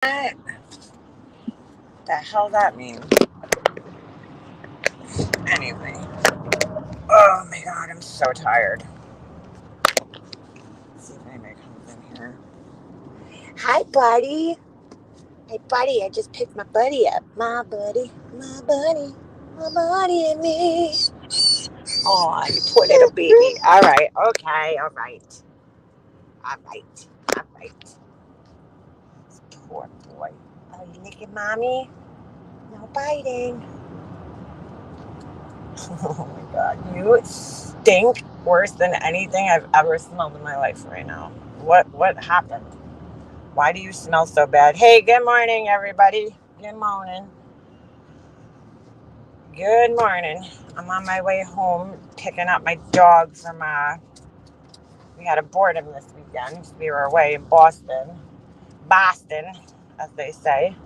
What the hell that mean? Anyway. Oh my god, I'm so tired. Let's see if anybody comes in here. Hi, buddy. Hey, buddy, I just picked my buddy up. My buddy, my buddy, my buddy and me. Oh, you poor little baby. All right, okay, all right. All right, all right. This poor boy. Oh, you licking mommy? No biting. Oh my god, you stink worse than anything I've ever smelled in my life right now. What happened? Why do you smell so bad? Hey, good morning, everybody. Good morning. Good morning. I'm on my way home picking up my dog from we had a boredom this weekend. We were away in Boston, as they say.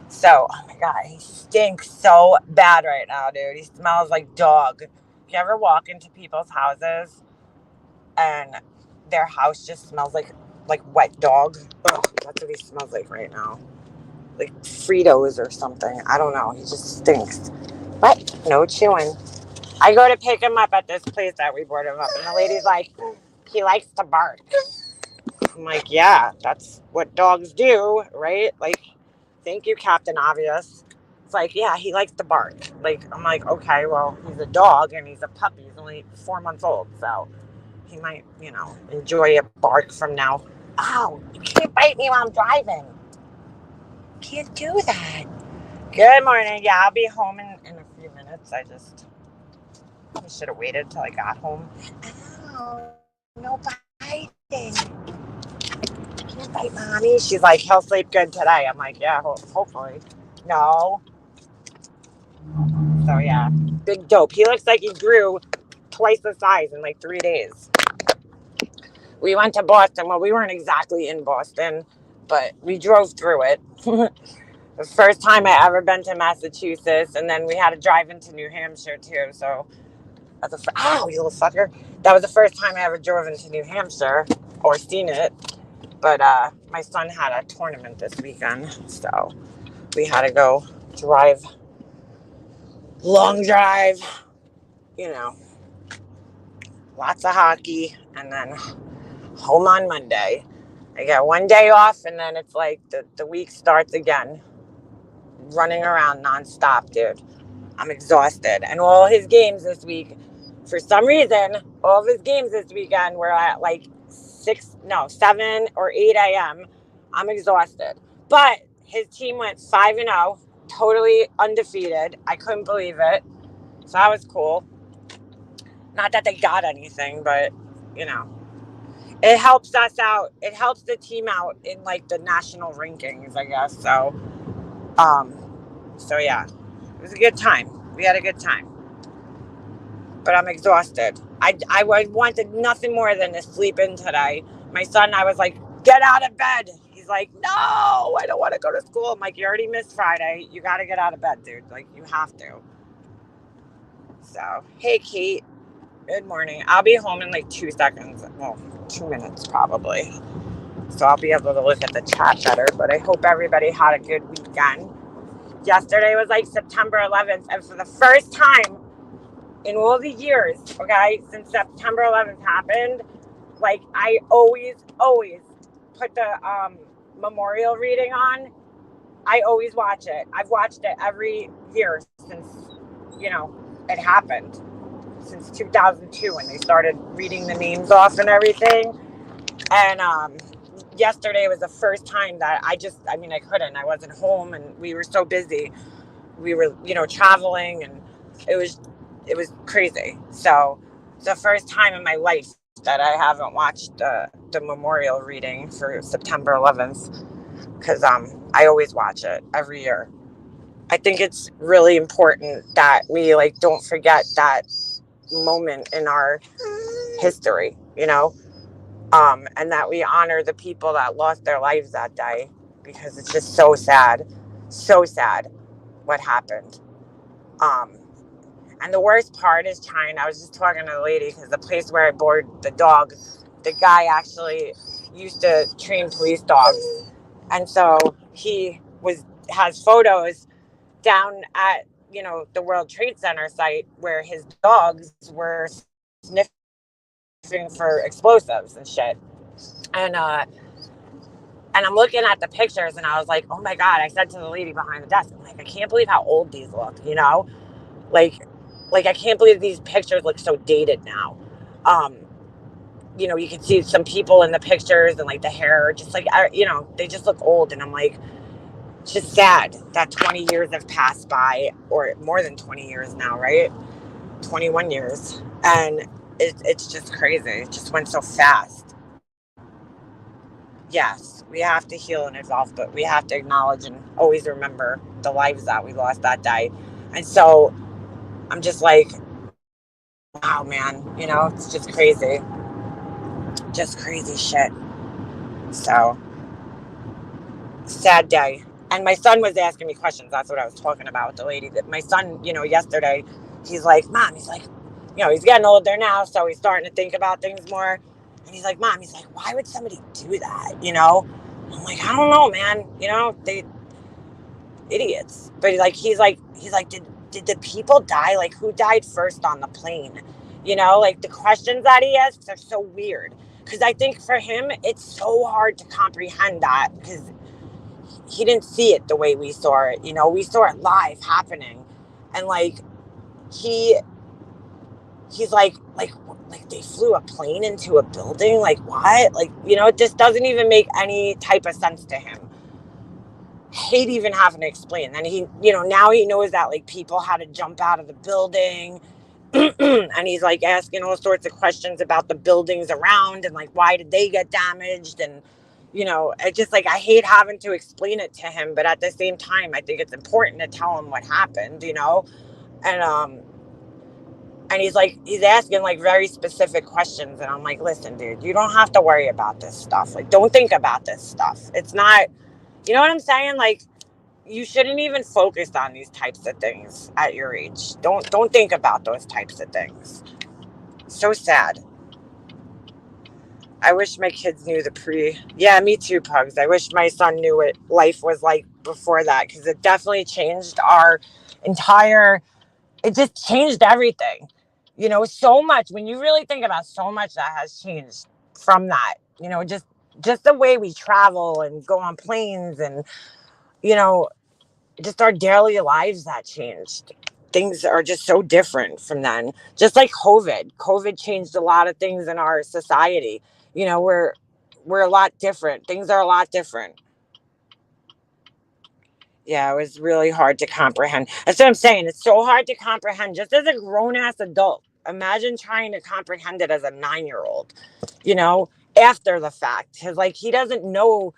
So, oh my god, he stinks so bad right now, dude. He smells like dog. You ever walk into people's houses and their house just smells like wet dog? Ugh, that's what he smells like right now. Like Fritos or something. I don't know. He just stinks. But no chewing. I go to pick him up at this place that we board him up, and the lady's like, he likes to bark. I'm like, yeah, that's what dogs do, right? Like, thank you, Captain Obvious. It's like, yeah, he likes to bark. Like, I'm like, okay, well, he's a dog and he's a puppy. He's only 4 months old, so he might, enjoy a bark from now. Ow, you can't bite me while I'm driving. Can't do that. Good morning. Yeah, I'll be home in a few minutes. I just probably should have waited till I got home. Ow, no biting. Can't bite mommy. She's like, he'll sleep good today. I'm like, yeah, hopefully. No. So, yeah, big dope. He looks like he grew twice the size in like 3 days. We went to Boston. Well, we weren't exactly in Boston, but we drove through it. The first time I ever been to Massachusetts, and then we had to drive into New Hampshire too. So ow, you little fucker! That was the first time I ever drove into New Hampshire or seen it. But my son had a tournament this weekend, so we had to go drive, long drive. You know, lots of hockey, and then home on Monday. I got one day off, and then it's like the week starts again, running around nonstop, dude. I'm exhausted. And all his games this week, for some reason, all of his games this weekend were at like 7 or 8 a.m. I'm exhausted. But his team went 5-0, totally undefeated. I couldn't believe it. So that was cool. Not that they got anything, but, it helps us out. It helps the team out in like the national rankings, I guess. Um, so yeah, it was a good time. We had a good time. But I'm exhausted. I wanted nothing more than to sleep in today. My son, I was like, get out of bed. He's like, no, I don't want to go to school. I'm like, you already missed Friday. You got to get out of bed, dude. Like, you have to. So, hey, Kate. Good morning. I'll be home in like 2 seconds. Well, 2 minutes probably. So I'll be able to look at the chat better. But I hope everybody had a good weekend. Yesterday was like September 11th. And for the first time in all the years, okay, since September 11th happened, like I always put the memorial reading on. I always watch it. I've watched it every year since, it happened. Since 2002 when they started reading the names off and everything. And yesterday was the first time that I couldn't. I wasn't home and we were so busy. We were, traveling, and it was crazy. So it's the first time in my life that I haven't watched the memorial reading for September 11th, because I always watch it every year. I think it's really important that we like don't forget that moment in our history, and that we honor the people that lost their lives that day, because it's just so sad what happened. And the worst part is China. I was just talking to the lady, because the place where I board the dog, the guy actually used to train police dogs. And so he has photos down at, the World Trade Center site where his dogs were sniffing for explosives and shit. And and I'm looking at the pictures and I was like, oh my God, I said to the lady behind the desk, I'm like, I can't believe how old these look. Like I can't believe these pictures look so dated now. Um, you can see some people in the pictures and like the hair, just like, they just look old. And I'm like, it's just sad that 20 years have passed by, or more than 20 years now, right? 21 years. And it's just crazy. It just went so fast. Yes, we have to heal and evolve, but we have to acknowledge and always remember the lives that we lost that day. And so I'm just like, wow, man, it's just crazy. Just crazy shit. So sad day. And my son was asking me questions. That's what I was talking about with the lady. That my son, yesterday, he's like, Mom, he's like, he's getting older now, so he's starting to think about things more. And he's like, Mom, he's like, why would somebody do that? I'm like, I don't know, man. They idiots. But he's like, did the people die? Like, who died first on the plane? Like the questions that he asks are so weird. Because I think for him, it's so hard to comprehend that, because he didn't see it the way we saw it. We saw it live happening. And like, he he's like they flew a plane into a building. Like, what? Like, it just doesn't even make any type of sense to him. Hate even having to explain. And he, now he knows that like people had to jump out of the building. And he's like asking all sorts of questions about the buildings around, and like, why did they get damaged? And it just like, I hate having to explain it to him, but at the same time, I think it's important to tell him what happened. And he's asking like very specific questions, and I'm like, listen, dude, you don't have to worry about this stuff. Like, don't think about this stuff. It's not, you know what I'm saying? Like, you shouldn't even focus on these types of things at your age. Don't think about those types of things. So sad. I wish my kids knew yeah, me too, Pugs. I wish my son knew what life was like before that, because it definitely changed our entire, it just changed everything. So much, when you really think about so much that has changed from that, just the way we travel and go on planes, and, you know, just our daily lives that changed. Things are just so different from then. Just like COVID changed a lot of things in our society. We're a lot different. Things are a lot different. Yeah, it was really hard to comprehend. That's what I'm saying. It's so hard to comprehend just as a grown ass adult. Imagine trying to comprehend it as a 9-year old, you know, after the fact. Cause like, he doesn't know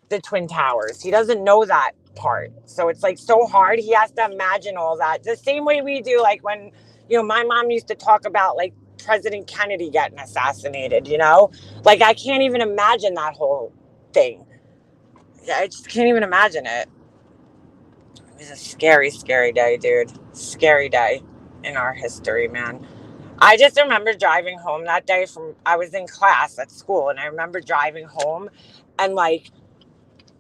the Twin Towers. He doesn't know that part. So it's like so hard. He has to imagine all that. The same way we do, like when, my mom used to talk about like President Kennedy getting assassinated. Like, I can't even imagine that whole thing. I just can't even imagine it. It was a scary, scary day, dude. Scary day in our history, man. I just remember driving home that day I was in class at school, and I remember driving home, and like,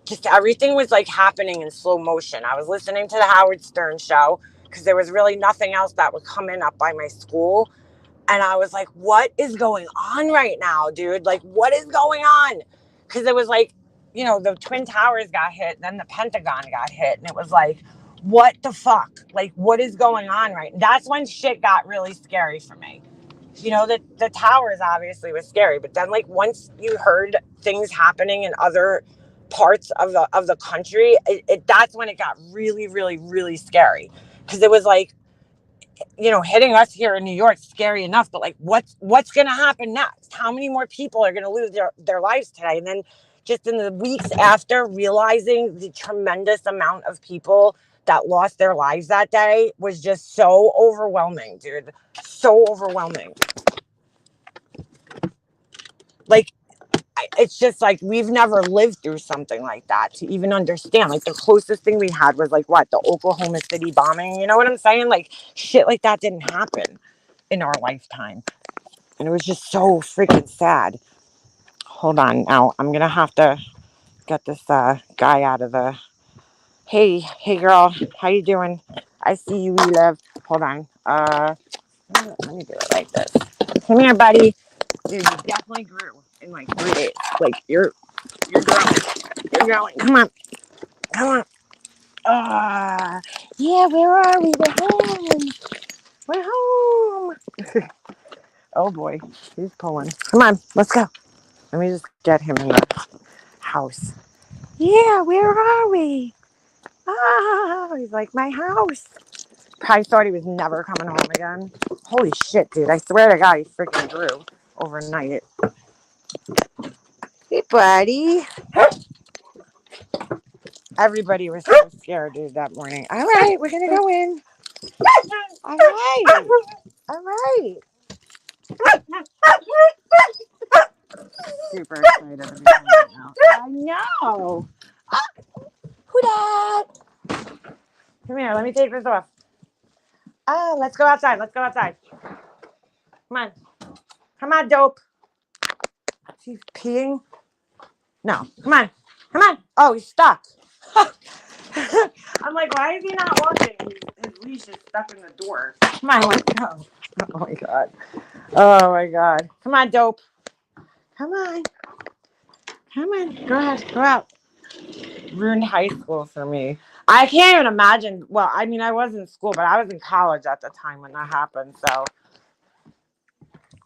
just everything was like happening in slow motion. I was listening to the Howard Stern show because there was really nothing else that would come in up by my school. And I was like, what is going on right now, dude? Like, what is going on? Because it was like, the Twin Towers got hit, then the Pentagon got hit. And it was like, what the fuck? Like, what is going on right now? That's when shit got really scary for me. The towers obviously was scary. But then, like, once you heard things happening in other parts of the country, that's when it got really, really, really scary. Because it was like, hitting us here in New York, scary enough, but like, what's going to happen next? How many more people are going to lose their lives today? And then just in the weeks after, realizing the tremendous amount of people that lost their lives that day was just so overwhelming, dude. So overwhelming. Like, it's just like, we've never lived through something like that to even understand. Like, the closest thing we had was like, what, the Oklahoma City bombing? You know what I'm saying? Like, shit like that didn't happen in our lifetime. And it was just so freaking sad. Hold on. Now I'm going to have to get this guy out of the. Hey, girl, how you doing? I see you left. Hold on. Let me do it like this. Come here, buddy. Dude, you definitely grew in like 3 days. Like you're growing. You're growing. Come on. Come on. Yeah, where are we? We're home. We're home. Oh boy, he's pulling. Come on, let's go. Let me just get him in the house. Yeah, where are we? He's like, my house. Probably thought he was never coming home again. Holy shit, dude. I swear to God, he freaking grew overnight. Hey, buddy. Everybody was so scared, dude, that morning. All right, we're going to go in. All right. All right. Super excited to be home right now. I know. Who dat? Come here, let me take this off. Let's go outside. Let's go outside. Come on. Come on, dope. He's peeing? No. Come on. Come on. Oh, he's stuck. I'm like, why is he not walking? His leash is stuck in the door. Come on, let's go. Oh my God. Oh my God. Come on, dope. Come on. Come on. Go ahead. Go out. Ruined high school for me. I can't even imagine. Well, I mean, I was in school, but I was in college at the time when that happened. So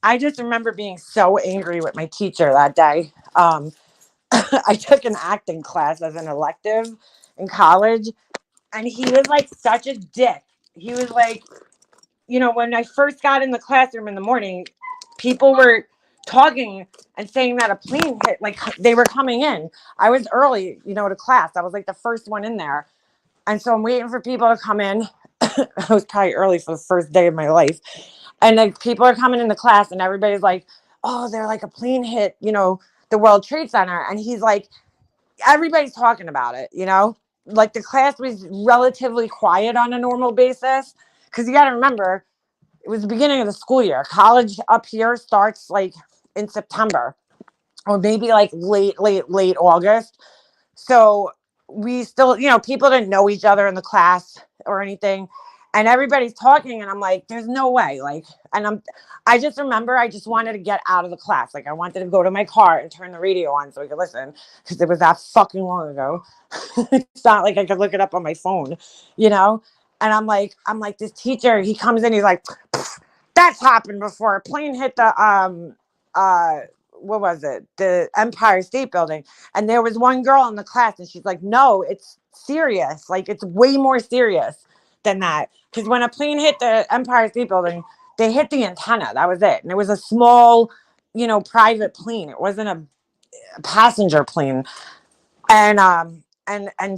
I just remember being so angry with my teacher that day. I took an acting class as an elective in college, and he was like such a dick. He was like, when I first got in the classroom in the morning, people were talking and saying that a plane hit, like they were coming in. I was early, to class. I was like the first one in there. And so I'm waiting for people to come in. I was probably early for the first day of my life. And like people are coming into class and everybody's like, oh, they're like a plane hit, the World Trade Center. And he's like, everybody's talking about it, like the class was relatively quiet on a normal basis. Cause you got to remember, it was the beginning of the school year. College up here starts like in September or maybe like late August. So we still, people didn't know each other in the class or anything. And everybody's talking and I'm like, there's no way. Like, and I just remember I just wanted to get out of the class. Like I wanted to go to my car and turn the radio on so I could listen because it was that fucking long ago. It's not like I could look it up on my phone, And I'm like, this teacher, he comes in, he's like, that's happened before. A plane hit the, what was it? The Empire State Building. And there was one girl in the class and she's like, no, it's serious. Like it's way more serious than that. Because when a plane hit the Empire State Building, they hit the antenna. That was it. And it was a small, private plane. It wasn't a passenger plane. And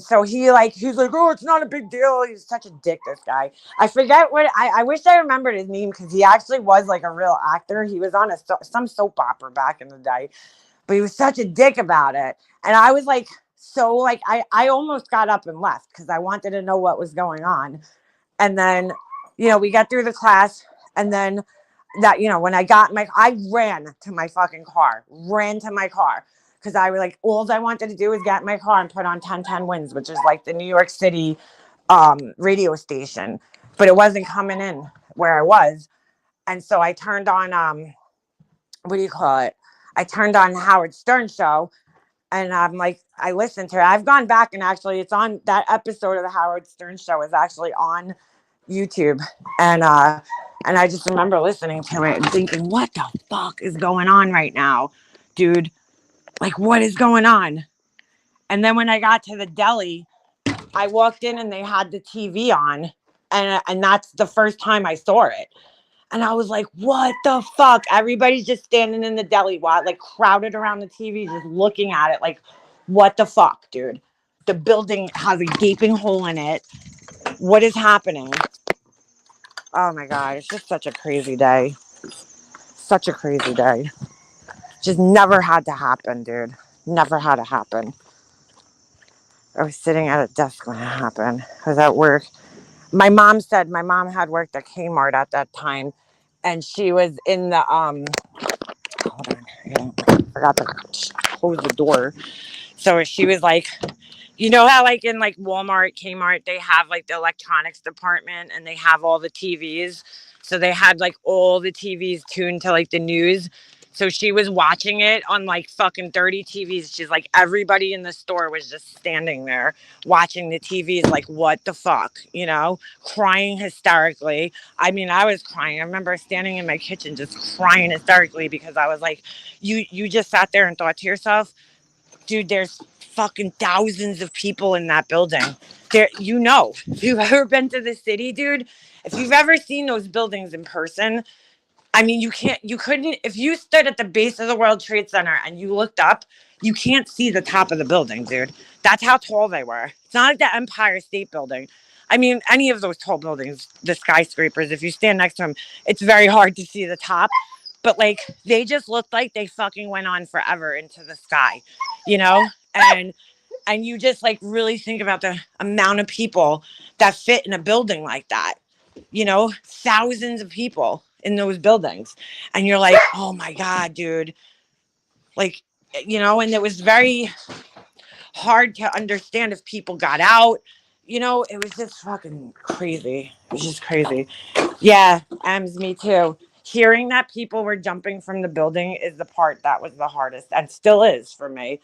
so he's like, oh, it's not a big deal. He's such a dick, this guy. I forget what I wish I remembered his name because he actually was like a real actor. He was on some soap opera back in the day, but he was such a dick about it. And I was like, so like I almost got up and left because I wanted to know what was going on. And then, we got through the class, and then that, when I ran to my fucking car, because I was like, all I wanted to do was get in my car and put on 1010 Wins, which is like the New York City radio station, but it wasn't coming in where I was. And so I turned on, what do you call it? I turned on the Howard Stern show, and I'm like, I listened to it. I've gone back and actually it's on that episode of the Howard Stern show is actually on YouTube. And I just remember listening to it and thinking, what the fuck is going on right now, dude? Like, what is going on? And then when I got to the deli, I walked in and they had the TV on, and that's the first time I saw it. And I was like, what the fuck? Everybody's just standing in the deli, like crowded around the TV, just looking at it. Like, what the fuck, dude? The building has a gaping hole in it. What is happening? Oh my God, it's just such a crazy day. Such a crazy day. Just never had to happen, dude. Never had to happen. I was sitting at a desk when it happened. I was at work. My mom had worked at Kmart at that time, and she was in the hold on, I forgot to close the door. So she was like, you know how like in like Walmart, Kmart, they have like the electronics department and they have all the TVs. So they had like all the TVs tuned to like the news. So she was watching it on like fucking 30 TVs. She's like, everybody in the store was just standing there watching the TVs, like, what the fuck, you know, crying hysterically. I mean, I was crying. I remember standing in my kitchen just crying hysterically because I was like, you just sat there and thought to yourself, dude, there's fucking thousands of people in that building. There, you know, if you've ever been to the city, dude, if you've ever seen those buildings in person, I mean, you couldn't, if you stood at the base of the World Trade Center and you looked up, you can't see the top of the building, dude. That's how tall they were. It's not like the Empire State Building. I mean, any of those tall buildings, the skyscrapers, if you stand next to them, it's very hard to see the top. But like, they just looked like they fucking went on forever into the sky, you know? And you just like really think about the amount of people that fit in a building like that, you know, thousands of people in those buildings. And you're like, oh my God, dude. Like, you know, and it was very hard to understand if people got out. You know, it was just fucking crazy. It was just crazy. Yeah, Ems, me too. Hearing that people were jumping from the building is the part that was the hardest and still is for me.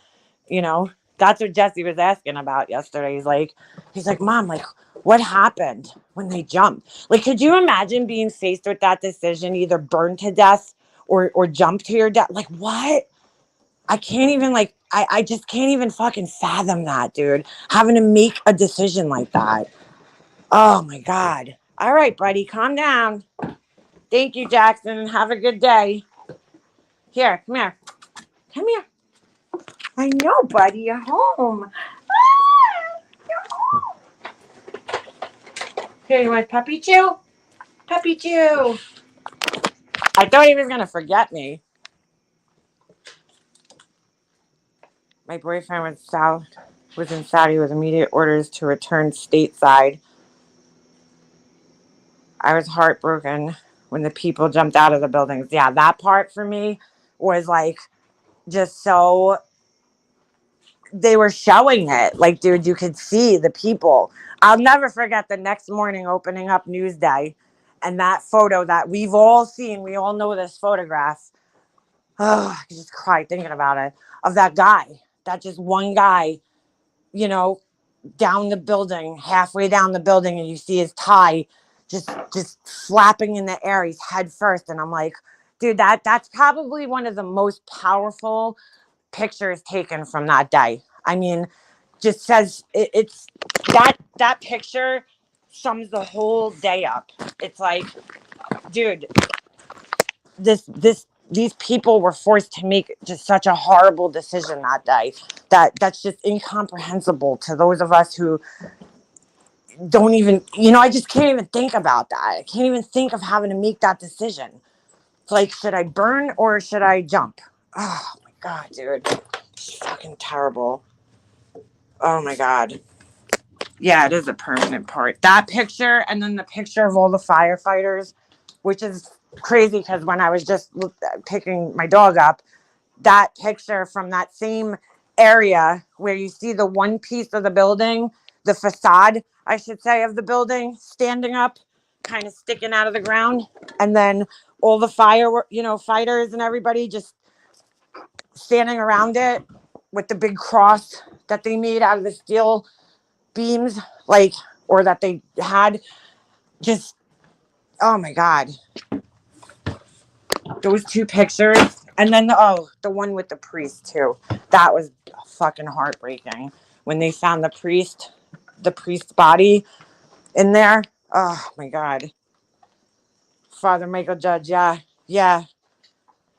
You know, that's what Jesse was asking about yesterday. He's like, Mom, like, what happened when they jumped? Like, could you imagine being faced with that decision, either burn to death or jump to your death? Like, what? I can't even like I just can't even fucking fathom that, dude. Having to make a decision like that. Oh my God. All right, buddy, calm down. Thank you, Jackson. Have a good day. Here, come here. Come here. I know, buddy, you're home. Here, you want puppy chew? Puppy chew. I thought he was gonna forget me. My boyfriend was in Saudi with immediate orders to return stateside. I was heartbroken when the people jumped out of the buildings. Yeah, that part for me was like just so they were showing it. Like, dude, you could see the people. I'll never forget the next morning opening up Newsday and that photo that we've all seen. We all know this photograph. Oh, I could just cry thinking about it. Of that guy, that just one guy, you know, down the building, halfway down the building, and you see his tie just flapping in the air. He's head first. And I'm like, dude, that's probably one of the most powerful pictures taken from that day. I mean, just says it's that picture sums the whole day up. It's like, dude, these people were forced to make just such a horrible decision that day that's just incomprehensible to those of us who don't even, you know, I just can't even think about that. I can't even think of having to make that decision. It's like, should I burn or should I jump? Oh my God, dude. It's fucking terrible. Oh my God. Yeah, it is a permanent part. That picture and then the picture of all the firefighters, which is crazy because when I was just picking my dog up, that picture from that same area where you see the one piece of the building, the facade, I should say, of the building standing up, kind of sticking out of the ground, and then all the fighters and everybody just standing around it with the big cross that they made out of the steel beams, like, or that they had. Just, oh my God, those two pictures. And then the one with the priest too. That was fucking heartbreaking when they found the priest's body in there. Oh my God. Father Michael Judge. Yeah. Yeah.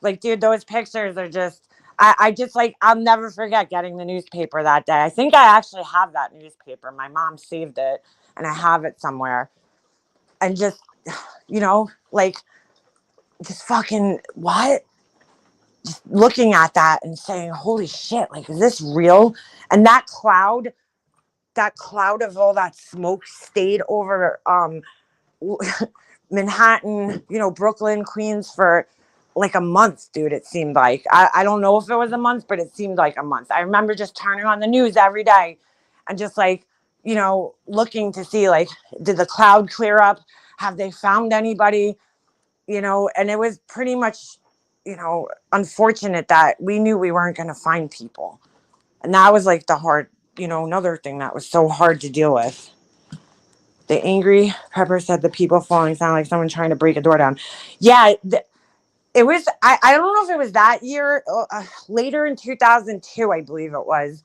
Like, dude, those pictures are just, I just like, I'll never forget getting the newspaper that day. I think I actually have that newspaper. My mom saved it and I have it somewhere. And just, you know, like, just fucking what? Just looking at that and saying, holy shit, like, is this real? And that cloud of all that smoke stayed over Manhattan, you know, Brooklyn, Queens for like a month, dude. It seemed like I don't know if it was a month, but it seemed like a month. I remember just turning on the news every day and just like, looking to see like, did the cloud clear up? Have they found anybody? And it was pretty much, unfortunate that we knew we weren't going to find people. And that was like the hard, another thing that was so hard to deal with. The angry Pepper said the people falling sound like someone trying to break a door down. Yeah, it was, I don't know if it was that year, later in 2002, I believe it was.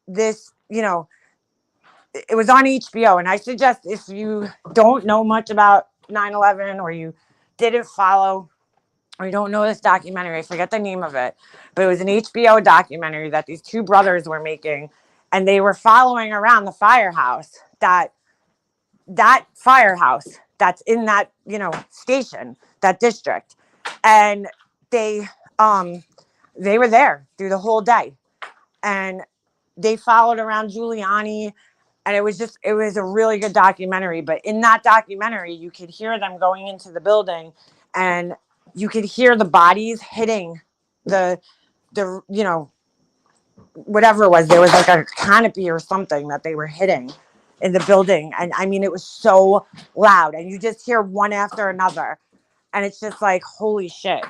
This, it was on HBO. And I suggest if you don't know much about 9/11 or you didn't follow or you don't know this documentary, I forget the name of it, but it was an HBO documentary that these two brothers were making. And they were following around the firehouse that firehouse that's in that station, that district. And they were there through the whole day, and they followed around Giuliani. And it was a really good documentary. But in that documentary, you could hear them going into the building, and you could hear the bodies hitting the whatever it was. There was like a canopy or something that they were hitting in the building. And I mean, it was so loud, and you just hear one after another. And it's just like, holy shit.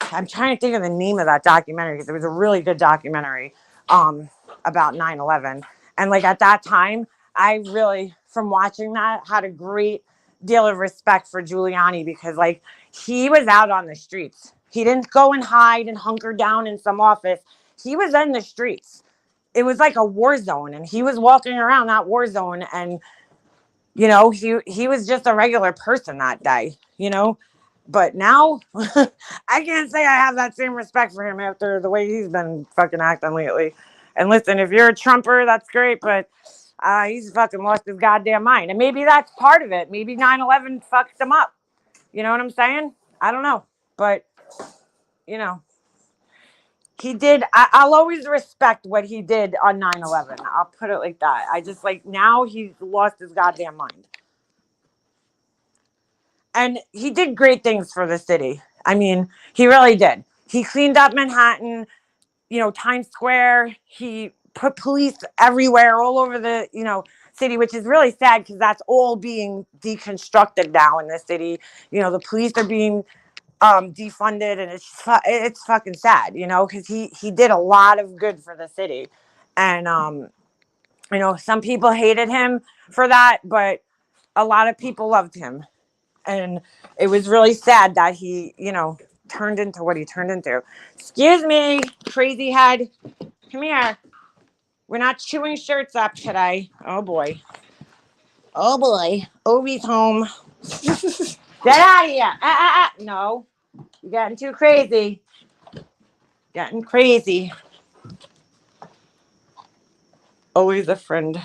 I'm trying to think of the name of that documentary because it was a really good documentary about 9/11. And like at that time, I really, from watching that, had a great deal of respect for Giuliani because like he was out on the streets. He didn't go and hide and hunker down in some office. He was in the streets. It was like a war zone, and he was walking around that war zone. And he was just a regular person that day. But now I can't say I have that same respect for him after the way he's been fucking acting lately. And listen, if you're a Trumper, that's great, but he's fucking lost his goddamn mind. And maybe that's part of it. Maybe 9/11 fucked him up. You know what I'm saying? I don't know. But, he did. I'll always respect what he did on 9/11. I'll put it like that. I just like, now he's lost his goddamn mind. And he did great things for the city. I mean, he really did. He cleaned up Manhattan, Times Square. He put police everywhere, all over the, city, which is really sad because that's all being deconstructed now in the city. The police are being defunded, and it's fucking sad, because he did a lot of good for the city. And some people hated him for that, but a lot of people loved him. And it was really sad that he, turned into what he turned into. Excuse me, crazy head. Come here. We're not chewing shirts up today. Oh, boy. Oh, boy. Obi's home. Get out of here. No. You're getting too crazy. Getting crazy. Always a friend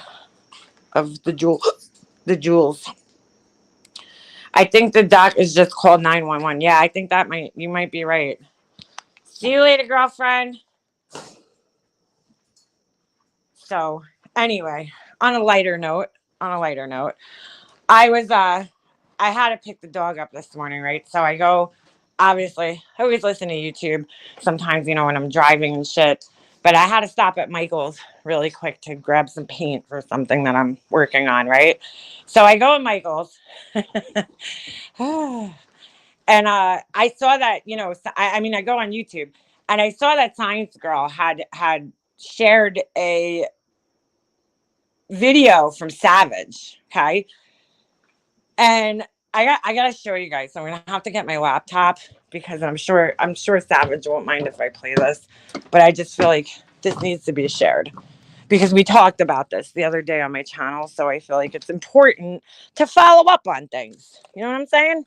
of the jewels. I think the doc is just called 911. Yeah, I think you might be right. See you later, girlfriend. So anyway, on a lighter note, I had to pick the dog up this morning, right? So I go, obviously, I always listen to YouTube sometimes, when I'm driving and shit. But I had to stop at Michael's really quick to grab some paint for something that I'm working on, right? So I go to Michael's. And I saw that, I go on YouTube, and I saw that Science Girl had shared a video from Savage, okay? And I gotta show you guys. So I'm gonna have to get my laptop because I'm sure Savage won't mind if I play this, but I just feel like this needs to be shared because we talked about this the other day on my channel. So I feel like it's important to follow up on things. You know what I'm saying?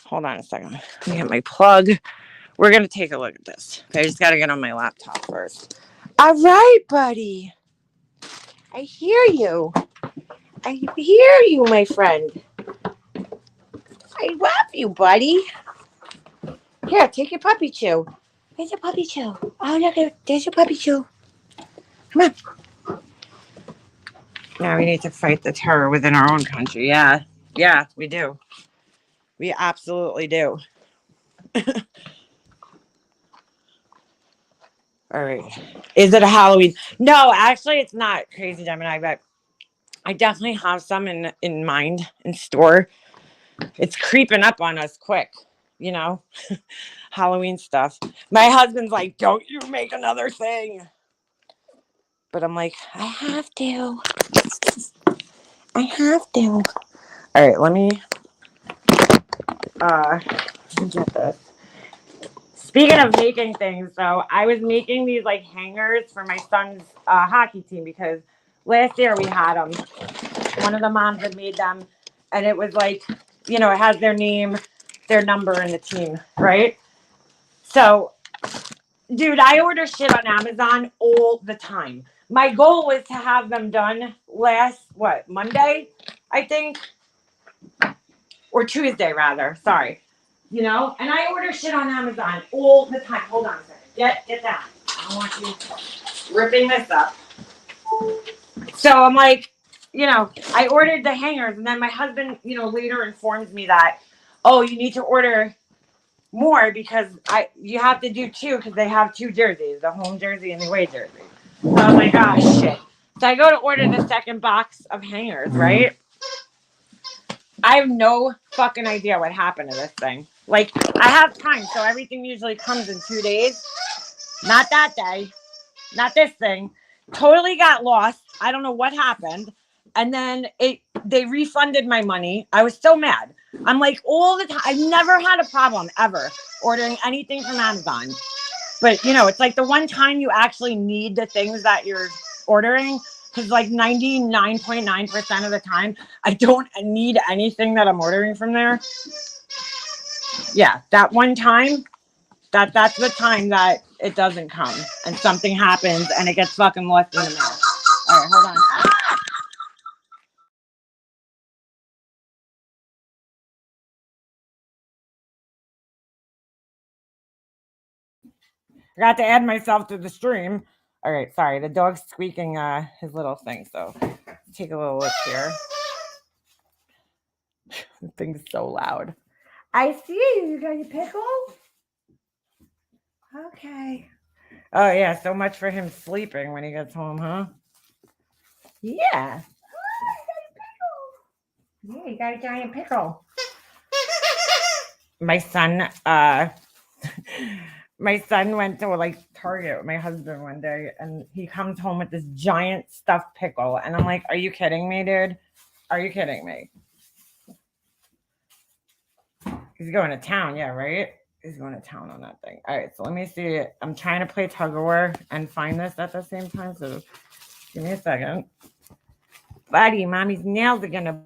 Hold on a second. Let me get my plug. We're gonna take a look at this. Okay, I just gotta get on my laptop first. All right, buddy. I hear you. My friend. I love you, buddy. Here, take your puppy chew. There's your puppy chew. Oh, look, there's your puppy chew. Come on. Now we need to fight the terror within our own country. Yeah, we do. We absolutely do. All right. Is it a Halloween? No, actually, it's not Crazy Gemini, but I definitely have some in mind, in store. It's creeping up on us quick, you know, Halloween stuff. My husband's like, don't you make another thing. But I'm like, I have to. I have to. All right, let me get this. Speaking of making things, though, I was making these like hangers for my son's hockey team because last year we had them. One of the moms had made them, and it was like, you know, it has their name, their number, and the team, right? So, dude, I order shit on Amazon all the time. My goal was to have them done Monday, I think, or Tuesday, rather. Sorry. You know, and I order shit on Amazon all the time. Hold on a second. Get that. I don't want you ripping this up. So I'm like, you know, I ordered the hangers, and then my husband, you know, later informs me that, oh, you need to order more because you have to do two because they have two jerseys, the home jersey and the away jersey. So I'm like, oh shit. So I go to order the second box of hangers, right? I have no fucking idea what happened to this thing. Like, I have time, so everything usually comes in 2 days. Not that day. Not this thing. Totally got lost. I don't know what happened. And then they refunded my money. I was so mad. I'm like, all the time. I've never had a problem ever ordering anything from Amazon. But, you know, it's like the one time you actually need the things that you're ordering. Because like 99.9% of the time, I don't need anything that I'm ordering from there. Yeah, that one time, that's the time that it doesn't come and something happens and it gets fucking lost in the mail. All right, hold on. Forgot to add myself to the stream. All right, sorry. The dog's squeaking his little thing. So take a little look here. The thing's so loud. I see you. You got your pickle? Okay. Oh, yeah. So much for him sleeping when he gets home, huh? Yeah. Yeah, you got a giant pickle. My son, my son went to like Target with my husband one day and he comes home with this giant stuffed pickle. And I'm like, are you kidding me, dude? Are you kidding me? He's going to town, yeah, right? He's going to town on that thing. All right, so let me see. I'm trying to play tug of war and find this at the same time. So give me a second. Buddy, mommy's nails are gonna.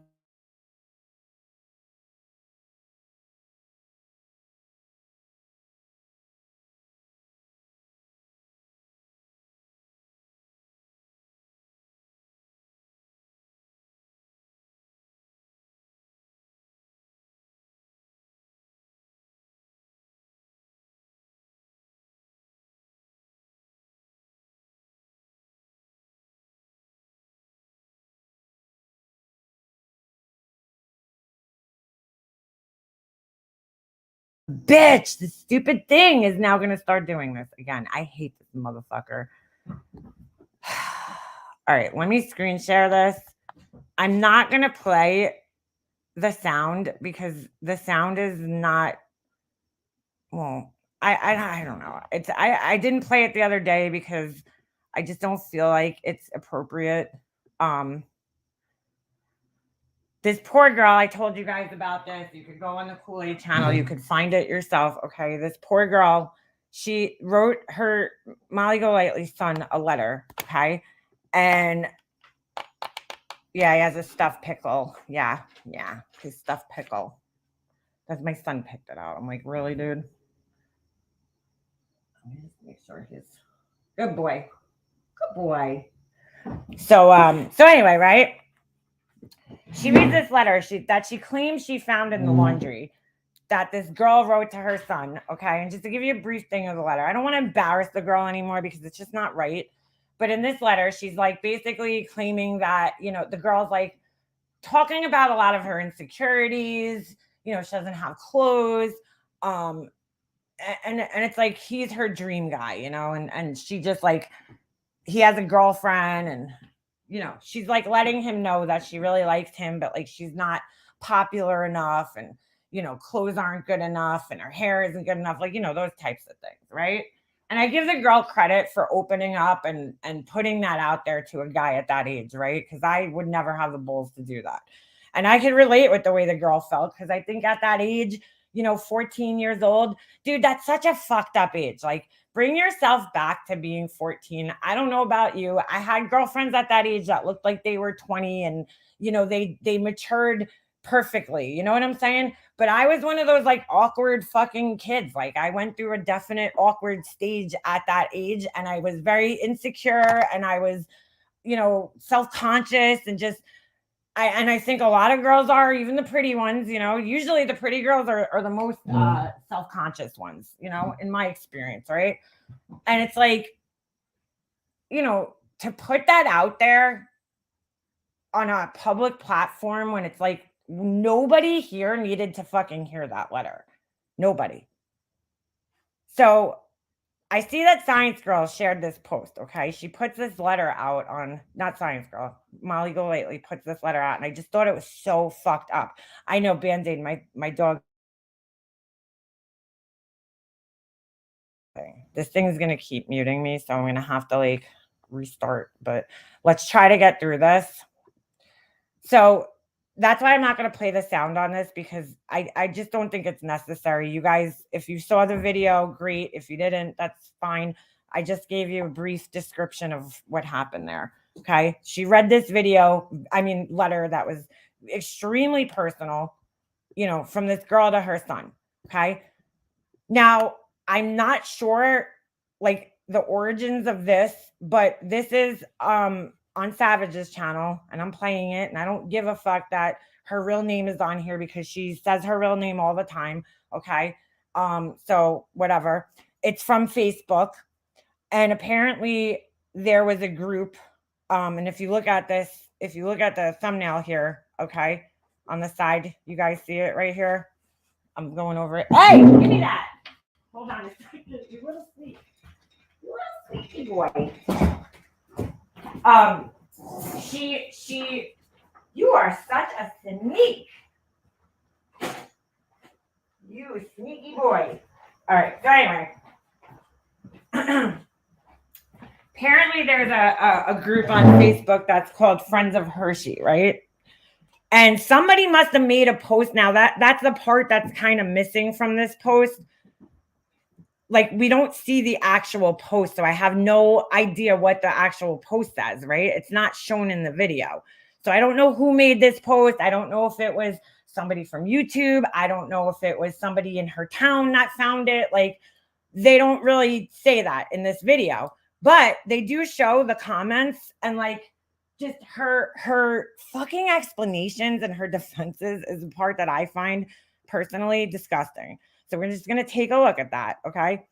Bitch, the stupid thing is now gonna start doing this again. I hate this motherfucker. All right, let me screen share this. I'm not gonna play the sound because the sound is not well. I don't know. I didn't play it the other day because I just don't feel like it's appropriate. Um, this poor girl, I told you guys about this. You could go on the Kool-Aid channel. You could find it yourself. Okay, this poor girl, she wrote her Molly Golightly's son a letter. Okay, and yeah, he has a stuffed pickle. Yeah, his stuffed pickle. Because my son picked it out. I'm like, really, dude? Let me just make sure he's good boy. Good boy. So anyway, right? She reads this letter that she claims she found in the laundry that this girl wrote to her son. Okay, and just to give you a brief thing of the letter, I don't want to embarrass the girl anymore because it's just not right. But in this letter, she's like basically claiming that, you know, the girl's like talking about a lot of her insecurities, she doesn't have clothes. Um, and it's like he's her dream guy, and she just like he has a girlfriend, and she's like letting him know that she really likes him, but like she's not popular enough, and clothes aren't good enough, and her hair isn't good enough, like those types of things, right? And I give the girl credit for opening up and putting that out there to a guy at that age, right? Because I would never have the balls to do that. And I can relate with the way the girl felt, because I think at that age, 14 years old, dude, that's such a fucked up age. Like, bring yourself back to being 14. I don't know about you. I had girlfriends at that age that looked like they were 20, and they matured perfectly. You know what I'm saying? But I was one of those like awkward fucking kids. Like, I went through a definite awkward stage at that age, and I was very insecure, and I was, self-conscious, and just I think a lot of girls are, even the pretty ones, usually the pretty girls are the most self-conscious ones, in my experience, right? And it's like, to put that out there on a public platform when it's like nobody here needed to fucking hear that letter. Nobody. So I see that Science Girl shared this post, okay? She puts this letter out on, not Science Girl, Molly Golightly puts this letter out, and I just thought it was so fucked up. I know, Band-Aid, my dog. This thing is going to keep muting me, so I'm going to have to like restart, but let's try to get through this. So that's why I'm not going to play the sound on this, because I just don't think it's necessary. You guys, if you saw the video, great. If you didn't, that's fine. I just gave you a brief description of what happened there. Okay. She read this letter that was extremely personal, from this girl to her son. Okay. Now, I'm not sure like the origins of this, but this is on Savage's channel, and I'm playing it, and I don't give a fuck that her real name is on here, because she says her real name all the time. Okay. So whatever. It's from Facebook, and apparently there was a group. And if you look at the thumbnail here, okay, on the side, you guys see it right here. I'm going over it. Hey, give me that. Hold on a second. You're a little sleepy. You're a little sleepy boy. You are such a sneak. You sneaky boy. All right. So anyway, apparently there's a group on Facebook that's called Friends of Hershey, right? And somebody must have made a post. Now that's the part that's kind of missing from this post. Like, we don't see the actual post, so I have no idea what the actual post says, right? It's not shown in the video. So I don't know who made this post. I don't know if it was somebody from YouTube. I don't know if it was somebody in her town that found it. Like, they don't really say that in this video, but they do show the comments, and like just her fucking explanations and her defenses is the part that I find personally disgusting. So we're just going to take a look at that. Okay.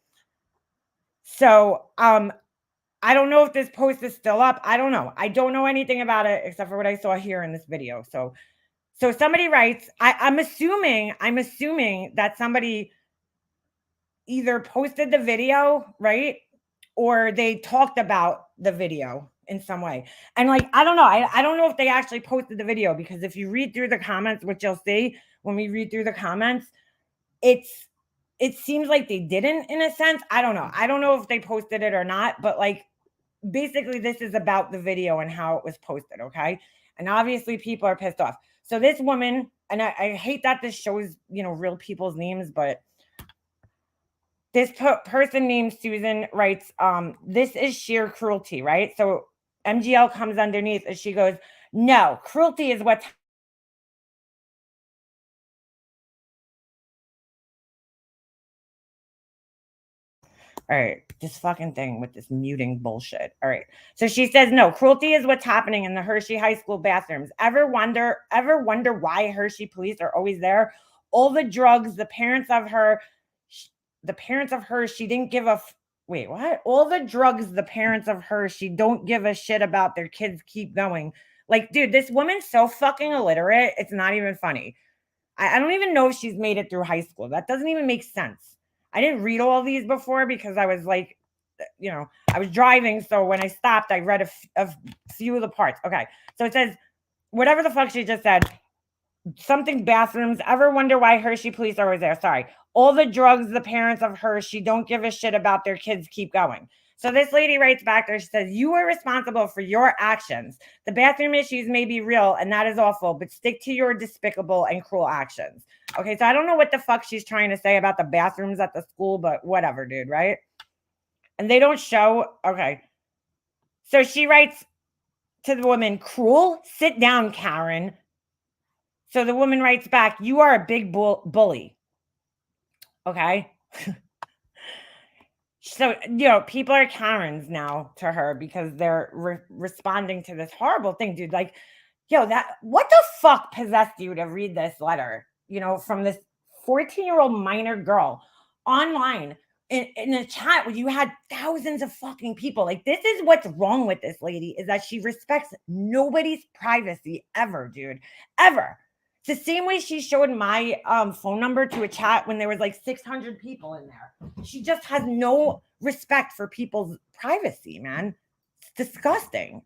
So, I don't know if this post is still up. I don't know. I don't know anything about it except for what I saw here in this video. So somebody writes, I'm assuming that somebody either posted the video, right? Or they talked about the video in some way. And like, I don't know. I don't know if they actually posted the video, because if you read through the comments, what you'll see when we read through the comments, it seems like they didn't, in a sense. I don't know. I don't know if they posted it or not, but like, basically this is about the video and how it was posted. Okay. And obviously people are pissed off. So this woman, and I hate that this shows, real people's names, but this person named Susan writes, this is sheer cruelty, right? So MGL comes underneath and she goes, no, cruelty is what's all right, this fucking thing with this muting bullshit. All right. So she says, no, cruelty is what's happening in the Hershey High School bathrooms. Ever wonder why Hershey police are always there? All the drugs, the parents of her, she didn't give a, wait, what? All the drugs, the parents of her, she don't give a shit about, their kids keep going. Like, dude, this woman's so fucking illiterate. It's not even funny. I don't even know if she's made it through high school. That doesn't even make sense. I didn't read all of these before because I was like, I was driving. So when I stopped, I read a few of the parts. Okay. So it says, whatever the fuck she just said, something bathrooms. Ever wonder why Hershey police are always there? Sorry. All the drugs the parents of Hershey don't give a shit about their kids keep going. So this lady writes back there. She says, you are responsible for your actions. The bathroom issues may be real, and that is awful, but stick to your despicable and cruel actions. Okay, so I don't know what the fuck she's trying to say about the bathrooms at the school, but whatever, dude, right? And they don't show. Okay. So she writes to the woman, cruel? Sit down, Karen. So the woman writes back, you are a big bully. Okay. So, people are Karens now to her because they're responding to this horrible thing, dude. Like, what the fuck possessed you to read this letter, from this 14-year-old minor girl online in a chat where you had thousands of fucking people? Like, this is what's wrong with this lady, is that she respects nobody's privacy ever, dude, ever. It's the same way she showed my phone number to a chat when there was like 600 people in there. She just has no respect for people's privacy, man. It's disgusting.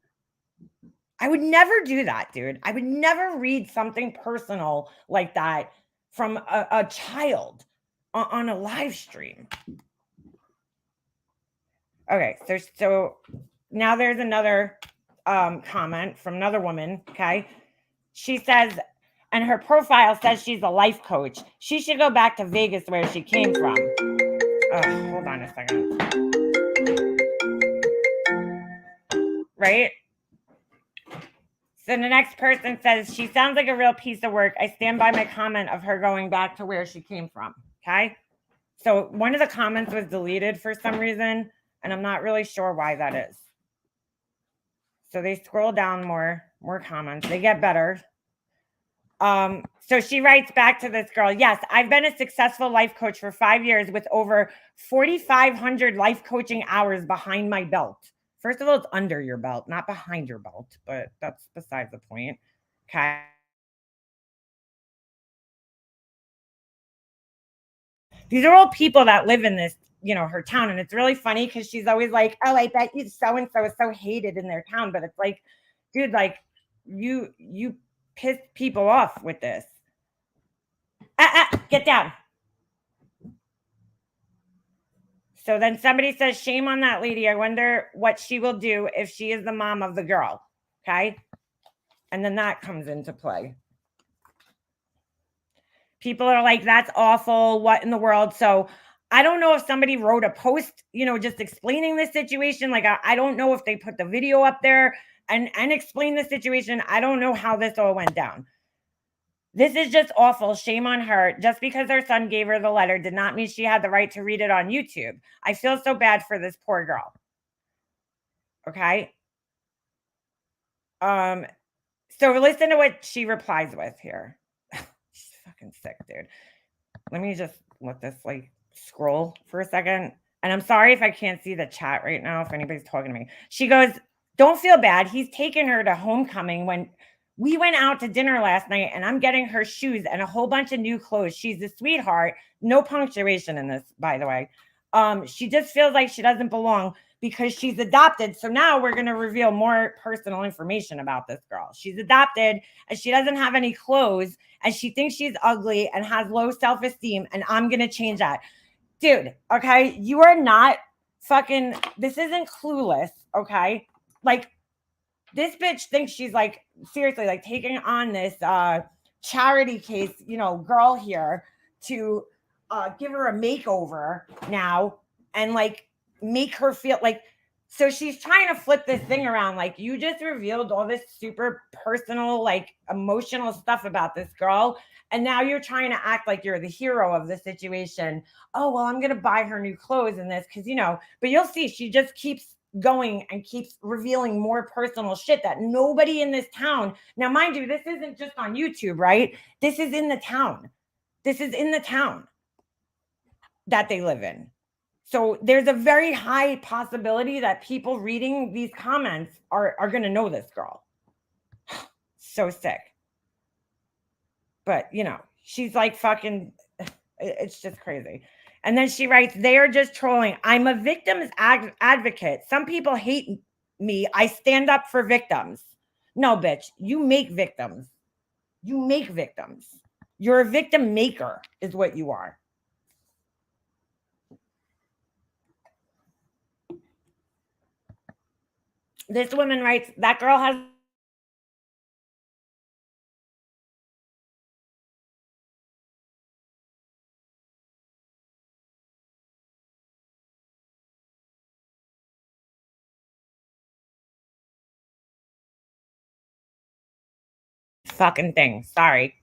I would never do that, dude. I would never read something personal like that from a child on a live stream. Okay, so now there's another comment from another woman, okay? She says, and her profile says she's a life coach. She should go back to Vegas where she came from. Hold on a second. Right? So the next person says, she sounds like a real piece of work. I stand by my comment of her going back to where she came from. Okay? So one of the comments was deleted for some reason, and I'm not really sure why that is. So they scroll down more comments. They get better. So she writes back to this girl, yes, I've been a successful life coach for 5 years with over 4,500 life coaching hours behind my belt. First of all, it's under your belt, not behind your belt, but that's besides the point. Okay. These are all people that live in this, her town. And it's really funny because she's always like, oh, I bet you so-and-so is so hated in their town. But it's like, dude, like you piss people off with this. Get down. So then somebody says, shame on that lady. I wonder what she will do if she is the mom of the girl. Okay. And then that comes into play. People are like, that's awful. What in the world? So I don't know if somebody wrote a post, just explaining this situation. Like, I don't know if they put the video up there and explain the situation. I don't know how this all went down. This is just awful. Shame on her. Just because her son gave her the letter did not mean she had the right to read it on YouTube. I feel so bad for this poor girl. Okay. So listen to what she replies with here. She's fucking sick, dude. Let me just let this scroll for a second. And I'm sorry if I can't see the chat right now, if anybody's talking to me. She goes, don't feel bad. He's taken her to homecoming when we went out to dinner last night, and I'm getting her shoes and a whole bunch of new clothes. She's a sweetheart. No punctuation in this, by the way. She just feels like she doesn't belong because she's adopted. So now we're going to reveal more personal information about this girl. She's adopted and she doesn't have any clothes and she thinks she's ugly and has low self-esteem. And I'm going to change that. Dude, okay? You are not fucking, this isn't Clueless, okay? Like, this bitch thinks she's seriously taking on this charity case, girl here to give her a makeover now and make her feel so she's trying to flip this thing around. You just revealed all this super personal, emotional stuff about this girl. And now you're trying to act like you're the hero of the situation. Oh, well, I'm going to buy her new clothes in this because, but you'll see she just keeps going and keeps revealing more personal shit that nobody in this town. Now, mind you, this isn't just on YouTube, right? This is in the town. This is in the town that they live in. So there's a very high possibility that people reading these comments are going to know this girl. So sick. But, She's like fucking, it's just crazy. And then she writes, they are just trolling. I'm a victim's advocate. Some people hate me. I stand up for victims. No, bitch, you make victims. You make victims. You're a victim maker, is what you are. This woman writes, that girl has fucking thing. Sorry.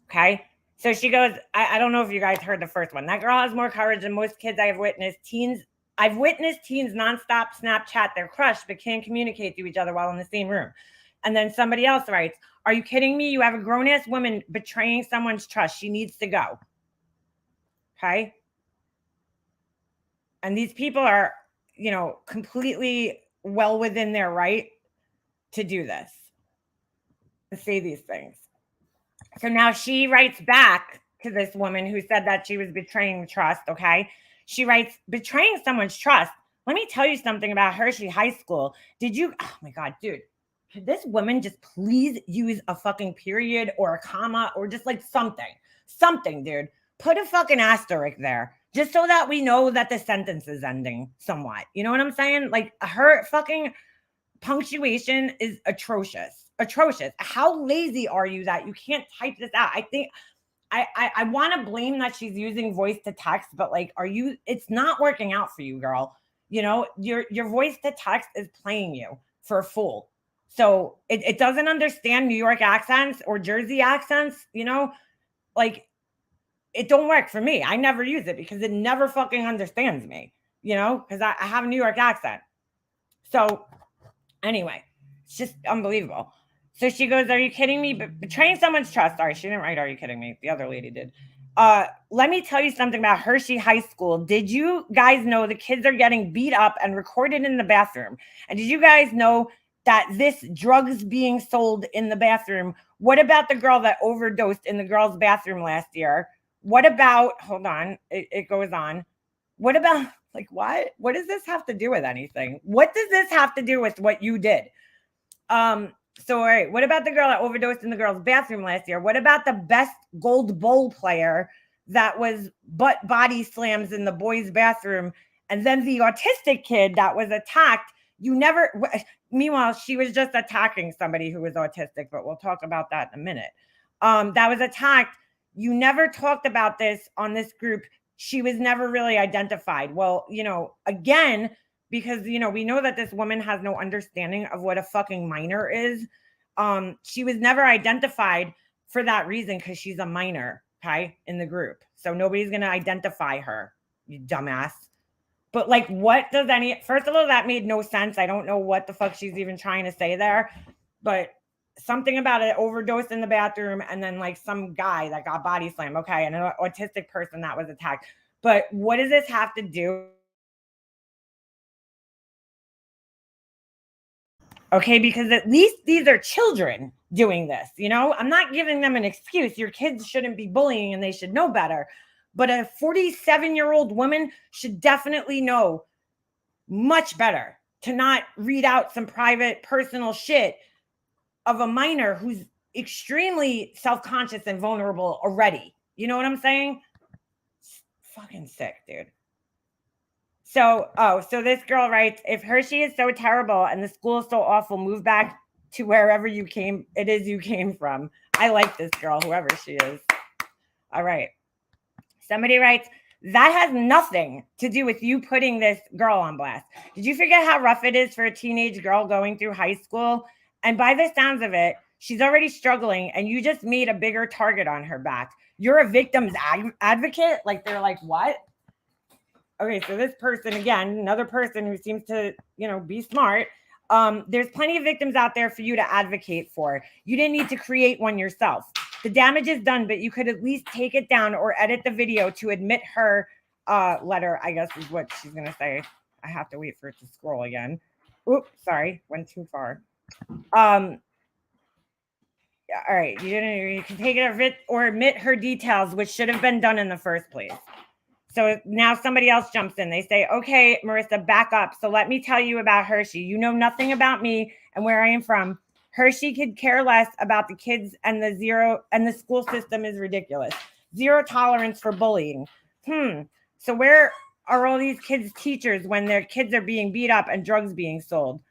Okay. So she goes, I don't know if you guys heard the first one. That girl has more courage than most kids I have witnessed. I've witnessed teens nonstop Snapchat their crush, but can't communicate to each other while in the same room. And then somebody else writes, are you kidding me? You have a grown ass woman betraying someone's trust. She needs to go. Okay. And these people are, completely well within their right to do this, to say these things. So now she writes back to this woman who said that she was betraying trust. Okay. She writes, betraying someone's trust. Let me tell you something about Hershey High School. Oh my God, dude. Could this woman just please use a fucking period or a comma or just like something? Something, dude. Put a fucking asterisk there just so that we know that the sentence is ending somewhat. You know what I'm saying? Like her fucking punctuation is atrocious. Atrocious. How lazy are you that you can't type this out? I think I want to blame that she's using voice to text, but like, it's not working out for you, girl. Your voice to text is playing you for a fool. So it doesn't understand New York accents or Jersey accents, like it don't work for me. I never use it because it never fucking understands me, because I have a New York accent. So anyway, it's just unbelievable. So she goes, are you kidding me? Betraying someone's trust. Sorry, she didn't write, are you kidding me? The other lady did. Let me tell you something about Hershey High School. Did you guys know the kids are getting beat up and recorded in the bathroom? And did you guys know that this drugs being sold in the bathroom? What about the girl that overdosed in the girls' bathroom last year? What about, hold on, it goes on. What about, like, what? What does this have to do with anything? What does this have to do with what you did? So, all right, what about the girl that overdosed in the girls' bathroom last year? What about the best gold bowl player that was butt body slams in the boys' bathroom? And then the autistic kid that was attacked, meanwhile, she was just attacking somebody who was autistic, but we'll talk about that in a minute. That was attacked. You never talked about this on this group. She was never really identified. Well, again, because we know that this woman has no understanding of what a fucking minor is. She was never identified for that reason because she's a minor, okay, in the group. So nobody's gonna identify her, you dumbass. But like, first of all, that made no sense. I don't know what the fuck she's even trying to say there, but something about an overdose in the bathroom and then like some guy that got body slammed, okay, and an autistic person that was attacked. But what does this have to do? Okay, because at least these are children doing this. I'm not giving them an excuse. Your kids shouldn't be bullying and they should know better. But a 47-year-old woman should definitely know much better to not read out some private personal shit of a minor who's extremely self-conscious and vulnerable already. You know what I'm saying? It's fucking sick, dude. So this girl writes, if Hershey is so terrible and the school is so awful, move back to wherever you came from. I like this girl, whoever she is. All right. Somebody writes, that has nothing to do with you putting this girl on blast. Did you forget how rough it is for a teenage girl going through high school? And by the sounds of it, she's already struggling and you just made a bigger target on her back. You're a victim's advocate? Like, they're like, what? Okay, so this person, again, another person who seems to, be smart. There's plenty of victims out there for you to advocate for. You didn't need to create one yourself. The damage is done, but you could at least take it down or edit the video to admit her letter, I guess is what she's going to say. I have to wait for it to scroll again. Oops, sorry, went too far. all right, you can take it or admit her details, which should have been done in the first place. So now somebody else jumps in. They say, okay, Marissa, back up. So let me tell you about Hershey. You know nothing about me and where I am from. Hershey could care less about the kids and the school system is ridiculous. Zero tolerance for bullying. So where are all these kids' teachers when their kids are being beat up and drugs being sold?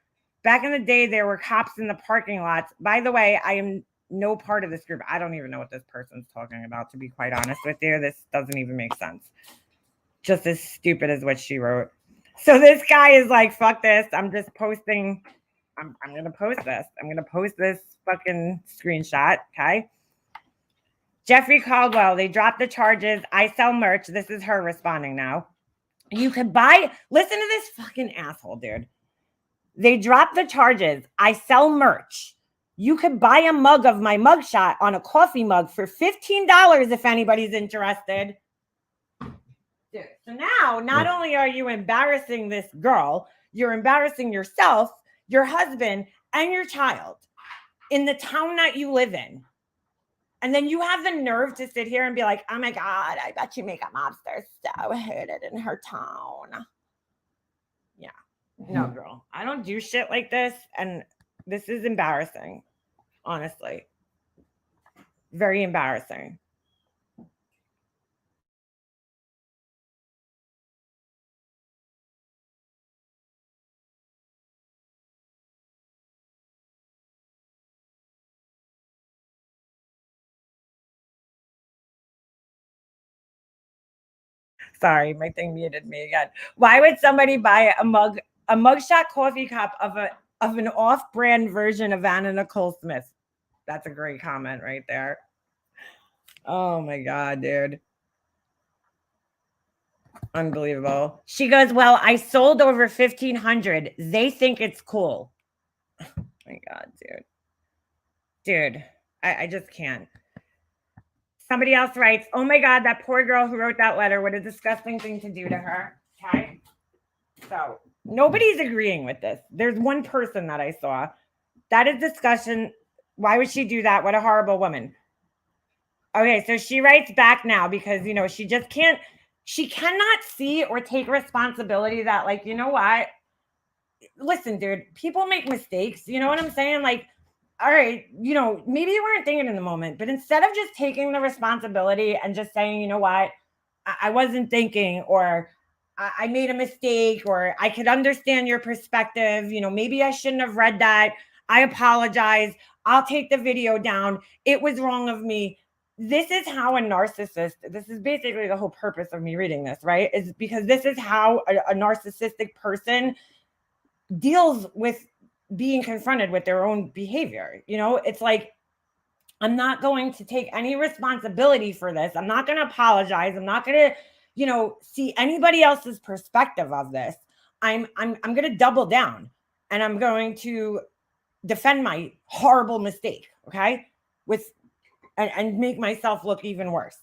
Back in the day, there were cops in the parking lots. By the way, I am no part of this group. I don't even know what this person's talking about, to be quite honest with you. This doesn't even make sense. Just as stupid as what she wrote. So this guy is like, fuck this. I'm just posting. I'm going to post this. I'm going to post this fucking screenshot. Okay. Jeffrey Caldwell, they dropped the charges. I sell merch. This is her responding now. You could buy, listen to this fucking asshole, dude. They dropped the charges. I sell merch. You could buy a mug of my mugshot on a coffee mug for $15 if anybody's interested. Dude, so now, not only are you embarrassing this girl, you're embarrassing yourself, your husband, and your child in the town that you live in. And then you have the nerve to sit here and be like, oh my God, I bet you make a mobster so hated in her town. Yeah. No, girl. I don't do shit like this. And this is embarrassing. Honestly. Very embarrassing. Sorry, my thing muted me again. Why would somebody buy a mugshot coffee cup of an off-brand version of Anna Nicole Smith? That's a great comment right there. Oh my God, dude. Unbelievable. She goes, well, I sold over 1,500. They think it's cool. Oh my God, dude. Dude, I just can't. Somebody else writes, oh my God, that poor girl who wrote that letter. What a disgusting thing to do to her. Okay. So nobody's agreeing with this. There's one person that I saw. That is discussion. Why would she do that? What a horrible woman. Okay, so she writes back now because, she just can't, she cannot see or take responsibility that, like, you know what? Listen, dude, people make mistakes. You know what I'm saying? Like, all right, maybe you weren't thinking in the moment, but instead of just taking the responsibility and just saying, you know what, I wasn't thinking, or I made a mistake, or I could understand your perspective. Maybe I shouldn't have read that. I apologize. I'll take the video down. It was wrong of me. This is how a narcissist, this is basically the whole purpose of me reading this, right? Is because this is how a narcissistic person deals with being confronted with their own behavior. It's like, I'm not going to take any responsibility for this. I'm not going to apologize. I'm not going to, see anybody else's perspective of this. I'm going to double down, and I'm going to defend my horrible mistake. Okay. And make myself look even worse.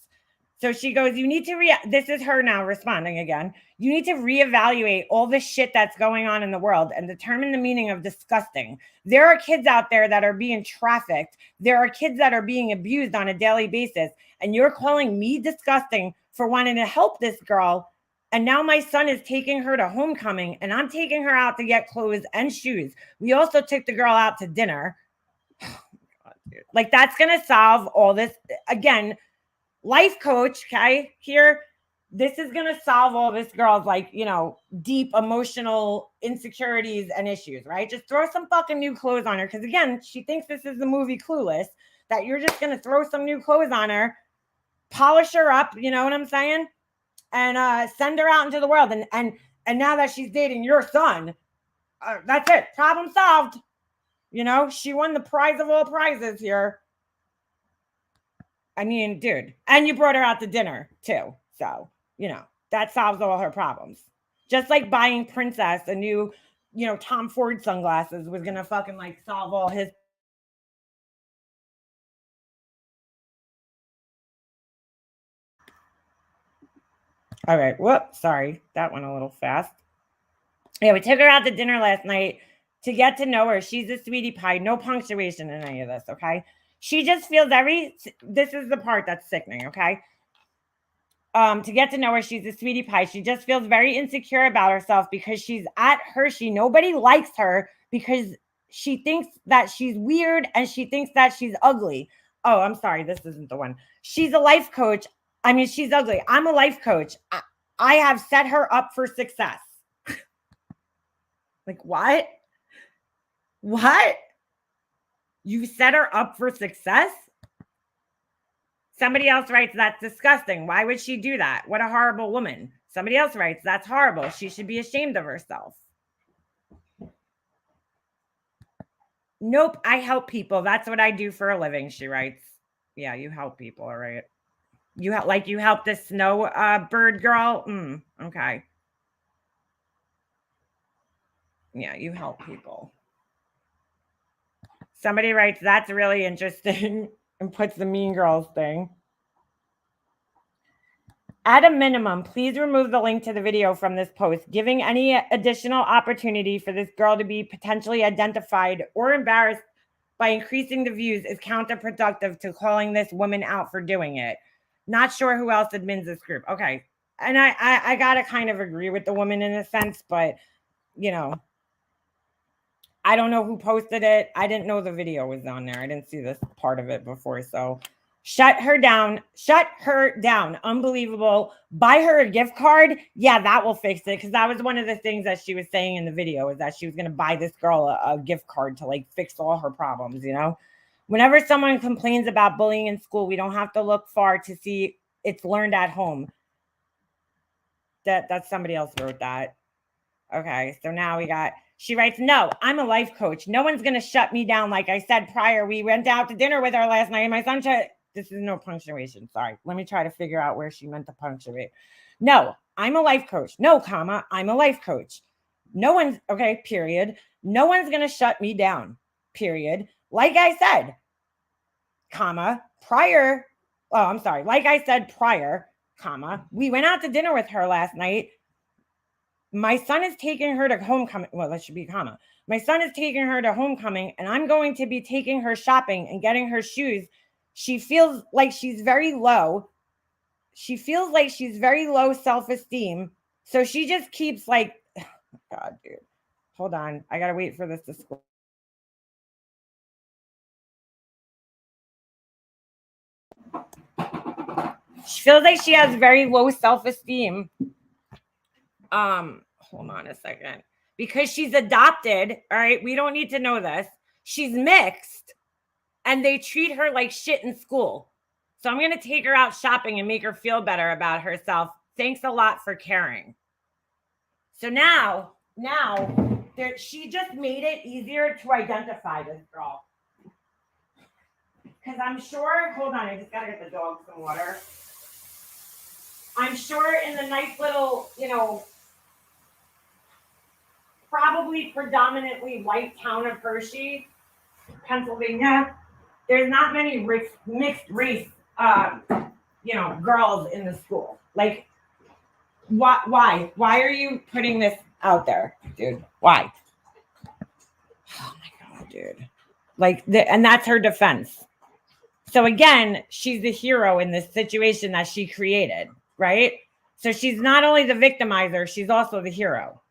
So she goes, you need to this is her now responding again. You need to reevaluate all the shit that's going on in the world and determine the meaning of disgusting. There are kids out there that are being trafficked. There are kids that are being abused on a daily basis. And you're calling me disgusting for wanting to help this girl. And now my son is taking her to homecoming, and I'm taking her out to get clothes and shoes. We also took the girl out to dinner. Like, that's going to solve all this. Again, life coach, okay, here, this is going to solve all this girl's, like, deep emotional insecurities and issues, right? Just throw some fucking new clothes on her. Because again, she thinks this is the movie Clueless, that you're just going to throw some new clothes on her, polish her up, you know what I'm saying? And send her out into the world. And now that she's dating your son, that's it. Problem solved. She won the prize of all prizes here. I mean, dude, and you brought her out to dinner too. So, that solves all her problems. Just like buying Princess a new, Tom Ford sunglasses was going to fucking like solve all his. All right. Whoops. Sorry. That went a little fast. Yeah, we took her out to dinner last night to get to know her. She's a sweetie pie. No punctuation in any of this. Okay. She just feels this is the part that's sickening, okay? To get to know her, she's a sweetie pie. She just feels very insecure about herself because she's at Hershey. Nobody likes her because she thinks that she's weird and she thinks that she's ugly. Oh, I'm sorry. This isn't the one. She's a life coach. I mean, she's ugly. I'm a life coach. I have set her up for success. Like, what? What? You set her up for success? Somebody else writes, that's disgusting. Why would she do that? What a horrible woman. Somebody else writes, that's horrible. She should be ashamed of herself. Nope, I help people. That's what I do for a living, she writes. Yeah, you help people, all right. You help this snow bird girl? Okay. Yeah, you help people. Somebody writes, that's really interesting, and puts the mean girls thing. At a minimum, please remove the link to the video from this post. Giving any additional opportunity for this girl to be potentially identified or embarrassed by increasing the views is counterproductive to calling this woman out for doing it. Not sure who else admins this group. Okay. And I gotta kind of agree with the woman in a sense, but I don't know who posted it. I didn't know the video was on there. I didn't see this part of it before. So shut her down. Shut her down. Unbelievable. Buy her a gift card. Yeah, that will fix it. Because that was one of the things that she was saying in the video, is that she was going to buy this girl a gift card to like fix all her problems, Whenever someone complains about bullying in school, we don't have to look far to see it's learned at home. That's somebody else wrote that. Okay, so now she writes, no, I'm a life coach. No one's going to shut me down. Like I said prior, we went out to dinner with her last night. And my son this is no punctuation. Sorry. Let me try to figure out where she meant to punctuate. No, I'm a life coach. No, comma, I'm a life coach. No one's, okay, period. No one's going to shut me down, period. Like I said, comma, prior. Oh, I'm sorry. Like I said prior, comma, we went out to dinner with her last night. My son is taking her to homecoming. Well, that should be comma. My son is taking her to homecoming, and I'm going to be taking her shopping and getting her shoes. She feels like she's very low. She feels like she's very low self-esteem. So she just keeps like, oh God, dude. Hold on. I got to wait for this to scroll. She feels like she has very low self-esteem. Hold on a second. Because she's adopted, all right? We don't need to know this. She's mixed, and they treat her like shit in school. So I'm going to take her out shopping and make her feel better about herself. Thanks a lot for caring. So now she just made it easier to identify this girl. Because I'm sure, hold on, I just got to get the dog some water. I'm sure in the nice little, probably predominantly white town of Hershey, Pennsylvania, there's not many mixed race, girls in the school. Like, why? Why are you putting this out there, dude? Why? Oh my God, dude. Like, and that's her defense. So again, she's the hero in this situation that she created, right? So she's not only the victimizer, she's also the hero.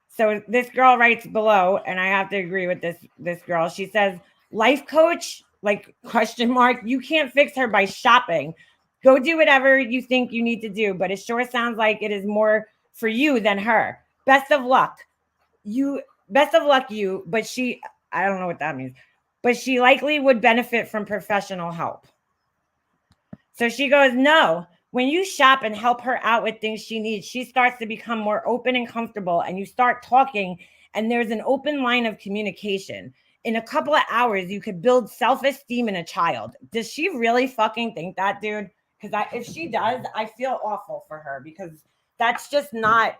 So this girl writes below, and I have to agree with this girl. She says, life coach, like question mark, you can't fix her by shopping. Go do whatever you think you need to do, but it sure sounds like it is more for you than her. Best of luck. But I don't know what that means, but she likely would benefit from professional help. So she goes, no. When you shop and help her out with things she needs, she starts to become more open and comfortable, and you start talking, and there's an open line of communication. In a couple of hours, you could build self-esteem in a child. Does she really fucking think that, dude? Because if she does, I feel awful for her, because that's just not,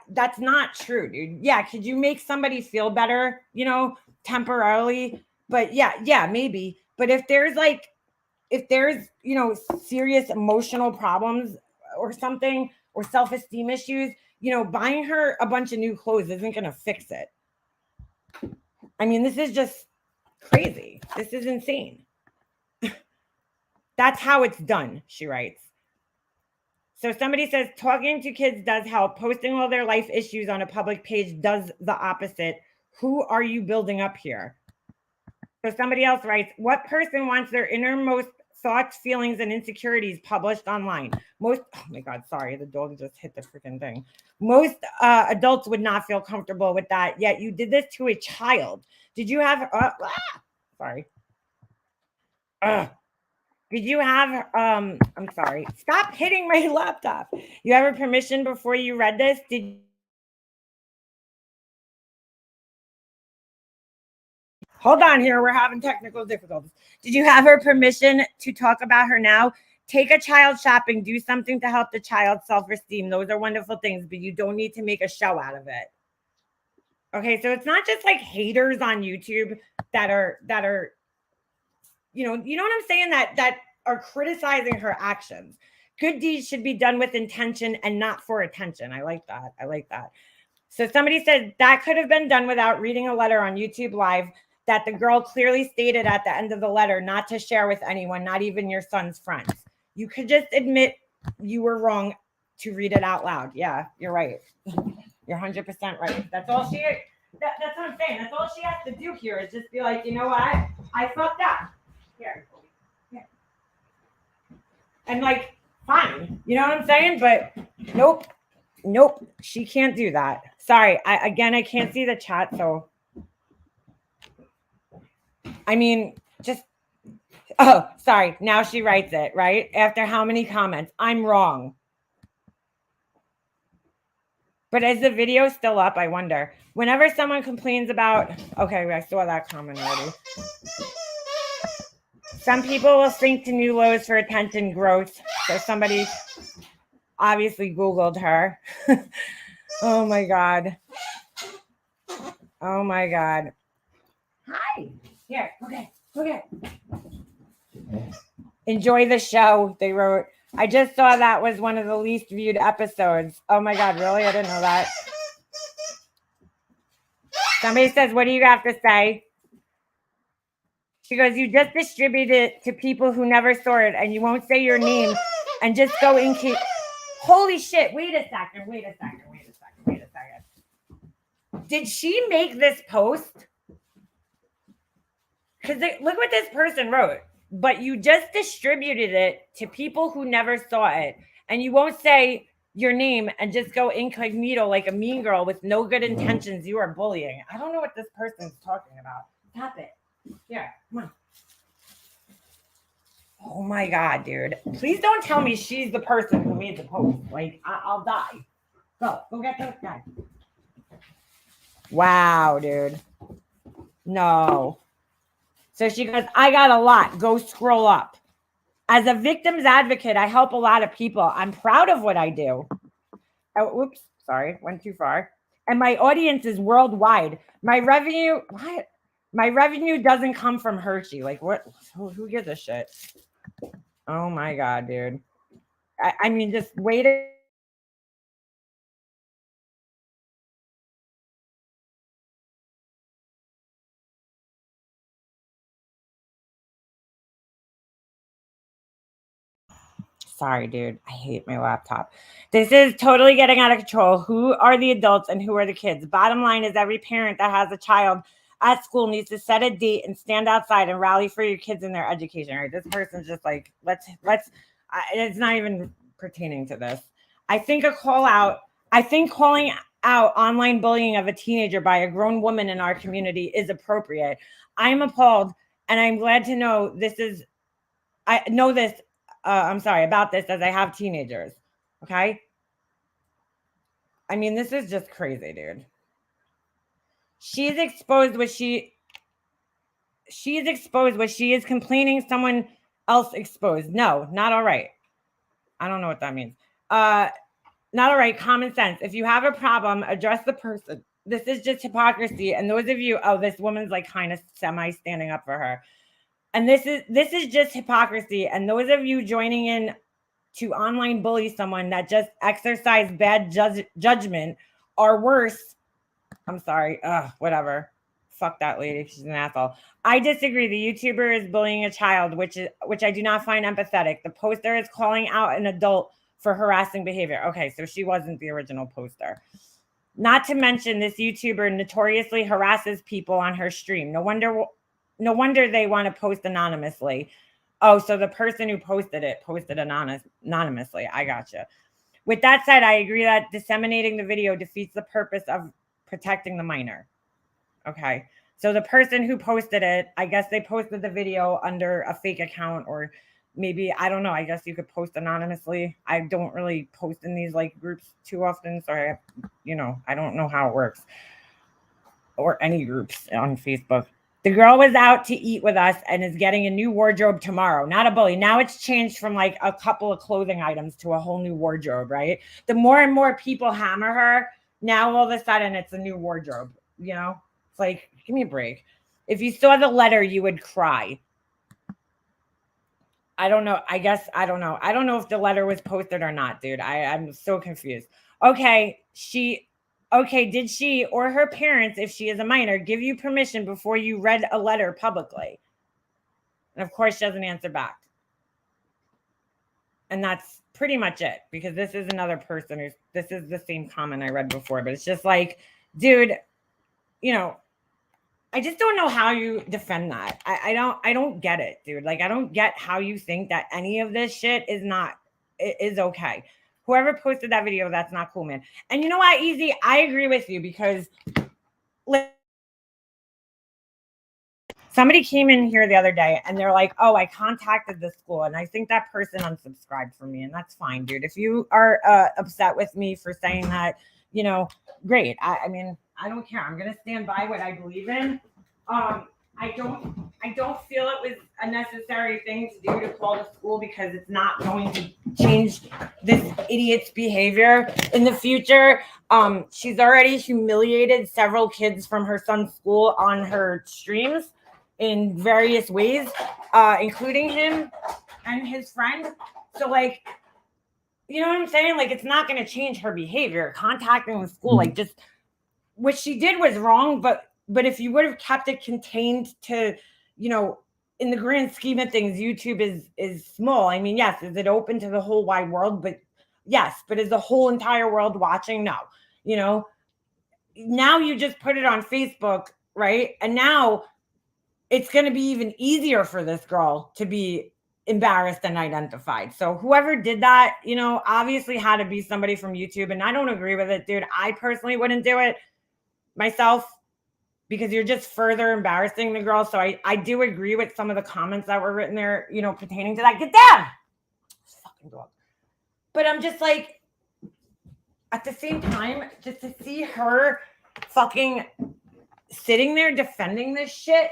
that's not true, dude. Yeah, could you make somebody feel better, temporarily? But yeah, maybe. But if there's serious emotional problems or something, or self-esteem issues, buying her a bunch of new clothes isn't going to fix it. I mean, this is just Crazy. This is insane. That's how it's done, she writes. So somebody says talking to kids does help. Posting all their life issues on a public page does the opposite. Who are you building up here? So somebody else writes, what person wants their innermost thoughts, feelings, and insecurities published online? Oh my God, sorry, the dog just hit the freaking thing. Most adults would not feel comfortable with that, yet you did this to a child. Did you have, sorry. Did you have, I'm sorry, stop hitting my laptop. You have a permission before you read this? Hold on here. We're having technical difficulties. Did you have her permission to talk about her now? Take a child shopping. Do something to help the child's self-esteem. Those are wonderful things, but you don't need to make a show out of it. Okay, so it's not just like haters on YouTube that are you know what I'm saying, that are criticizing her actions. Good deeds should be done with intention and not for attention. I like that. So somebody said that could have been done without reading a letter on YouTube Live that the girl clearly stated at the end of the letter not to share with anyone, not even your son's friends. You could just admit you were wrong to read it out loud. Yeah, you're right. You're 100% right. That's all that's what I'm saying. That's all she has to do here is just be like, you know what? I fucked up. Here. And like, fine. You know what I'm saying? But nope, she can't do that. Sorry. I can't see the chat, so I mean, just sorry. Now she writes it, right? After how many comments? I'm wrong. But is the video still up? I wonder. Whenever someone complains about, okay, I saw that comment already. Some people will sink to new lows for attention growth. So somebody obviously Googled her. Oh my God. Oh my God. Hi. Here. Okay. Enjoy the show, they wrote. I just saw that was one of the least viewed episodes. Oh my God, really? I didn't know that. Somebody says, what do you have to say? She goes, you just distribute it to people who never saw it and you won't say your name and just go in. Holy shit. Wait a second. Did she make this post? Because look what this person wrote. But you just distributed it to people who never saw it. And you won't say your name and just go incognito like a mean girl with no good intentions. You are bullying. I don't know what this person's talking about. Stop it. Here, come on. Oh my God, dude. Please don't tell me she's the person who made the post. Like, I'll die. Go get this guy. Wow, dude. No. So she goes, I got a lot. Go scroll up. As a victim's advocate, I help a lot of people. I'm proud of what I do. Oh, oops. Sorry. Went too far. And my audience is worldwide. My revenue doesn't come from Hershey. Like, what? Who gives a shit? Oh my God, dude. I mean, just wait. Sorry, dude. I hate my laptop. This is totally getting out of control. Who are the adults and who are the kids? Bottom line is every parent that has a child at school needs to set a date and stand outside and rally for your kids and their education. Right? This person's just like, let's. It's not even pertaining to this. I think calling out online bullying of a teenager by a grown woman in our community is appropriate. I'm appalled, and I'm glad to know this is. I know this. I'm sorry about this, as I have teenagers. Okay. I mean, this is just crazy, dude. She's exposed what she is complaining someone else exposed. No, not all right. I don't know what that means. Not all right. Common sense. If you have a problem, address the person. This is just hypocrisy. And those of you, this woman's like kind of semi standing up for her. And this is just hypocrisy. And those of you joining in to online bully someone that just exercise bad judgment are worse. I'm sorry. Whatever. fuck that lady. She's an asshole. I disagree. The YouTuber is bullying a child, which I do not find empathetic. The poster is calling out an adult for harassing behavior. Okay, so she wasn't the original poster. Not to mention, this YouTuber notoriously harasses people on her stream. No wonder they want to post anonymously. Oh, so the person who posted it posted anonymously. I gotcha. With that said, I agree that disseminating the video defeats the purpose of protecting the minor. Okay. So the person who posted it, I guess they posted the video under a fake account, or maybe, I don't know. I guess you could post anonymously. I don't really post in these like groups too often. So I don't know how it works, or any groups on Facebook. The girl was out to eat with us and is getting a new wardrobe tomorrow. Not a bully. Now it's changed from like a couple of clothing items to a whole new wardrobe, right? The more and more people hammer her, now all of a sudden it's a new wardrobe, It's like, give me a break. If you saw the letter, you would cry. I don't know. I don't know. I don't know if the letter was posted or not, dude. I'm so confused. Okay, did she or her parents, if she is a minor, give you permission before you read a letter publicly? And of course, she doesn't answer back. And that's pretty much it, because this is another person this is the same comment I read before, but it's just like, dude, I just don't know how you defend that. I don't get it, dude. Like, I don't get how you think that any of this shit is okay. Whoever posted that video, that's not cool, man. And you know what, Easy? I agree with you, because somebody came in here the other day and they're like, oh, I contacted the school and I think that person unsubscribed from me. And that's fine, dude. If you are upset with me for saying that, great. I mean, I don't care. I'm going to stand by what I believe in. I don't feel it was a necessary thing to do to call the school, because it's not going to change this idiot's behavior in the future. She's already humiliated several kids from her son's school on her streams in various ways, including him and his friend. So, like, you know what I'm saying? Like, it's not going to change her behavior. Contacting the school, like, just what she did was wrong, but if you would have kept it contained to, in the grand scheme of things, YouTube is small. I mean, yes, is it open to the whole wide world? But yes, but is the whole entire world watching? No. Now you just put it on Facebook, right? And now it's going to be even easier for this girl to be embarrassed and identified. So whoever did that, obviously had to be somebody from YouTube. And I don't agree with it, dude. I personally wouldn't do it myself, because you're just further embarrassing the girl. So I do agree with some of the comments that were written there, pertaining to that. Get down! Fucking dog. But I'm just like, at the same time, just to see her fucking sitting there defending this shit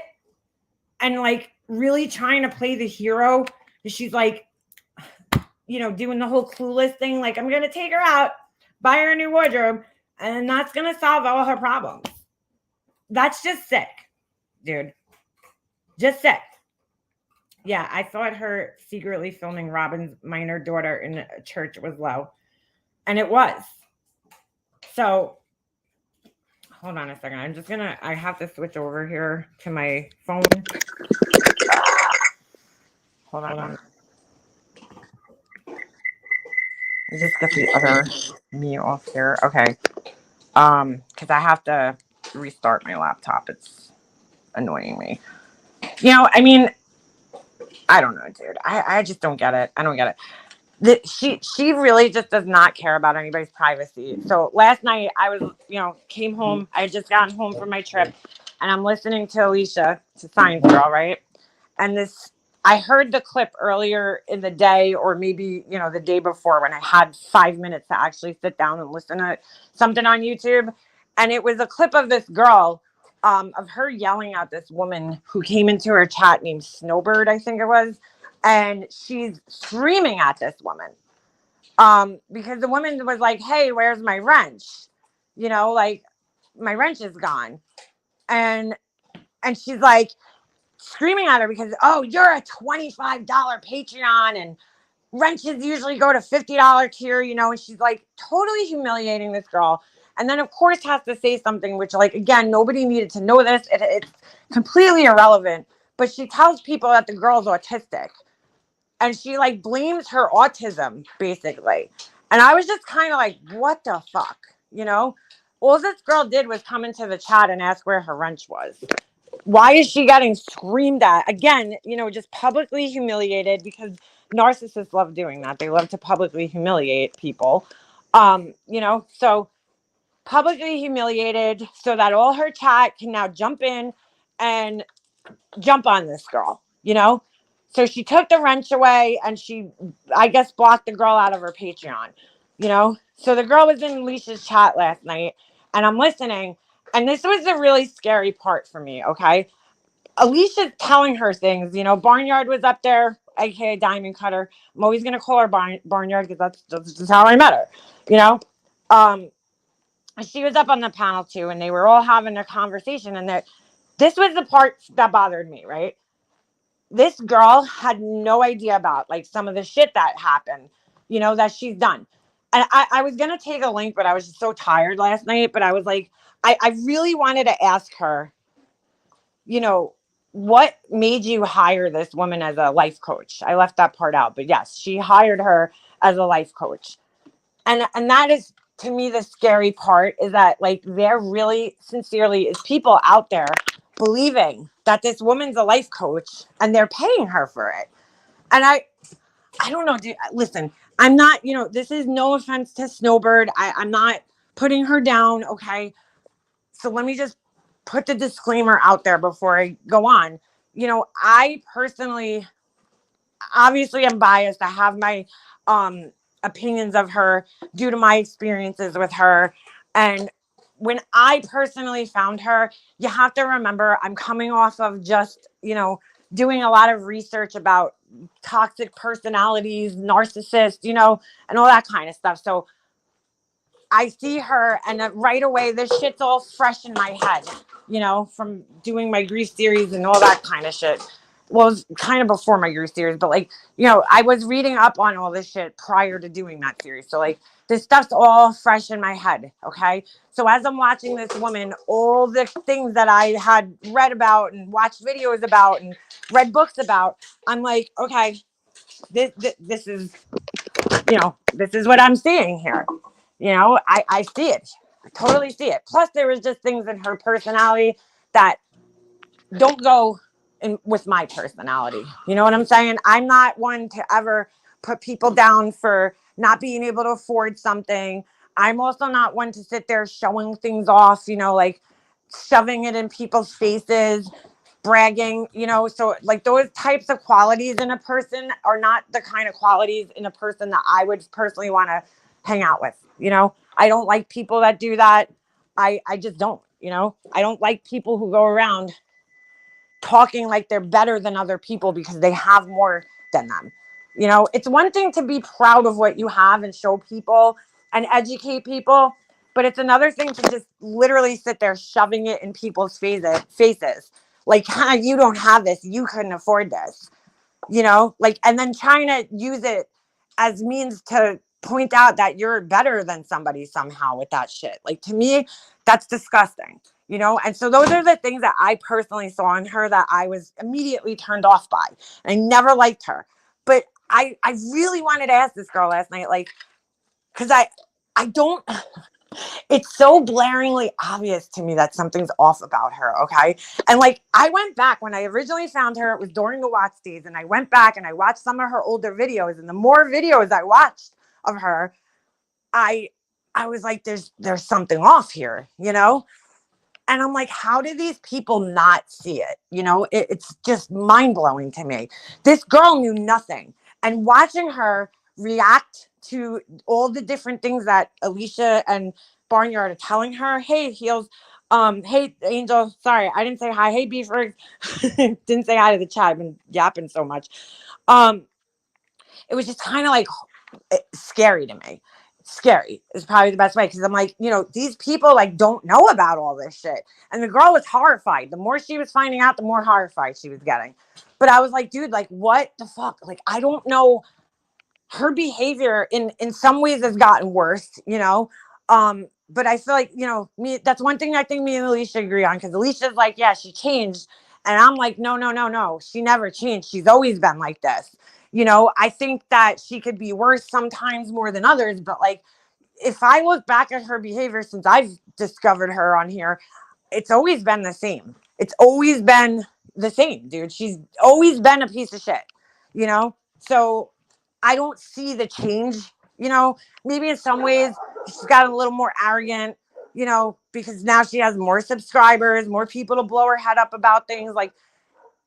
and like really trying to play the hero. She's like, doing the whole clueless thing. Like, I'm going to take her out, buy her a new wardrobe, and that's going to solve all her problems. That's just sick, dude. Just sick. Yeah, I thought her secretly filming Robin's minor daughter in a church was low. And it was. So, hold on a second. I have to switch over here to my phone. Hold on. Just get the other me off here. Okay. Because I have to restart my laptop. It's annoying me. I mean, I don't know, dude. I just don't get it. I don't get it. She really just does not care about anybody's privacy. So last night I was, came home. I had just gotten home from my trip, and I'm listening to Alicia, to Science Girl, right? And I heard the clip earlier in the day, or maybe, the day before, when I had 5 minutes to actually sit down and listen to something on YouTube. And it was a clip of this girl, of her yelling at this woman who came into her chat named Snowbird, I think it was. And she's screaming at this woman, because the woman was like, hey, where's my wrench? Like, my wrench is gone. And she's like screaming at her because, oh, you're a $25 Patreon, and wrenches usually go to $50 tier, and she's like totally humiliating this girl. And then of course has to say something, which like, again, nobody needed to know this. It's completely irrelevant. But she tells people that the girl's autistic. And she like blames her autism, basically. And I was just kind of like, what the fuck? You know? All this girl did was come into the chat and ask where her wrench was. Why is she getting screamed at? Again, just publicly humiliated, because narcissists love doing that. They love to publicly humiliate people. So publicly humiliated so that all her chat can now jump in and jump on this girl. So she took the wrench away and she, I guess, blocked the girl out of her Patreon. So the girl was in Alicia's chat last night and I'm listening. And this was the really scary part for me, okay? Alicia's telling her things. Barnyard was up there, aka Diamond Cutter. I'm always going to call her Barnyard because that's just how I met her, you know? She was up on the panel too, and they were all having a conversation. And this was the part that bothered me, right? This girl had no idea about like some of the shit that happened, that she's done. And I was going to take a link, but I was just so tired last night. But I was like, I really wanted to ask her, what made you hire this woman as a life coach? I left that part out, but yes, she hired her as a life coach. And that is, to me, the scary part, is that like there really sincerely is people out there believing that this woman's a life coach and they're paying her for it. And I don't know, dude. Listen, I'm not, this is no offense to Snowbird. I'm not putting her down. Okay. So let me just put the disclaimer out there before I go on. I personally, obviously I'm biased. I have my opinions of her due to my experiences with her. And when I personally found her, you have to remember I'm coming off of just, doing a lot of research about toxic personalities, narcissists, and all that kind of stuff. So I see her and right away, this shit's all fresh in my head, from doing my grief series and all that kind of shit. Well, it was kind of before my grief series, but like, I was reading up on all this shit prior to doing that series. So like this stuff's all fresh in my head. Okay. So as I'm watching this woman, all the things that I had read about and watched videos about and read books about, I'm like, okay, this is, this is what I'm seeing here. I see it. I totally see it. Plus, there was just things in her personality that don't go in with my personality. You know what I'm saying? I'm not one to ever put people down for not being able to afford something. I'm also not one to sit there showing things off, like shoving it in people's faces, bragging, so like those types of qualities in a person are not the kind of qualities in a person that I would personally want to hang out with. I don't like people that do that. I just don't. I don't like people who go around talking like they're better than other people because they have more than them. It's one thing to be proud of what you have and show people and educate people, but it's another thing to just literally sit there shoving it in people's faces. Like, you don't have this, you couldn't afford this, and then trying to use it as means to point out that you're better than somebody somehow with that shit. Like, to me, that's disgusting. And so those are the things that I personally saw in her that I was immediately turned off by. I never liked her. But I really wanted to ask this girl last night, like, because I don't, it's so blaringly obvious to me that something's off about her, okay? And like, I went back when I originally found her, it was during the watch days, and I went back and I watched some of her older videos, and the more videos I watched of her, I was like, there's something off here, And I'm like, how do these people not see it? It's just mind-blowing to me. This girl knew nothing. And watching her react to all the different things that Alicia and Barnyard are telling her, hey, Heels, hey, Angel, sorry, I didn't say hi. Hey, Beefers, didn't say hi to the chat. I've been yapping so much. It was just kind of like scary to me. Scary is probably the best way, because I'm like, these people like don't know about all this shit. And the girl was horrified. The more she was finding out, the more horrified she was getting. But I was like, dude, like, what the fuck? Like, I don't know. Her behavior in some ways has gotten worse, but I feel like, me, that's one thing I think me and Alicia agree on, because Alicia's like, yeah, she changed. And I'm like, no, no, no, no. She never changed. She's always been like this. I think that she could be worse sometimes more than others, but like, if I look back at her behavior since I've discovered her on here, it's always been the same. It's always been the same, dude. She's always been a piece of shit, So I don't see the change, maybe in some ways she's got a little more arrogant, because now she has more subscribers, more people to blow her head up about things. Like,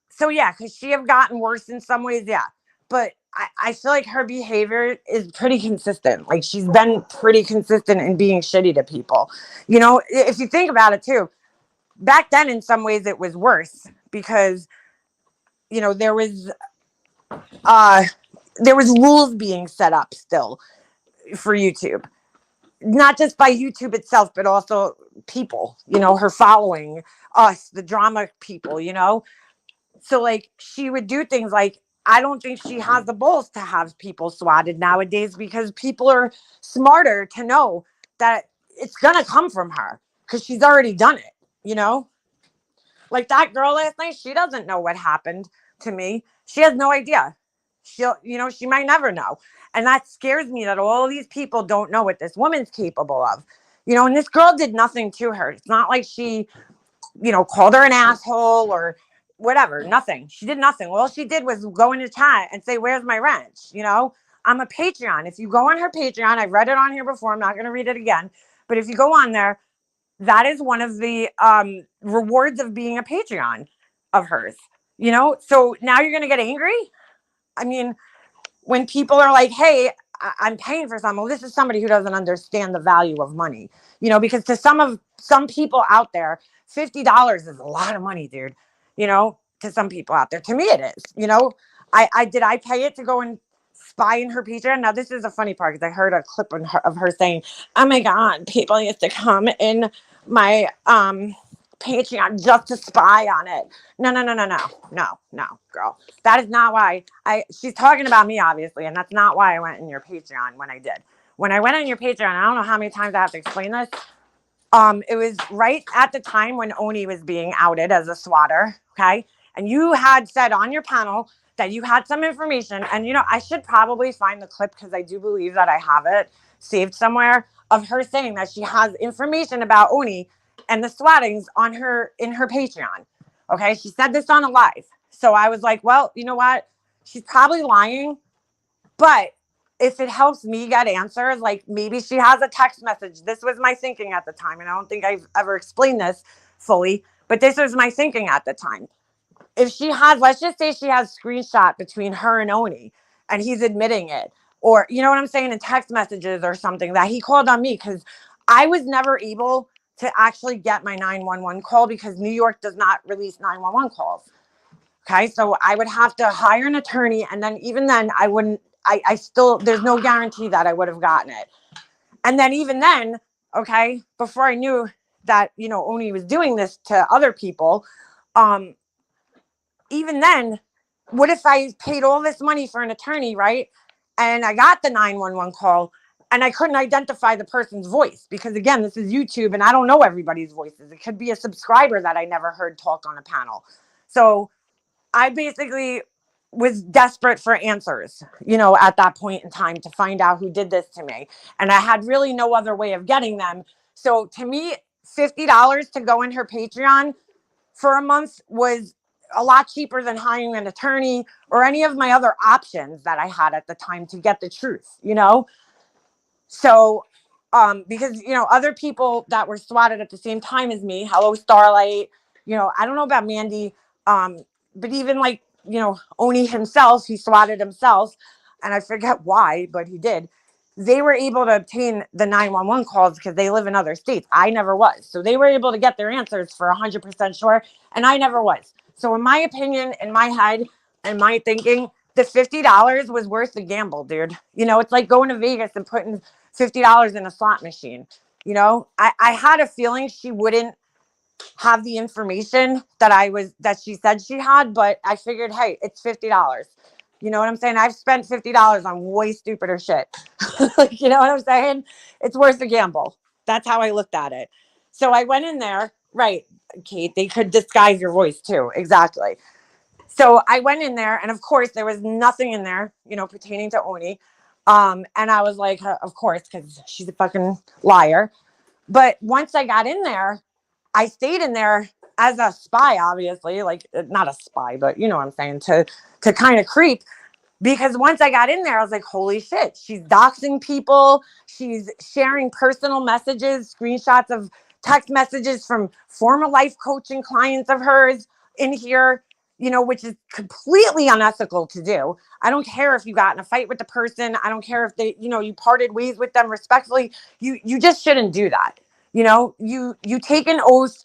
so yeah, could she have gotten worse in some ways? Yeah. But I feel like her behavior is pretty consistent. Like, she's been pretty consistent in being shitty to people. If you think about it too, back then in some ways it was worse because, there was rules being set up still for YouTube. Not just by YouTube itself, but also people, her following, us, the drama people, So like, she would do things like, I don't think she has the balls to have people swatted nowadays, because people are smarter to know that it's going to come from her because she's already done it, Like that girl last night, she doesn't know what happened to me. She has no idea. She might never know. And that scares me, that all these people don't know what this woman's capable of. And this girl did nothing to her. It's not like she, called her an asshole or whatever. Nothing. She did nothing. All she did was go into chat and say, where's my wrench? I'm a Patreon. If you go on her Patreon, I've read it on here before. I'm not going to read it again. But if you go on there, that is one of the rewards of being a Patreon of hers. So now you're going to get angry? I mean, when people are like, hey, I'm paying for something. Well, this is somebody who doesn't understand the value of money, because to some people out there, $50 is a lot of money, dude, to some people out there. To me, it is, I pay it to go and spy in her Patreon. Now, this is a funny part, because I heard a clip of her saying, oh my God, people used to come in my Patreon just to spy on it. No, girl. That is not why she's talking about me, obviously, and that's not why I went in your Patreon when I did. When I went on your Patreon, I don't know how many times I have to explain this. It was right at the time when Oni was being outed as a swatter, okay? And you had said on your panel that you had some information, and I should probably find the clip, because I do believe that I have it saved somewhere, of her saying that she has information about Oni and the swattings in her Patreon. Okay, she said this on a live. So I was like, well, you know what? She's probably lying, but if it helps me get answers, like maybe she has a text message. This was my thinking at the time, and I don't think I've ever explained this fully, but this was my thinking at the time. If she has, let's just say she has screenshot between her and Oni, and he's admitting it, or you know what I'm saying, in text messages or something, that he called on me, because I was never able to actually get my 911 call, because New York does not release 911 calls. Okay, so I would have to hire an attorney, and then even then I wouldn't, I still, there's no guarantee that I would have gotten it. And then even then, okay, before I knew that, Oni was doing this to other people, even then, what if I paid all this money for an attorney, right? And I got the 911 call, and I couldn't identify the person's voice, because again, this is YouTube and I don't know everybody's voices. It could be a subscriber that I never heard talk on a panel. So I basically was desperate for answers, at that point in time, to find out who did this to me. And I had really no other way of getting them. So to me, $50 to go in her Patreon for a month was a lot cheaper than hiring an attorney or any of my other options that I had at the time to get the truth, So, because, other people that were swatted at the same time as me, hello, Starlight, I don't know about Mandy, but even like, Oni himself, he swatted himself, and I forget why, but he did. They were able to obtain the 911 calls because they live in other states. I never was. So they were able to get their answers for 100% sure, and I never was. So in my opinion, in my head, and my thinking, the $50 was worth the gamble, dude. It's like going to Vegas and putting $50 in a slot machine. I had a feeling she wouldn't have the information that she said she had, but I figured, hey, it's $50. You know what I'm saying? I've spent $50 on way stupider shit. You know what I'm saying? It's worth the gamble. That's how I looked at it. So I went in there, right, Kate, they could disguise your voice too. Exactly. So I went in there, and of course, there was nothing in there, pertaining to Oni. And I was like, of course, because she's a fucking liar. But once I got in there, I stayed in there as a spy, obviously, like not a spy, but you know what I'm saying, to kind of creep. Because once I got in there, I was like, holy shit, she's doxing people. She's sharing personal messages, screenshots of text messages from former life coaching clients of hers in here, which is completely unethical to do. I don't care if you got in a fight with the person. I don't care if they, you parted ways with them respectfully. You just shouldn't do that. You take an oath,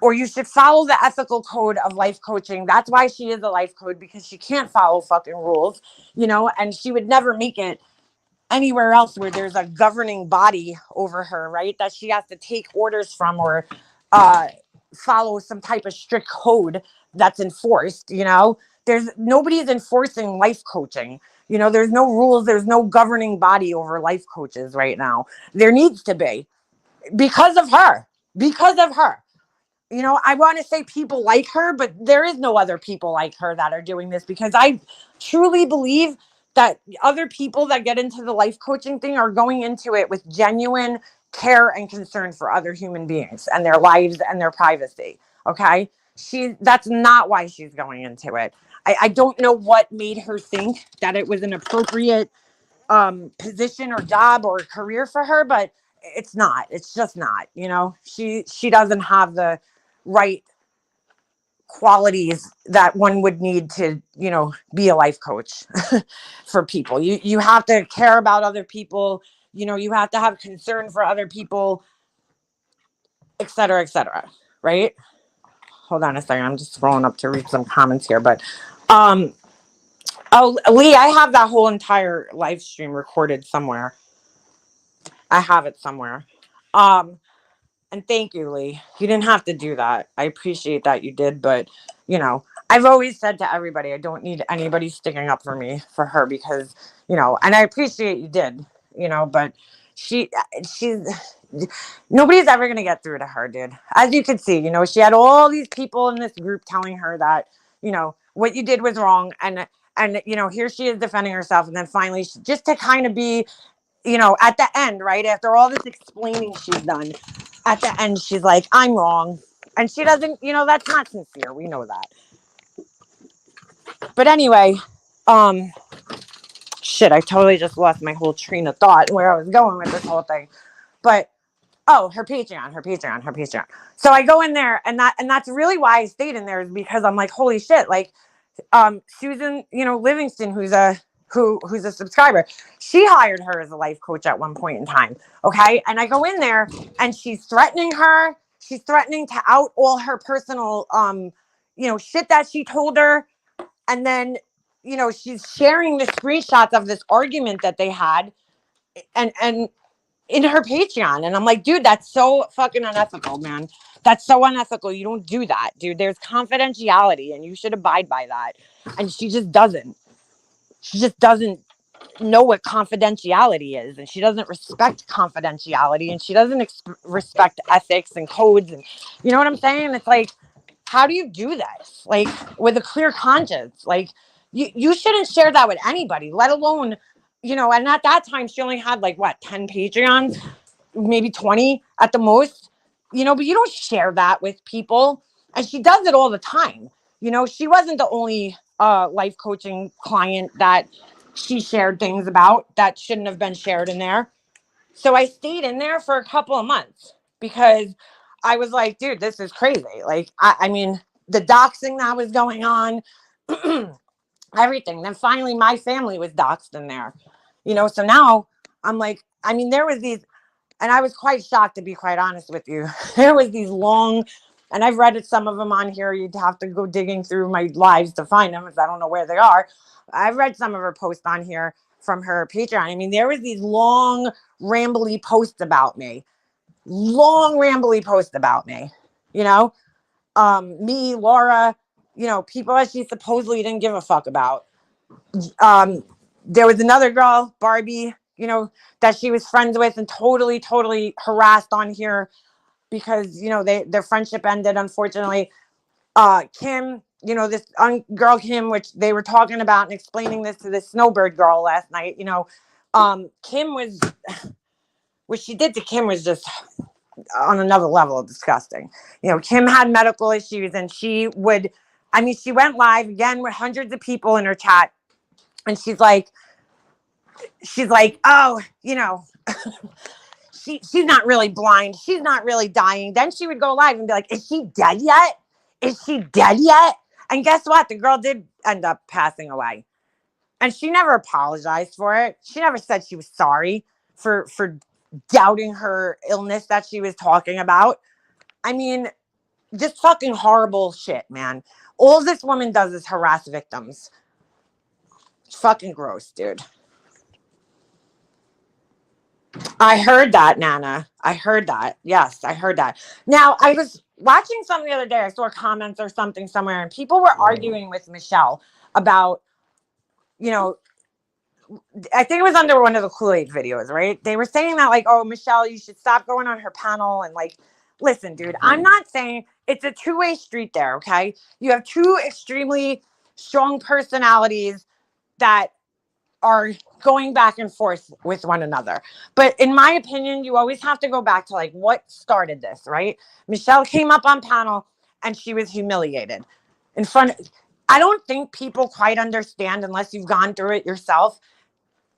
or you should follow the ethical code of life coaching. That's why she is a life coach, because she can't follow fucking rules, and she would never make it anywhere else where there's a governing body over her, right? That she has to take orders from, or follow some type of strict code that's enforced, There's nobody's enforcing life coaching. There's no rules, there's no governing body over life coaches right now. There needs to be, because of her. Because of her. I want to say people like her, but there is no other people like her that are doing this, because I truly believe that other people that get into the life coaching thing are going into it with genuine care and concern for other human beings and their lives and their privacy. Okay. That's not why she's going into it. I don't know what made her think that it was an appropriate position or job or career for her, but it's just not. She doesn't have the right qualities that one would need to be a life coach for people. You have to care about other people, you have to have concern for other people, etc., right? Hold on a second, I'm just scrolling up to read some comments here. But oh, Lee, I have that whole entire live stream recorded somewhere. I have it somewhere. And thank you, Lee. You didn't have to do that. I appreciate that you did, but I've always said to everybody, I don't need anybody sticking up for me for her, because and I appreciate you did, but she's nobody's ever gonna get through to her, dude. As you can see, she had all these people in this group telling her that what you did was wrong, and here she is defending herself, and then finally, just to kind of be at the end, right after all this explaining she's done, at the end she's like, I'm wrong. And she doesn't, that's not sincere, we know that. But anyway, shit, I totally just lost my whole train of thought where I was going with this whole thing. But her Patreon. So I go in there, and that's really why I stayed in there, is because I'm like, holy shit, like Susan, Livingston, who's a subscriber, she hired her as a life coach at one point in time. Okay. And I go in there, and she's threatening her. She's threatening to out all her personal, shit that she told her. And then, she's sharing the screenshots of this argument that they had, and in her Patreon. And I'm like, dude, that's so fucking unethical, man. That's so unethical. You don't do that, dude. There's confidentiality, and you should abide by that. And she just doesn't. She just doesn't know what confidentiality is, and she doesn't respect confidentiality, and she doesn't respect ethics and codes, and you know what I'm saying? It's like, how do you do this, like, with a clear conscience? Like, you shouldn't share that with anybody, let alone, and at that time she only had like, what, 10 Patreons, maybe 20 at the most, but you don't share that with people. And she does it all the time. She wasn't the only life coaching client that she shared things about that shouldn't have been shared in there. So I stayed in there for a couple of months, because I was like, dude, this is crazy. Like, I mean, the doxing that was going on, everything. Then finally my family was doxed in there, so now I'm like, I mean, there was these, and I was quite shocked, to be quite honest with you. There was these long, and I've read some of them on here. You'd have to go digging through my lives to find them, because I don't know where they are. I've read some of her posts on here from her Patreon. I mean, there was these long, rambly posts about me. Me, Laura, people that she supposedly didn't give a fuck about. There was another girl, Barbie, you know, that she was friends with and totally harassed on here because, you know, their friendship ended, unfortunately. Kim, you know, this girl Kim, which they were talking about and explaining this to this snowbird girl last night, you know, Kim was, what she did to Kim was just on another level of disgusting. You know, Kim had medical issues and she would, I mean, she went live again with hundreds of people in her chat. And she's like, oh, you know, she's not really blind. She's not really dying. Then she would go live and be like, is she dead yet? Is she dead yet? And guess what? The girl did end up passing away. And she never apologized for it. She never said she was sorry for doubting her illness that she was talking about. I mean, just fucking horrible shit, man. All this woman does is harass victims. It's fucking gross, dude. I heard that, Nana. I heard that. Yes, I heard that. Now, I was watching something the other day. I saw comments or something somewhere, and people were arguing with Michelle about, you know, I think it was under one of the Kool-Aid videos, right? They were saying that, like, oh, Michelle, you should stop going on her panel. And, like, listen, dude, I'm not saying it's a two-way street there, okay? You have two extremely strong personalities that are going back and forth with one another. But in my opinion, you always have to go back to, like, what started this, right? Michelle came up on panel and she was humiliated in front of, I don't think people quite understand, unless you've gone through it yourself,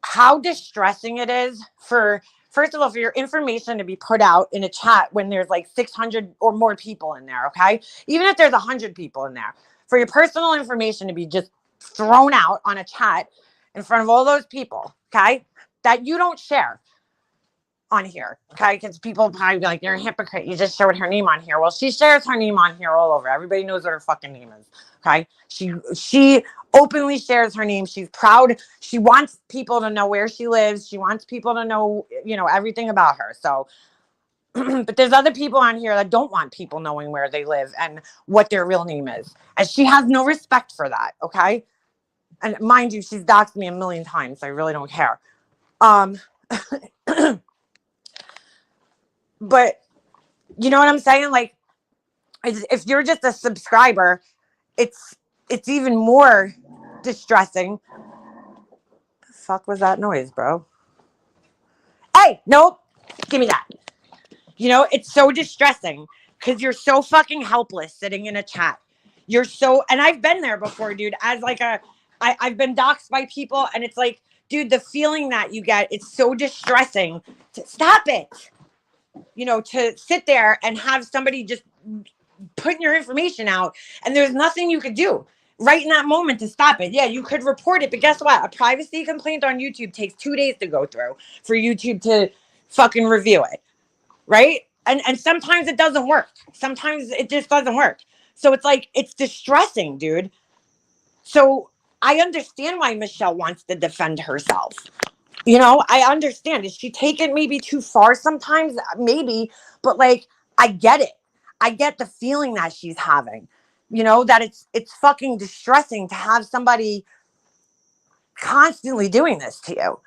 how distressing it is for, first of all, for your information to be put out in a chat when there's like 600 or more people in there, okay? Even if there's 100 people in there, for your personal information to be just thrown out on a chat in front of all those people, okay, that you don't share on here, okay? Because people probably be like, you're a hypocrite. You just showed her name on here. Well, she shares her name on here all over. Everybody knows what her fucking name is, okay? She openly shares her name. She's proud. She wants people to know where she lives. She wants people to know, you know, everything about her. So, but there's other people on here that don't want people knowing where they live and what their real name is. And she has no respect for that, okay? And mind you, she's doxed me a million times. So I really don't care. But you know what I'm saying? Like, if you're just a subscriber, it's even more distressing. The fuck was that noise, bro? Hey, nope. Give me that. You know, it's so distressing because you're so fucking helpless sitting in a chat. You're so, and I've been there before, dude, as like I've been doxxed by people, and it's like, dude, the feeling that you get, it's so distressing. Stop it. You know, to sit there and have somebody just putting your information out, and there's nothing you could do right in that moment to stop it. Yeah, you could report it, but guess what? A privacy complaint on YouTube takes 2 days to go through for YouTube to fucking review it, right? And sometimes it doesn't work. Sometimes it just doesn't work. So it's like, it's distressing, dude. So I understand why Michelle wants to defend herself. You know, I understand. Is she taken maybe too far sometimes? Maybe, but like, I get it. I get the feeling that she's having, you know, that it's fucking distressing to have somebody constantly doing this to you,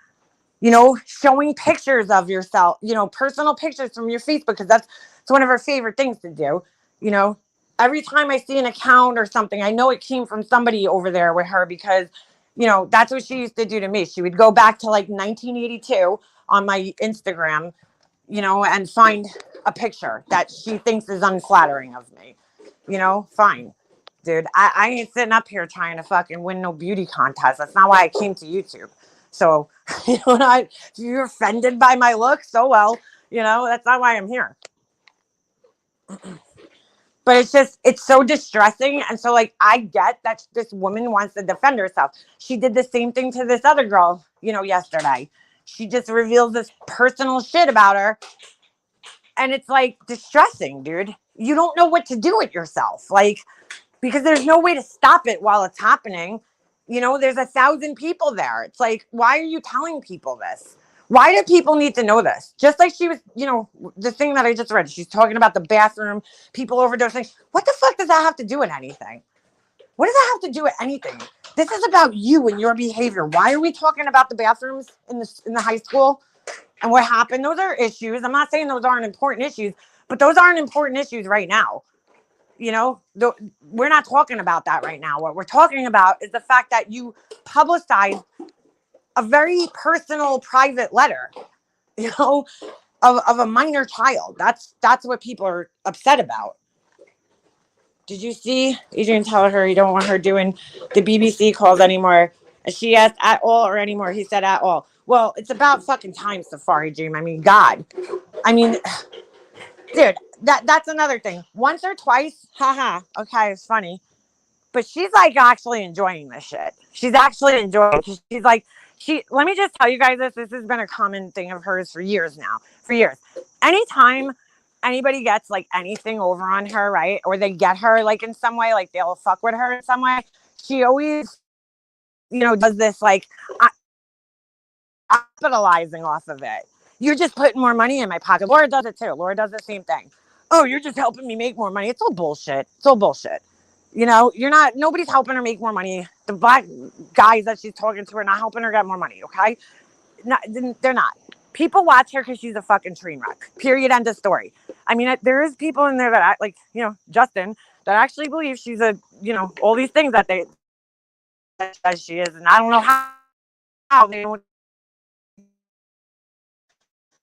you know, showing pictures of yourself, you know, personal pictures from your Facebook, because that's one of her favorite things to do. You know, every time I see an account or something, I know it came from somebody over there with her, because, you know, that's what she used to do to me. She would go back to like 1982 on my Instagram, you know, and find a picture that she thinks is unflattering of me. You know, fine. Dude, I ain't sitting up here trying to fucking win no beauty contest. That's not why I came to YouTube. So, you know, if you're offended by my look, so well, you know, that's not why I'm here. But it's just, it's so distressing. And so, like, I get that this woman wants to defend herself. She did the same thing to this other girl, you know, yesterday. She just reveals this personal shit about her. And it's, like, distressing, dude. You don't know what to do with yourself. Like, because there's no way to stop it while it's happening. You know, there's 1,000 people there. It's like, why are you telling people this? Why do people need to know this? Just like she was, you know, the thing that I just read, she's talking about the bathroom, people overdosing. What the fuck does that have to do with anything? What does that have to do with anything? This is about you and your behavior. Why are we talking about the bathrooms in the high school and what happened? Those are issues. I'm not saying those aren't important issues, but those aren't important issues right now. We're not talking about that right now. What we're talking about is the fact that you publicized a very personal, private letter, you know, of a minor child. That's what people are upset about. Did you see Adrian tell her you don't want her doing the BBC calls anymore? And she asked at all or anymore. He said at all. Well, it's about fucking time, Safari Dream. I mean, God. I mean, dude, that's another thing. Once or twice, haha. Okay, it's funny. But she's like actually enjoying this shit. She's actually enjoying it. She's like, let me just tell you guys this. This has been a common thing of hers for years now. For years. Anytime anybody gets like anything over on her, right? Or they get her like in some way, like they'll fuck with her in some way. She always, does this like capitalizing off of it. You're just putting more money in my pocket. Laura does it too. Laura does the same thing. Oh, you're just helping me make more money. It's all bullshit. It's all bullshit. Nobody's helping her make more money. The black guys that she's talking to are not helping her get more money, okay? They're not. People watch her because she's a fucking train wreck. Period. End of story. I mean, there is people in there that act like, Justin, that actually believe she's all these things that she is. And I don't know how they don't.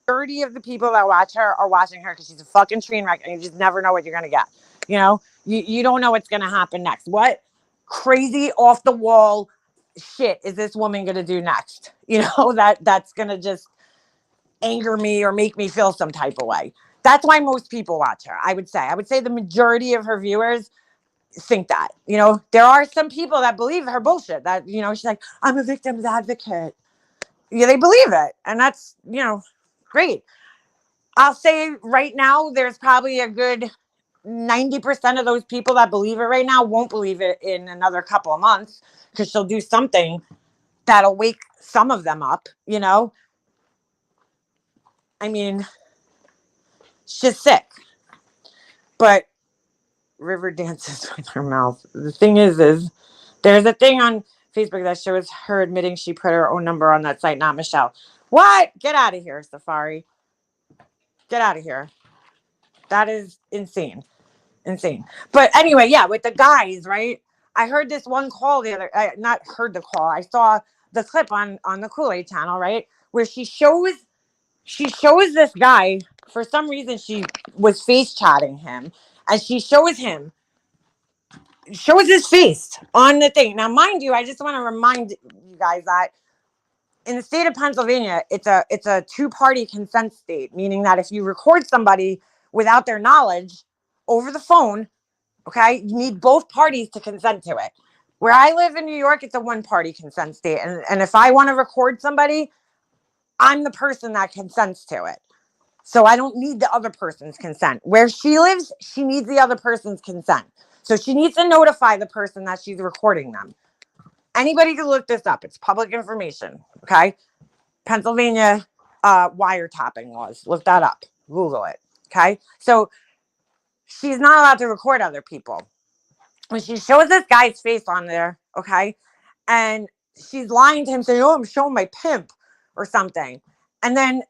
30 of the people that watch her are watching her because she's a fucking train wreck and you just never know what you're going to get. You don't know what's going to happen next. What crazy off the wall shit is this woman going to do next? That's going to just anger me or make me feel some type of way. That's why most people watch her. I would say the majority of her viewers think that. There are some people that believe her bullshit that, she's like, I'm a victim's advocate. Yeah, they believe it. And that's, great. I'll say right now, there's probably a good 90% of those people that believe it right now won't believe it in another couple of months because she'll do something that'll wake some of them up, I mean, she's sick. But River dances with her mouth. The thing is there's a thing on Facebook that shows her admitting she put her own number on that site, not Michelle. What? Get out of here, Safari. Get out of here. That is insane. But anyway, yeah, with the guys, right? I heard this one call not heard the call. I saw the clip on the Kool-Aid channel, right? Where she shows this guy. For some reason, she was face chatting him, and she shows his face on the thing. Now, mind you, I just want to remind you guys that in the state of Pennsylvania, it's a two-party consent state, meaning that if you record somebody without their knowledge over the phone, okay, you need both parties to consent to it. Where I live in New York, it's a one-party consent state. And if I want to record somebody, I'm the person that consents to it. So I don't need the other person's consent. Where she lives, she needs the other person's consent. So she needs to notify the person that she's recording them. Anybody can look this up. It's public information, okay? Pennsylvania wiretapping laws. Look that up. Google it, okay? So she's not allowed to record other people. When she shows this guy's face on there, okay, and she's lying to him saying, oh, I'm showing my pimp or something. And then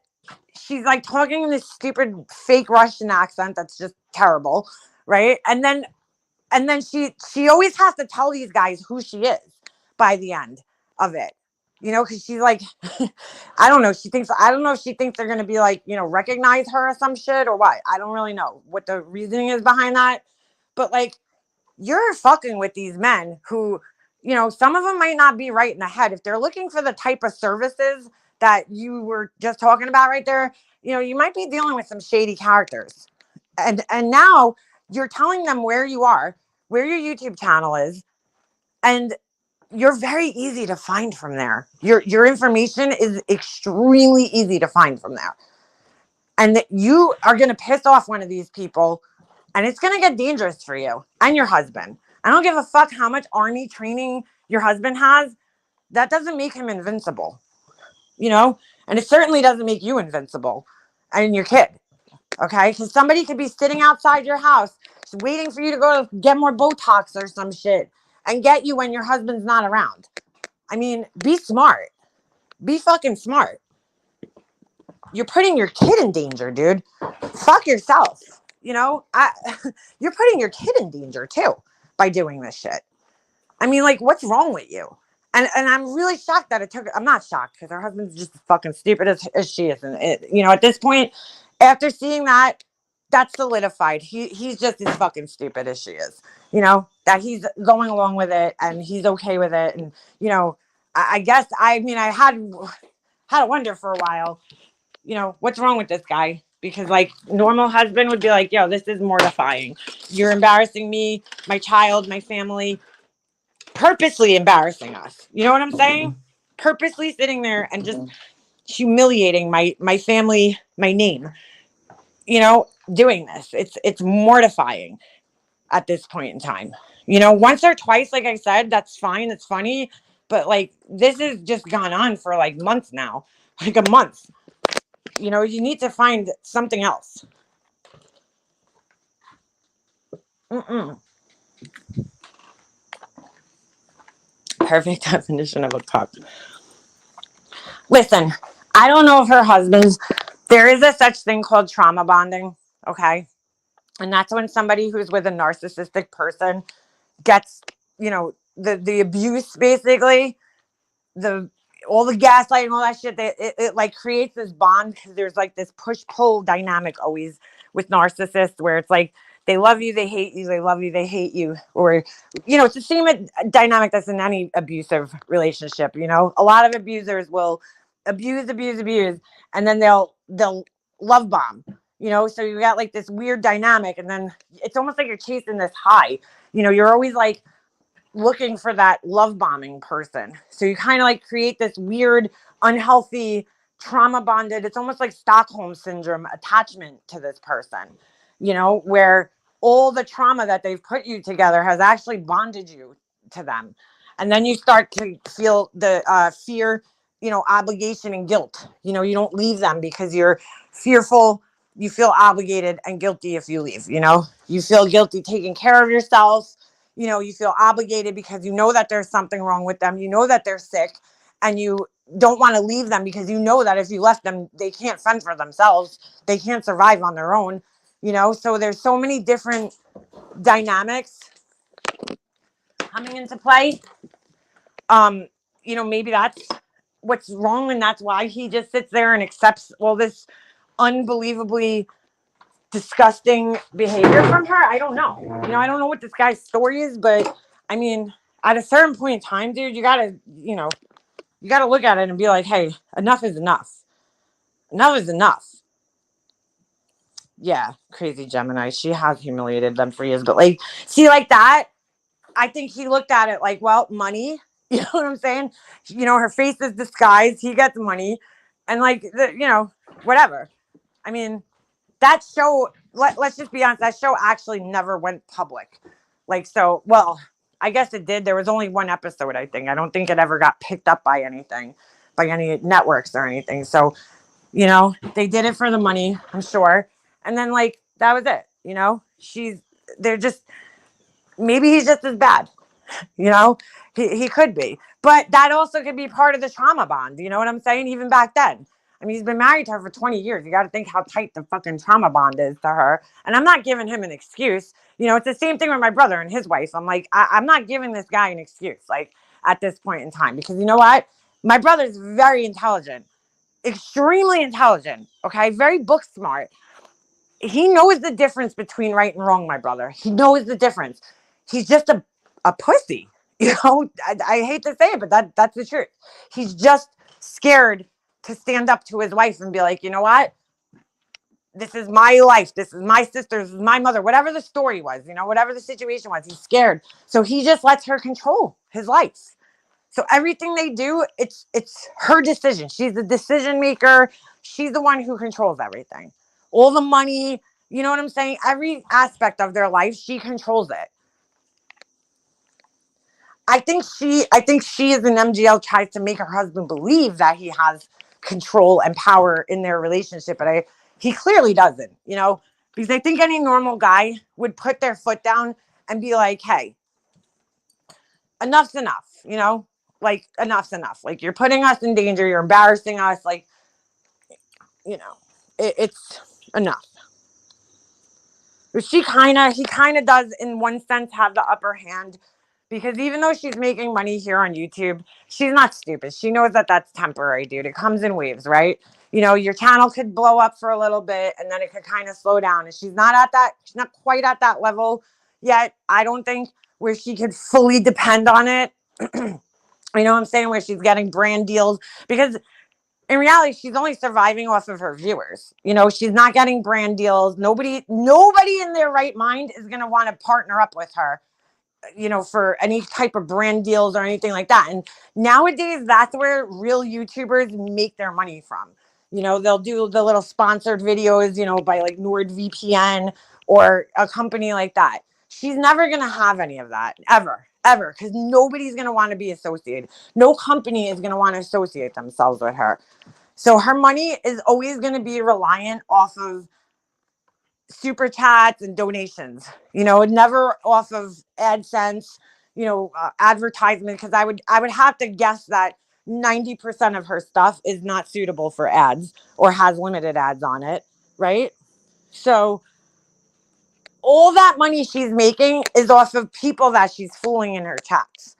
she's like talking in this stupid fake Russian accent that's just terrible, right? And then she always has to tell these guys who she is by the end of it. Because she's like, I don't know if she thinks they're going to be like, recognize her or some shit or what. I don't really know what the reasoning is behind that. But like, you're fucking with these men who, some of them might not be right in the head. If they're looking for the type of services that you were just talking about right there, you might be dealing with some shady characters. And now you're telling them where you are, where your YouTube channel is, and you're very easy to find from there. Your information is extremely easy to find from there. And that you are going to piss off one of these people, and it's going to get dangerous for you and your husband. I don't give a fuck how much army training your husband has. That doesn't make him invincible, and it certainly doesn't make you invincible and your kid. Okay. Because somebody could be sitting outside your house waiting for you to go get more Botox or some shit. and get you when your husband's not around. I mean, be smart. Be fucking smart. You're putting your kid in danger, dude. Fuck yourself. You know, you're putting your kid in danger too by doing this shit. I mean, like, what's wrong with you? And I'm really shocked that it took. I'm not shocked because her husband's just as fucking stupid as she is. And you know, at this point, after seeing that, that's solidified. He's just as fucking stupid as she is. You know, that he's going along with it and he's okay with it. And you know, I guess I mean I had to wonder for a while. You know, what's wrong with this guy? Because like normal husband would be like, yo, this is mortifying. You're embarrassing me, my child, my family, purposely embarrassing us. You know what I'm saying? Purposely sitting there and just humiliating my family, my name. You know, doing this. It's mortifying at this point in time. You know, once or twice, like I said, that's fine. It's funny. But like this has just gone on for like months now. Like a month. You know, you need to find something else. Perfect definition of a cuck. Listen, I don't know if her husband's. There is a such thing called trauma bonding, okay? And that's when somebody who's with a narcissistic person gets, you know, the abuse basically, the all the gaslighting, all that shit. It like creates this bond because there's like this push pull dynamic always with narcissists where it's like they love you, they hate you, they love you, they hate you, or you know, it's the same dynamic that's in any abusive relationship. You know, a lot of abusers will abuse, and then they'll love bomb. You know, so you got like this weird dynamic, and then it's almost like you're chasing this high. You know, you're always like looking for that love bombing person. So you kind of like create this weird, unhealthy, trauma bonded, it's almost like Stockholm syndrome attachment to this person, you know, where all the trauma that they've put you together has actually bonded you to them. And then you start to feel the fear, you know, obligation and guilt. You know, you don't leave them because you're fearful. You feel obligated and guilty if you leave, you know, you feel guilty taking care of yourself. You know, you feel obligated because you know that there's something wrong with them. You know that they're sick and you don't want to leave them because you know that if you left them, they can't fend for themselves. They can't survive on their own, you know? So there's so many different dynamics coming into play. You know, maybe that's what's wrong. And that's why he just sits there and accepts all this unbelievably disgusting behavior from her. I don't know. You know, I don't know what this guy's story is, but I mean, at a certain point in time, dude, you gotta, you know, you gotta look at it and be like, hey, enough is enough. Enough is enough. Yeah, crazy Gemini. She has humiliated them for years, but like, see, like that, I think he looked at it like, well, money. You know what I'm saying? You know, her face is disguised. He gets money, and like, you know, whatever. I mean, that show, let's just be honest, that show actually never went public. Like, so, well, I guess it did. There was only one episode, I think. I don't think it ever got picked up by anything, by any networks or anything. So, you know, they did it for the money, I'm sure. And then, like, that was it. You know, they're just, maybe he's just as bad. You know, he could be. But that also could be part of the trauma bond. You know what I'm saying? Even back then. I mean, he's been married to her for 20 years. You got to think how tight the fucking trauma bond is to her. And I'm not giving him an excuse. You know, it's the same thing with my brother and his wife. I'm like, I'm not giving this guy an excuse, like, at this point in time. Because you know what? My brother's very intelligent, extremely intelligent, okay? Very book smart. He knows the difference between right and wrong, my brother. He knows the difference. He's just a pussy. You know, I hate to say it, but that's the truth. He's just scared to stand up to his wife and be like, you know what? This is my life. This is my sister. This is my mother. Whatever the story was, you know, whatever the situation was, he's scared. So he just lets her control his life. So everything they do, it's her decision. She's the decision maker. She's the one who controls everything. All the money, you know what I'm saying? Every aspect of their life, she controls it. I think she as an MGL tries to make her husband believe that he has control and power in their relationship, but he clearly doesn't, you know, because I think any normal guy would put their foot down and be like, hey, enough's enough, you know? Like, enough's enough. Like, you're putting us in danger. You're embarrassing us. Like, you know, it's enough. But he kind of does, in one sense, have the upper hand, because even though she's making money here on YouTube, she's not stupid. She knows that that's temporary, dude. It comes in waves, right? You know, your channel could blow up for a little bit and then it could kind of slow down. And she's not quite at that level yet, I don't think, where she could fully depend on it. You know what I'm saying? Where she's getting brand deals, because in reality, she's only surviving off of her viewers. You know, she's not getting brand deals. Nobody in their right mind is going to want to partner up with her, you know, for any type of brand deals or anything like that. And nowadays, that's where real YouTubers make their money from. You know, they'll do the little sponsored videos, you know, by like NordVPN or a company like that. She's never going to have any of that, ever, because nobody's going to want to be associated. No company is going to want to associate themselves with her. So her money is always going to be reliant off of super chats and donations, you know, never off of AdSense, you know, advertisement. Because I would have to guess that 90% of her stuff is not suitable for ads or has limited ads on it, right? So all that money she's making is off of people that she's fooling in her chats.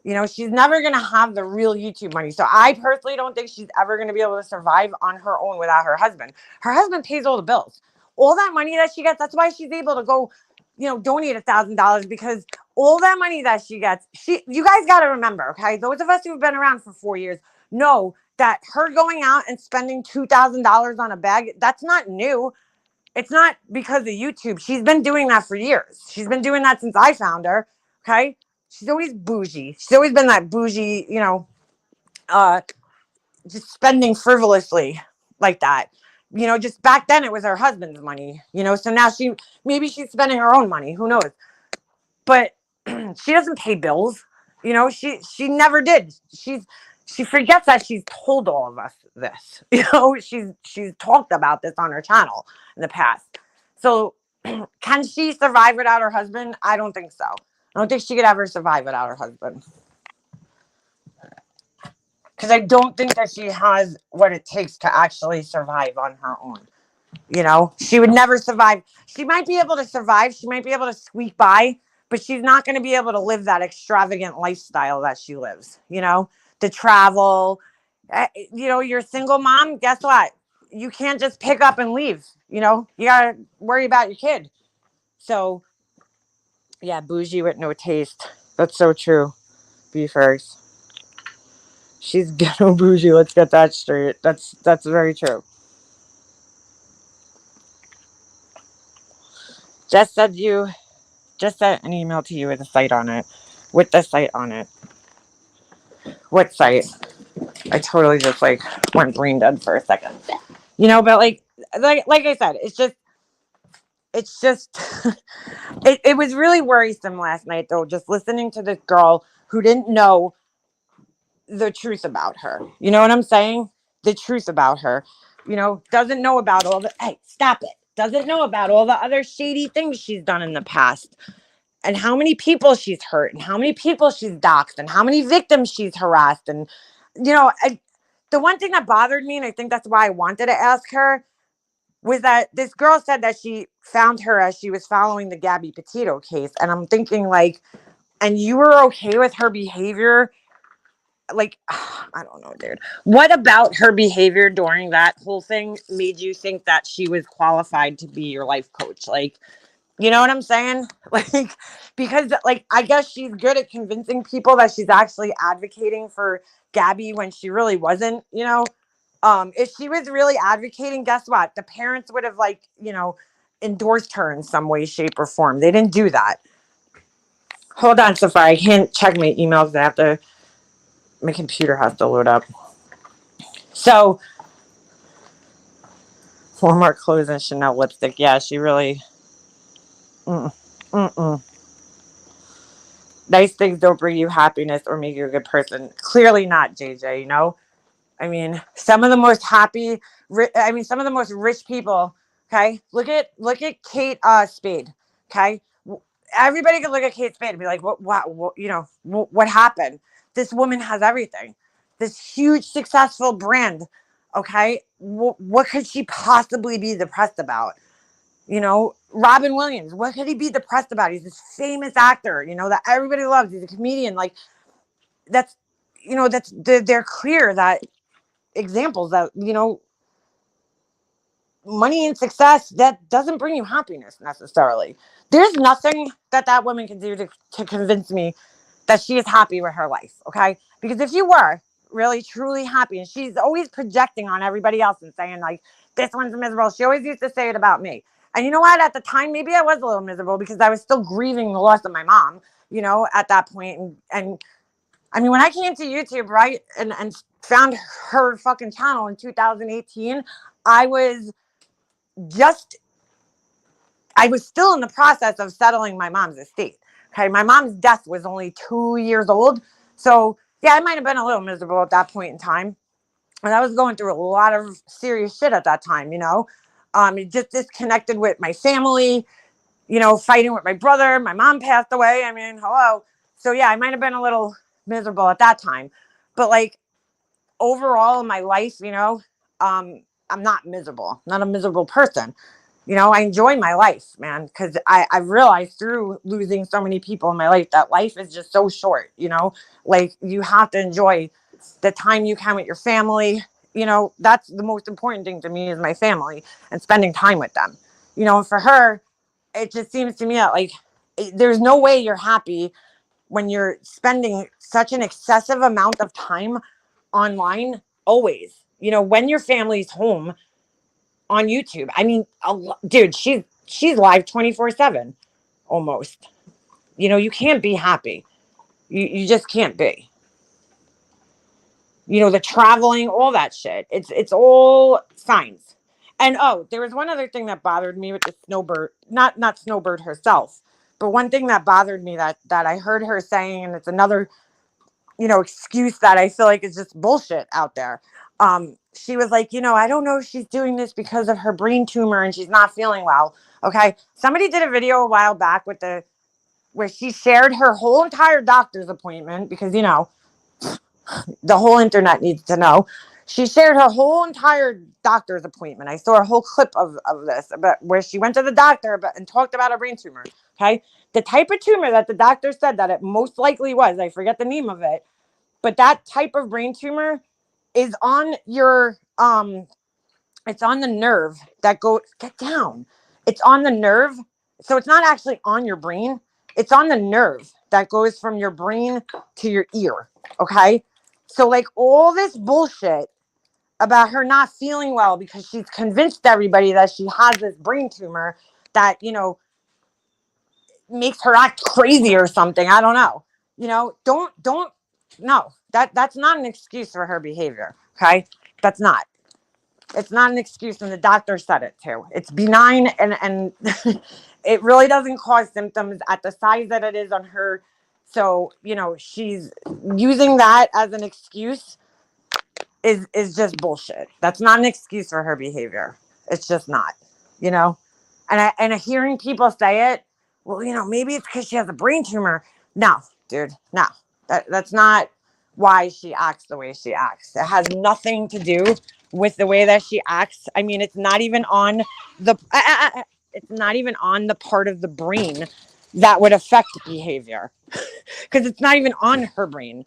You know, she's never going to have the real YouTube money. So I personally don't think she's ever going to be able to survive on her own without her husband. Her husband pays all the bills. All that money that she gets, that's why she's able to go, you know, donate $1,000, because all that money that she gets, you guys got to remember, okay? Those of us who've been around for 4 years know that her going out and spending $2,000 on a bag, that's not new. It's not because of YouTube. She's been doing that for years. She's been doing that since I found her, okay? She's always bougie. She's always been that bougie, you know, just spending frivolously like that. You know, just back then it was her husband's money, you know, so now maybe she's spending her own money. Who knows? But she doesn't pay bills. You know, she never did. She forgets that she's told all of us this. You know, she's talked about this on her channel in the past. So can she survive without her husband? I don't think so. I don't think she could ever survive without her husband. Because I don't think that she has what it takes to actually survive on her own. You know, she would never survive. She might be able to survive. She might be able to squeak by, but she's not going to be able to live that extravagant lifestyle that she lives, you know, to travel. You know, you're a single mom. Guess what? You can't just pick up and leave. You know, you got to worry about your kid. So, yeah, bougie with no taste. That's so true. Beefers. She's ghetto bougie. Let's get that straight. That's very true. Just said you just sent an email to you with a site on it. With the site on it. What site? I totally just like went brain dead for a second. You know, but like I said, it's just it was really worrisome last night though, just listening to this girl who didn't know the truth about her. You know what I'm saying? The truth about her. You know, doesn't know about all the hey, stop it. Doesn't know about all the other shady things she's done in the past. And how many people she's hurt, and how many people she's doxed, and how many victims she's harassed. And, you know, the one thing that bothered me, and I think that's why I wanted to ask her, was that this girl said that she found her as she was following the Gabby Petito case. And I'm thinking, like, and you were okay with her behavior? Like, I don't know, dude. What about her behavior during that whole thing made you think that she was qualified to be your life coach? Like, you know what I'm saying? Like, because like, I guess she's good at convincing people that she's actually advocating for Gabby when she really wasn't, you know? If she was really advocating, guess what? The parents would have like, you know, endorsed her in some way, shape, or form. They didn't do that. Hold on, Safari. I can't check my emails. My computer has to load up. So, Walmart clothes and Chanel lipstick. Yeah, she really, mm-mm. Nice things don't bring you happiness or make you a good person. Clearly not, JJ, you know? I mean, some of the most some of the most rich people, okay? Look at Kate Spade, okay? everybody could look at Kate Spade and be like, what you know, what happened? This woman has everything. This huge successful brand. Okay. What could she possibly be depressed about? You know, Robin Williams, what could he be depressed about? He's this famous actor, you know, that everybody loves. He's a comedian. Like, that's, you know, they're clear that examples that, you know, money and success, that doesn't bring you happiness necessarily. There's nothing that woman can do to convince me that she is happy with her life. Okay. Because if you were really truly happy, and she's always projecting on everybody else and saying like, this one's miserable. She always used to say it about me. And you know what? At the time, maybe I was a little miserable because I was still grieving the loss of my mom, you know, at that point. And I mean, when I came to YouTube, right, and found her fucking channel in 2018, I was just, I was still in the process of settling my mom's estate. Okay. My mom's death was only 2 years old. So yeah, I might have been a little miserable at that point in time. And I was going through a lot of serious shit at that time, you know, just disconnected with my family, you know, fighting with my brother. My mom passed away. I mean, hello. So yeah, I might have been a little miserable at that time, but like overall in my life, you know, I'm not miserable. I'm not a miserable person. You know, I enjoy my life, man, because I realized through losing so many people in my life that life is just so short, you know, like you have to enjoy the time you can with your family. You know, that's the most important thing to me is my family and spending time with them. You know, and for her, it just seems to me that like there's no way you're happy when you're spending such an excessive amount of time online always. You know, when your family's home on YouTube. I mean, dude, she's live 24/7 almost. You know, you can't be happy. You just can't be. You know, the traveling, all that shit. It's all signs. And oh, there was one other thing that bothered me with the Snowbird, not Snowbird herself, but one thing that bothered me that I heard her saying, and it's another, you know, excuse that I feel like is just bullshit out there. She was like, you know, I don't know if she's doing this because of her brain tumor and she's not feeling well. Okay. Somebody did a video a while back where she shared her whole entire doctor's appointment because, you know, the whole internet needs to know. She shared her whole entire doctor's appointment. I saw a whole clip of this about where she went to the doctor and talked about a brain tumor. Okay. The type of tumor that the doctor said that it most likely was, I forget the name of it, but that type of brain tumor is on your it's on the nerve that goes, get down, it's on the nerve, so it's not actually on your brain, it's on the nerve that goes from your brain to your ear. Okay, so like all this bullshit about her not feeling well because she's convinced everybody that she has this brain tumor that, you know, makes her act crazy or something. I don't know. You know, don't no. That's not an excuse for her behavior. Okay? That's not. It's not an excuse, and the doctor said it too. It's benign and it really doesn't cause symptoms at the size that it is on her. So, you know, she's using that as an excuse is just bullshit. That's not an excuse for her behavior. It's just not, you know. And hearing people say it, well, you know, maybe it's because she has a brain tumor. No, dude, no. That's not why she acts the way she acts. It has nothing to do with the way that she acts. I mean, it's not even on the it's not even on the part of the brain that would affect behavior because it's not even on her brain.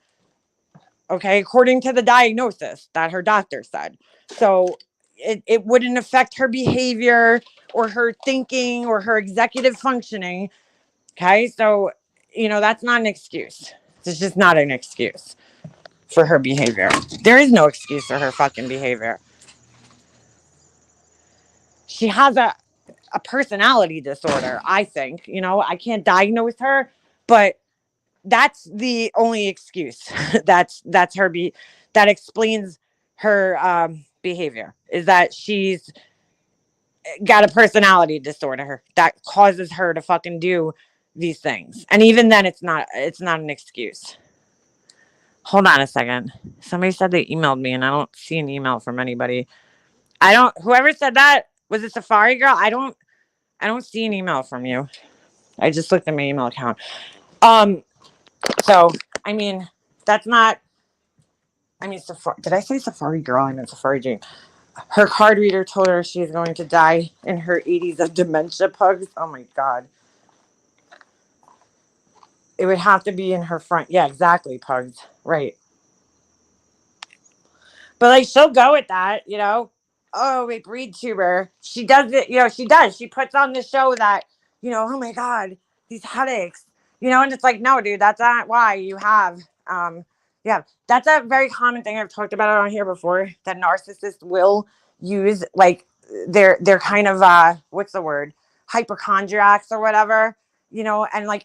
Okay, according to the diagnosis that her doctor said. So it wouldn't affect her behavior or her thinking or her executive functioning. Okay, so, you know, that's not an excuse. It's just not an excuse for her behavior. There is no excuse for her fucking behavior. She has a personality disorder, I think. You know, I can't diagnose her, but that's the only excuse that's her that explains her behavior, is that she's got a personality disorder that causes her to fucking do these things. And even then it's not an excuse. Hold on a second. Somebody said they emailed me and I don't see an email from anybody. Whoever said that, was it Safari Girl? I don't see an email from you. I just looked at my email account. Um, so I mean, that's not. I mean, Safari. Did I say Safari Girl? I meant Safari Jane. Her card reader told her she's going to die in her 80s of dementia, Pugs. Oh my God. It would have to be in her front. Yeah, exactly, Pugs. Right. But like she'll go with that, you know. Oh, wait, breed tuber. She does it, you know, she does. She puts on the show that, you know, oh my God, these headaches. You know, and it's like, no, dude, that's not why you have yeah. That's a very common thing. I've talked about it on here before, that narcissists will use like they're kind of what's the word? Hypochondriacs or whatever. You know, and like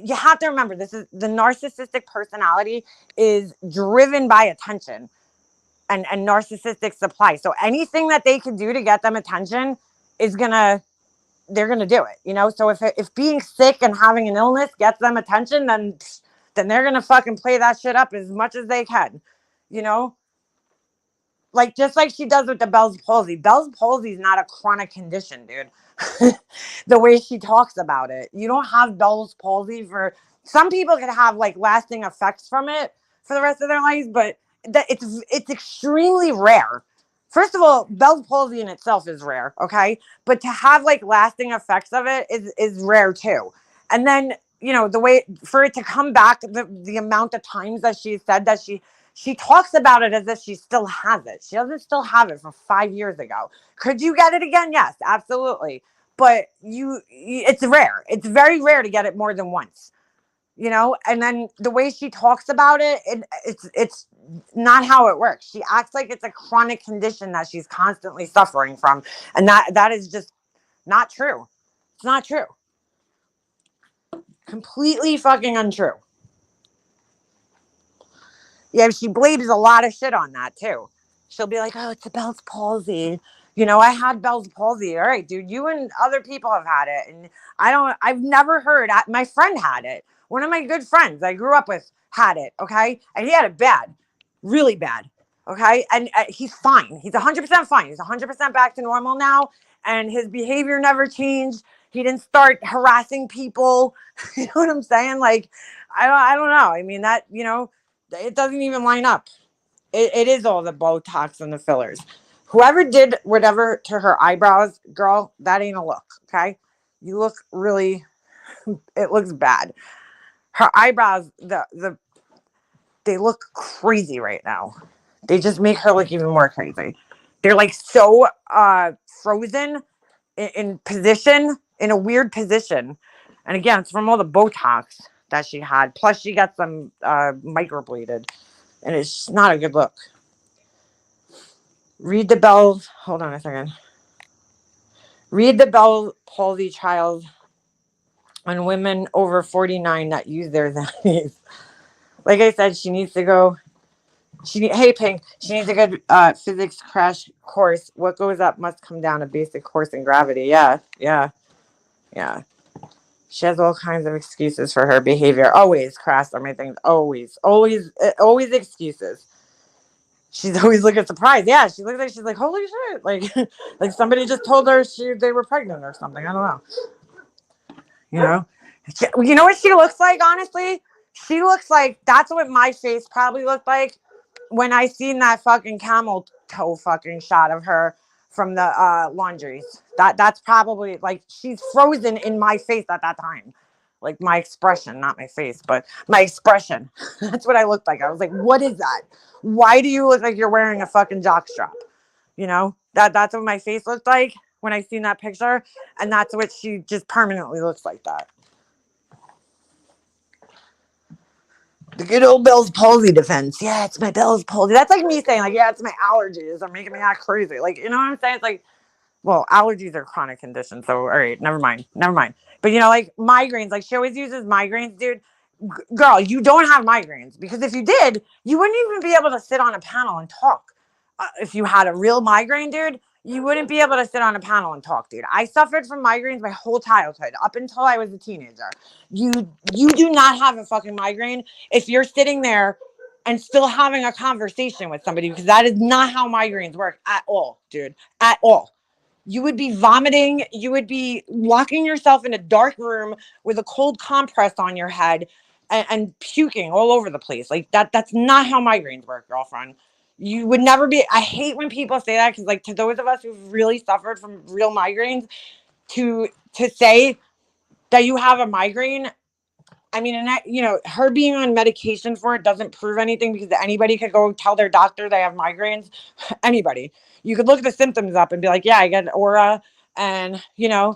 you have to remember, this is the narcissistic personality is driven by attention and narcissistic supply. So anything that they can do to get them attention is they're gonna do it. You know. So if being sick and having an illness gets them attention, then they're gonna fucking play that shit up as much as they can. You know. Like just like she does with the Bell's palsy. Bell's palsy is not a chronic condition, dude. The way she talks about it, you don't have Bell's palsy for some people can have like lasting effects from it for the rest of their lives, but it's extremely rare. First of all, Bell's palsy in itself is rare, okay? But to have like lasting effects of it is rare too. And then, you know, the way for it to come back, the amount of times that she said that she talks about it as if she still has it. She doesn't still have it from 5 years ago. Could you get it again? Yes, absolutely. But it's rare. It's very rare to get it more than once. You know, and then the way she talks about it's not how it works. She acts like it's a chronic condition that she's constantly suffering from, and that is just not true. It's not true. Completely fucking untrue. Yeah, she blames a lot of shit on that too. She'll be like, "Oh, it's a Bell's palsy." You know, I had Bell's palsy. All right, dude, you and other people have had it, and I've never heard. My friend had it. One of my good friends I grew up with had it. Okay, and he had it bad, really bad. Okay, and he's fine. He's 100% fine. He's 100% back to normal now, and his behavior never changed. He didn't start harassing people. You know what I'm saying? Like, I don't know. I mean, that, you know, it doesn't even line up. It is all the Botox and the fillers. Whoever did whatever to her eyebrows, girl, that ain't a look. Okay, you look really. It looks bad. Her eyebrows, they look crazy right now. They just make her look even more crazy. They're like so frozen in position, in a weird position. And again, it's from all the Botox that she had. Plus, she got some microbladed, and it's not a good look. Read the Bell. Hold on a second. Read the Bell palsy trials on women over 49 that use their Xannies. Like I said, she needs to go. Hey Pink, she needs a good physics crash course. What goes up must come down. A basic course in gravity. Yeah, yeah, yeah. She has all kinds of excuses for her behavior. Always crass on my things. Always excuses. She's always looking surprised. Yeah, she looks like she's like, holy shit. Like like somebody just told her they were pregnant or something. I don't know. You know? You know what she looks like, honestly? She looks like that's what my face probably looked like when I seen that fucking camel toe fucking shot of her from the laundries. That's probably like she's frozen in my face at that time. Like my expression, not my face, but my expression. That's what I looked like. I was like, what is that? Why do you look like you're wearing a fucking jockstrap? You know? That's what my face looked like when I seen that picture. And that's what she just permanently looks like that. The good old Bell's palsy defense. Yeah, it's my Bell's palsy. That's like me saying, like, yeah, it's my allergies. They're making me act crazy. Like, you know what I'm saying? It's like, well, allergies are chronic conditions. So, all right, never mind. Never mind. But, you know, like migraines, like she always uses migraines, dude. Girl, you don't have migraines because if you did, you wouldn't even be able to sit on a panel and talk. If you had a real migraine, dude, you wouldn't be able to sit on a panel and talk, dude. I suffered from migraines my whole childhood up until I was a teenager. You do not have a fucking migraine if you're sitting there and still having a conversation with somebody because that is not how migraines work at all, dude. At all. You would be vomiting. You would be locking yourself in a dark room with a cold compress on your head and puking all over the place. Like that's not how migraines work, girlfriend. You would never be. I hate when people say that because, like, to those of us who've really suffered from real migraines, to say that you have a migraine. I mean, and that, her being on medication for it doesn't prove anything because anybody could go tell their doctor they have migraines. Anybody. You could look the symptoms up and be like, yeah, I get an aura. And,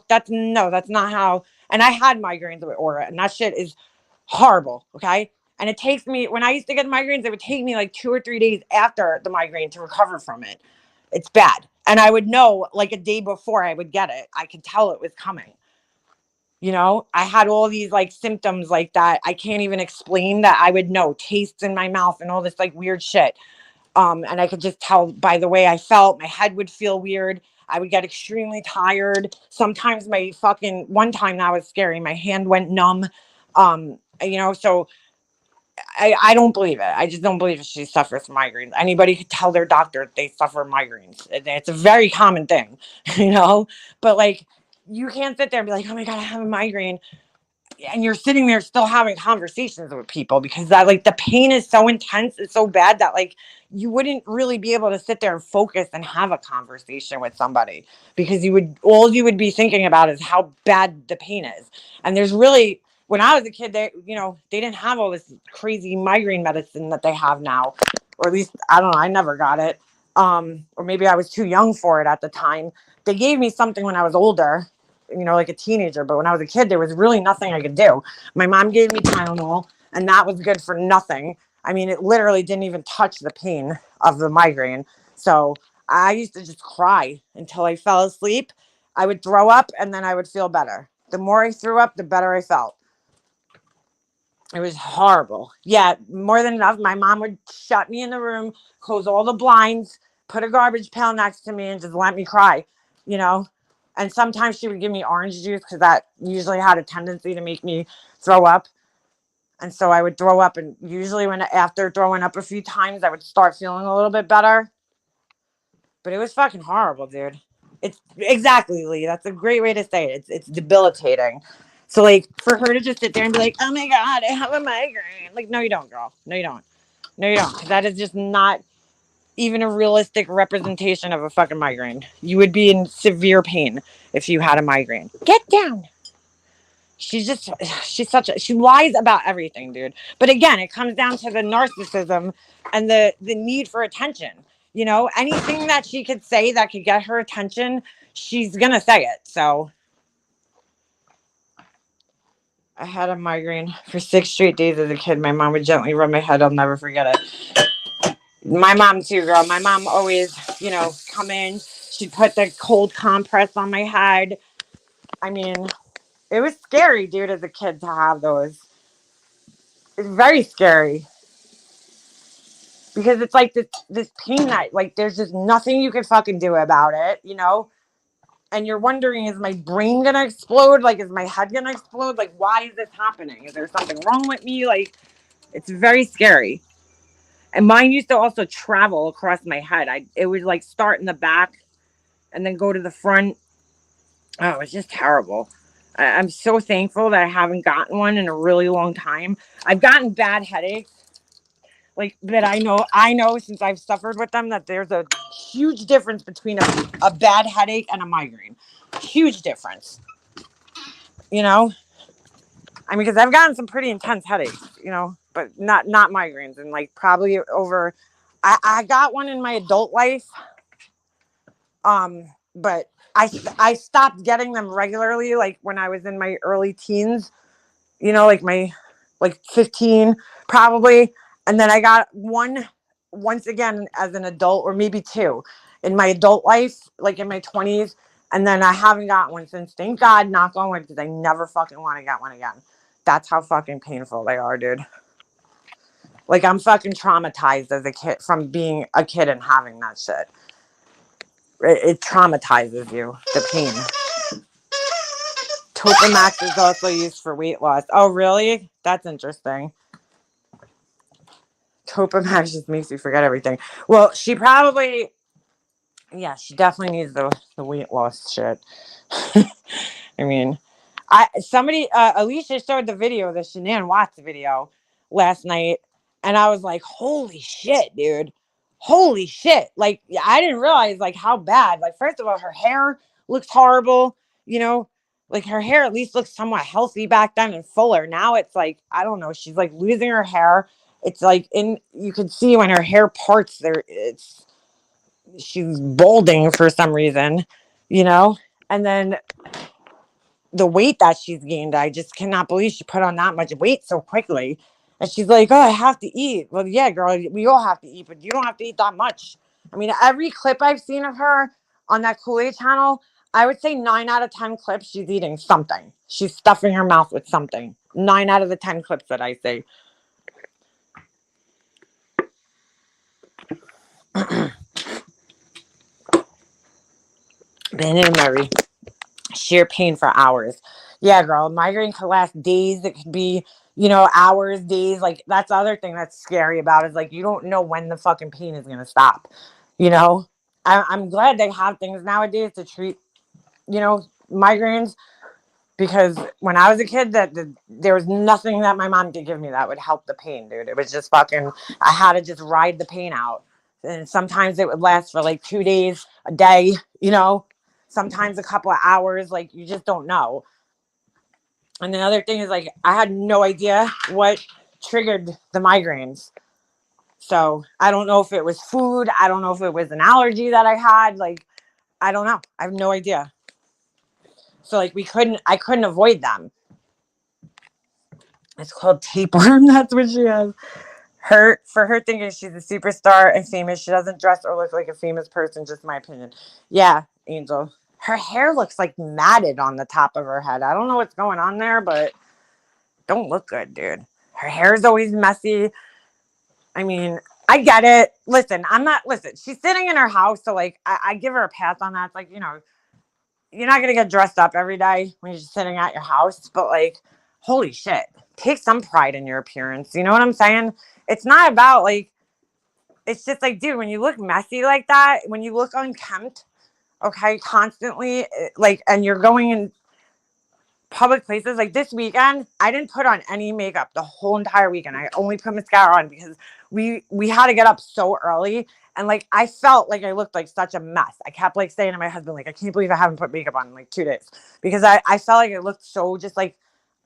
that's not how. And I had migraines with aura, and that shit is horrible. Okay. And it takes me, when I used to get migraines, it would take me like 2 or 3 days after the migraine to recover from it. It's bad. And I would know like a day before I would get it. I could tell it was coming. I had all these like symptoms like that. I can't even explain that. I would know tastes in my mouth and all this like weird shit. And I could just tell by the way I felt. My head would feel weird. I would get extremely tired. Sometimes one time that was scary. My hand went numb. So I don't believe it. I just don't believe she suffers from migraines. Anybody could tell their doctor they suffer migraines. It's a very common thing, but like, you can't sit there and be like, oh my God, I have a migraine. And you're sitting there still having conversations with people because that, like, the pain is so intense. It's so bad that like you wouldn't really be able to sit there and focus and have a conversation with somebody because all you would be thinking about is how bad the pain is. And there's really, when I was a kid, they didn't have all this crazy migraine medicine that they have now, or at least I don't know. I never got it. Or maybe I was too young for it at the time. They gave me something when I was older, like a teenager. But when I was a kid, there was really nothing I could do. My mom gave me Tylenol, and that was good for nothing. I mean, it literally didn't even touch the pain of the migraine. So I used to just cry until I fell asleep. I would throw up, and then I would feel better. The more I threw up, the better I felt. It was horrible. Yeah, more than enough. My mom would shut me in the room, close all the blinds, put a garbage pail next to me, and just let me cry, you know? And sometimes she would give me orange juice because that usually had a tendency to make me throw up. And so I would throw up, and usually after throwing up a few times, I would start feeling a little bit better. But it was fucking horrible, dude. It's exactly, Lee. That's a great way to say it. It's debilitating. So, like, for her to just sit there and be like, oh my God, I have a migraine. Like, no, you don't, girl. No, you don't. No, you don't. Because that is just not even a realistic representation of a fucking migraine. You would be in severe pain if you had a migraine. Get down. She lies about everything, dude. But again, it comes down to the narcissism and the need for attention. Anything that she could say that could get her attention, she's gonna say it. So I had a migraine for 6 straight days as a kid. My mom would gently rub my head. I'll never forget it. My mom too, girl. My mom always, come in. She'd put the cold compress on my head. I mean, it was scary, dude, as a kid to have those. It's very scary. Because it's like this pain that, like, there's just nothing you can fucking do about it, And you're wondering, is my brain gonna explode? Like, is my head gonna explode? Like, why is this happening? Is there something wrong with me? Like, it's very scary. And mine used to also travel across my head. It would like start in the back and then go to the front. Oh, it was just terrible. I'm so thankful that I haven't gotten one in a really long time. I've gotten bad headaches. Like, but I know since I've suffered with them that there's a huge difference between a bad headache and a migraine. Huge difference. I mean, because I've gotten some pretty intense headaches, but not migraines. And like probably over, I got one in my adult life. But I stopped getting them regularly, like when I was in my early teens, like 15 probably. And then I got one once again as an adult, or maybe two in my adult life, like in my 20s. And then I haven't got one since. Thank God, knock on wood, because I never fucking want to get one again. That's how fucking painful they are, dude. Like, I'm fucking traumatized as a kid from being a kid and having that shit. It traumatizes you, the pain. Topamax is also used for weight loss. Oh, really? That's interesting. Topamax just makes you forget everything. Well, she probably Yeah, she definitely needs the weight loss shit. I mean, I somebody Alicia showed the video, the Shanann Watts video last night, and I was like, holy shit, dude. Holy shit. Like, yeah, I didn't realize like how bad. Like, first of all, her hair looks horrible, you know. Like her hair at least looks somewhat healthy back then and fuller. Now it's like, I don't know, she's like losing her hair. It's like in you can see when her hair parts there, it's she's balding for some reason, you know? And then the weight that she's gained, I just cannot believe she put on that much weight so quickly. And she's like, oh, I have to eat. Well, yeah, girl, we all have to eat, but you don't have to eat that much. I mean, every clip I've seen of her on that Kool-Aid channel, I would say 9 out of 10 clips, she's eating something. She's stuffing her mouth with something. 9 out of the 10 clips that I see. Ben and Mary. Sheer pain for hours. Yeah, girl, migraine could last days. It could be, hours, days. Like that's the other thing that's scary about it, is like you don't know when the fucking pain is gonna stop. You know, I'm glad they have things nowadays to treat, migraines, because when I was a kid, there was nothing that my mom could give me that would help the pain, dude. It was just fucking. I had to just ride the pain out, and sometimes it would last for like 2 days, a day, sometimes a couple of hours. Like you just don't know. And the other thing is like I had no idea what triggered the migraines. So I don't know if it was food. I don't know if it was an allergy that I had. Like I don't know. I have no idea. So like I couldn't avoid them. It's called tapeworm. That's what she has. For her thinking she's a superstar and famous, she doesn't dress or look like a famous person, just my opinion. Yeah, Angel. Her hair looks like matted on the top of her head. I don't know what's going on there, but don't look good, dude. Her hair's always messy. I mean, I get it. Listen, she's sitting in her house, so like I give her a pass on that. It's like, you're not gonna get dressed up every day when you're just sitting at your house, but like, holy shit, take some pride in your appearance. You know what I'm saying? It's not about like, it's just like, dude, when you look messy like that, when you look unkempt, okay, constantly, like, and you're going in public places like this weekend, I didn't put on any makeup the whole entire weekend. I only put mascara on because we had to get up so early, and like I felt like I looked like such a mess. I kept like saying to my husband, like, I can't believe I haven't put makeup on in like 2 days, because I felt like I looked so just like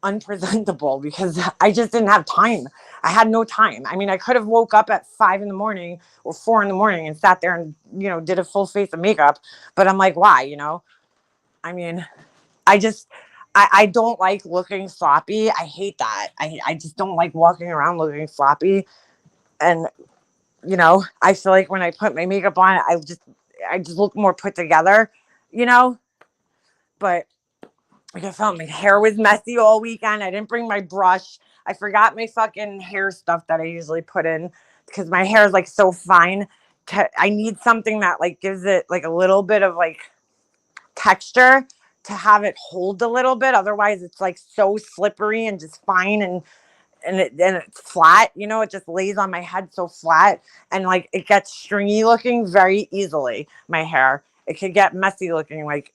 unpresentable, because I just didn't have time. I had no time. I mean, I could have woke up at 5 in the morning or 4 in the morning and sat there and did a full face of makeup, but I'm like, why? I mean, I just I don't like looking sloppy. I hate that. I just don't like walking around looking sloppy. And I feel like when I put my makeup on, I just look more put together, you know. But like I felt my hair was messy all weekend. I didn't bring my brush. I forgot my fucking hair stuff that I usually put in, because my hair is like so fine. I need something that like gives it like a little bit of like texture to have it hold a little bit. Otherwise, it's like so slippery and just fine, and it's flat. It just lays on my head so flat, and like it gets stringy looking very easily. My hair, it could get messy looking like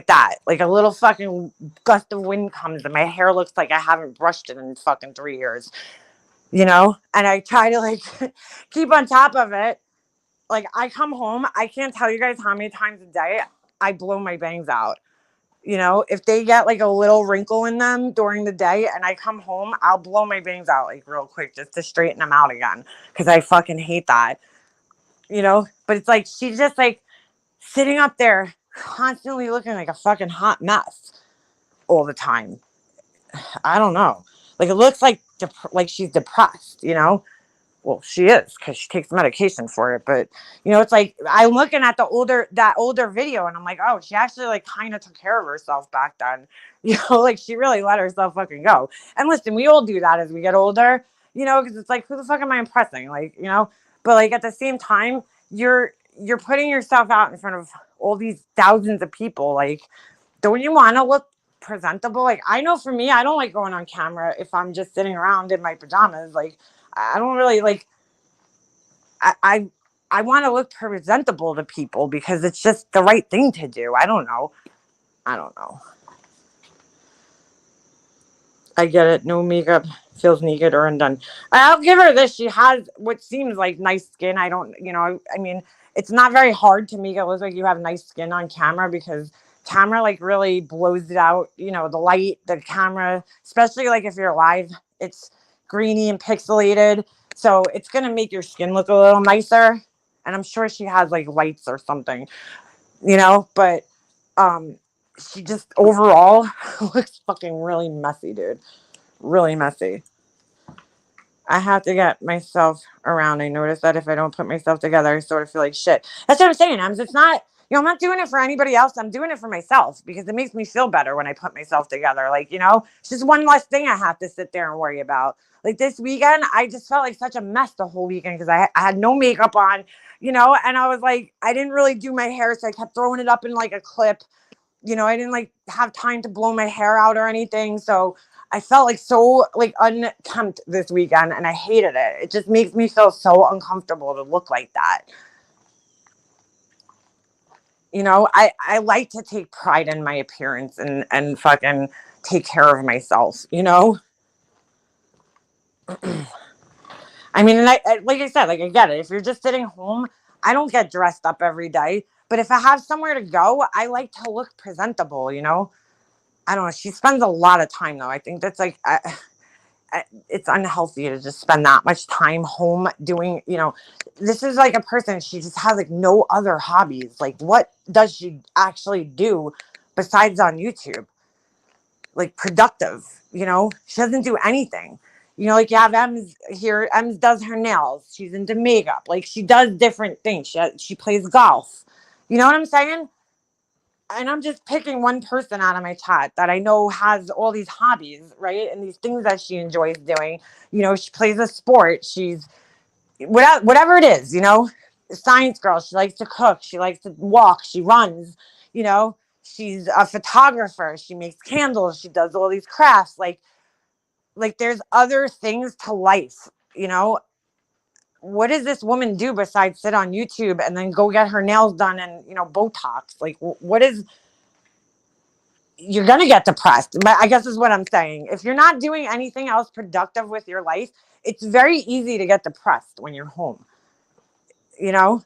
that. Like a little fucking gust of wind comes and my hair looks like I haven't brushed it in fucking 3 years. And I try to like keep on top of it. Like I come home, I can't tell you guys how many times a day I blow my bangs out. If they get like a little wrinkle in them during the day and I come home, I'll blow my bangs out like real quick just to straighten them out again, because I fucking hate that. But it's like she's just like sitting up there constantly looking like a fucking hot mess all the time. I don't know. Like it looks like she's depressed. Well, she is, because she takes medication for it. But it's like I'm looking at that older video, and I'm like, oh, she actually like kind of took care of herself back then. Like she really let herself fucking go. And listen, we all do that as we get older. Because it's like, who the fuck am I impressing? Like. But like at the same time, you're putting yourself out in front of all these thousands of people. Like, don't you want to look presentable? Like, I know for me, I don't like going on camera if I'm just sitting around in my pajamas. Like, I don't really like. I I want to look presentable to people because it's just the right thing to do. I don't know. I don't know. I get it. No makeup feels naked or undone. I'll give her this. She has what seems like nice skin. I don't, I mean, it's not very hard to make it look like you have nice skin on camera because camera like really blows it out. The light, the camera, especially like if you're live, it's greeny and pixelated. So it's going to make your skin look a little nicer. And I'm sure she has like lights or something, but um, she just overall looks fucking really messy, dude. Really messy. I have to get myself around. I notice that if I don't put myself together, I sort of feel like shit. That's what I'm saying. It's not, I'm not doing it for anybody else. I'm doing it for myself because it makes me feel better when I put myself together. Like, it's just one less thing I have to sit there and worry about. Like this weekend, I just felt like such a mess the whole weekend because I had no makeup on, and I was like, I didn't really do my hair. So I kept throwing it up in like a clip. I didn't like have time to blow my hair out or anything. So I felt like so like unkempt this weekend and I hated it. It just makes me feel so uncomfortable to look like that. I like to take pride in my appearance and fucking take care of myself, I mean, and I like I said, like I get it. If you're just sitting home, I don't get dressed up every day. But if I have somewhere to go, I like to look presentable, I don't know. She spends a lot of time though. I think that's like it's unhealthy to just spend that much time home doing. This is like a person. She just has like no other hobbies. Like, what does she actually do besides on YouTube? Like productive. She doesn't do anything. Like you have Ems here. Ems does her nails. She's into makeup. Like she does different things. She plays golf. You know what I'm saying? And I'm just picking one person out of my chat that I know has all these hobbies, right? And these things that she enjoys doing. She plays a sport. She's whatever it is, science girl. She likes to cook. She likes to walk. She runs, she's a photographer. She makes candles. She does all these crafts. Like there's other things to life, what does this woman do besides sit on YouTube and then go get her nails done and, Botox? Like, what is, you're going to get depressed. But I guess is what I'm saying. If you're not doing anything else productive with your life, it's very easy to get depressed when you're home. Couldn't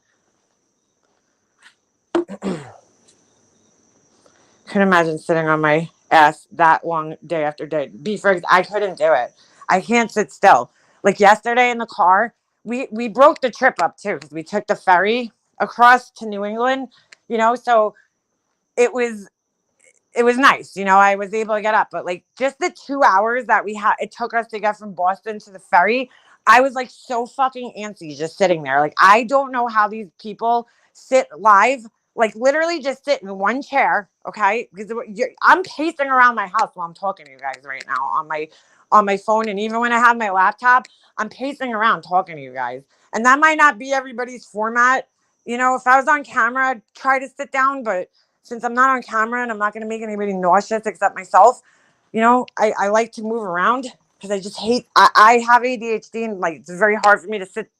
imagine sitting on my ass that long day after day. I couldn't do it. I can't sit still. Like yesterday in the car, we broke the trip up too because we took the ferry across to New England. So it was nice. I was able to get up, but like just the 2 hours that it took us to get from Boston to the ferry, I was like so fucking antsy just sitting there. Like, I don't know how these people sit live, like literally just sit in one chair. Okay. Because I'm pacing around my house while I'm talking to you guys right now on my phone. And even when I have my laptop, I'm pacing around talking to you guys. And that might not be everybody's format. If I was on camera, I'd try to sit down, but since I'm not on camera and I'm not going to make anybody nauseous except myself, I like to move around because I just hate, I have ADHD and like, it's very hard for me to sit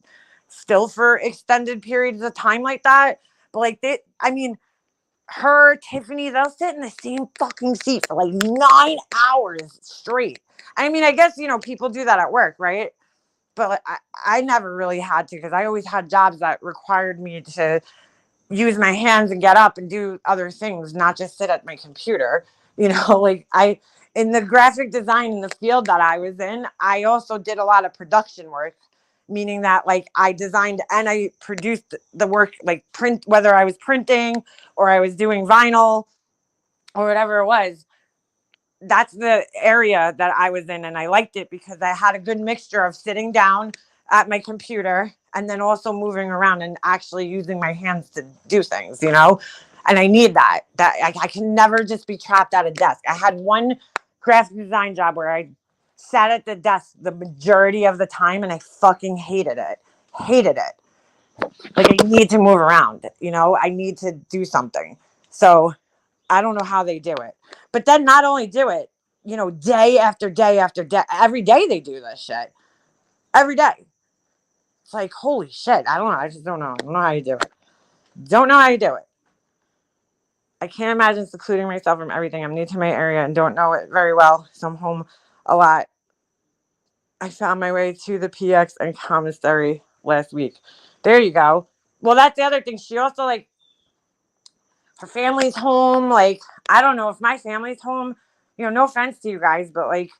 still for extended periods of time like that. But like Tiffany, they'll sit in the same fucking seat for like 9 hours straight. I mean, I guess, people do that at work, right? But like, I never really had to because I always had jobs that required me to use my hands and get up and do other things, not just sit at my computer. Like in the graphic design in the field that I was in, I also did a lot of production work, meaning that like I designed and I produced the work, like print, whether I was printing or I was doing vinyl or whatever it was. That's the area that I was in. And I liked it because I had a good mixture of sitting down at my computer and then also moving around and actually using my hands to do things, and I need that I can never just be trapped at a desk. I had one graphic design job where I sat at the desk the majority of the time and I fucking hated it. Like, I need to move around, I need to do something. So I don't know how they do it. But then not only do it, day after day after day, every day they do this shit. Every day. It's like, holy shit. I don't know. I just don't know. I don't know how you do it. Don't know how you do it. I can't imagine secluding myself from everything. I'm new to my area and don't know it very well, so I'm home a lot. I found my way to the PX and commissary last week. There you go. Well, that's the other thing. She also, like, her family's home. Like, I don't know if my family's home, no offense to you guys, but like,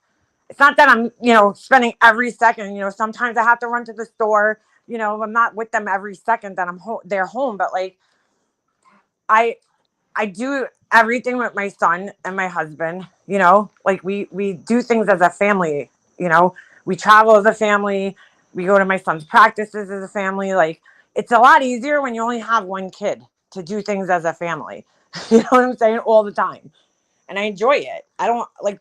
it's not that I'm, spending every second, sometimes I have to run to the store, I'm not with them every second that they're home, but like, I do everything with my son and my husband, like we do things as a family, we travel as a family. We go to my son's practices as a family. Like, it's a lot easier when you only have one kid to do things as a family. You know what I'm saying? All the time. And I enjoy it. I don't like,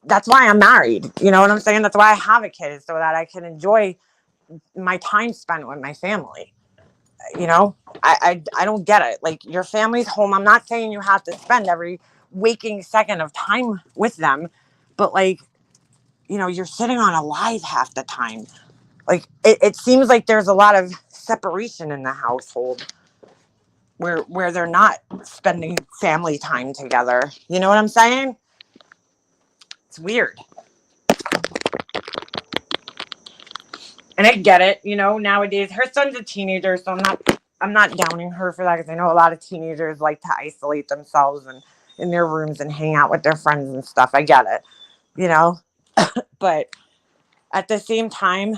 that's why I'm married. You know what I'm saying? That's why I have a kid, so that I can enjoy my time spent with my family. I don't get it. Like, your family's home. I'm not saying you have to spend every waking second of time with them, but like, you're sitting on a live half the time. Like, it seems like there's a lot of separation in the household where they're not spending family time together. You know what I'm saying? It's weird. And I get it, nowadays her son's a teenager, so I'm not downing her for that, because I know a lot of teenagers like to isolate themselves and in their rooms and hang out with their friends and stuff. I get it, but at the same time,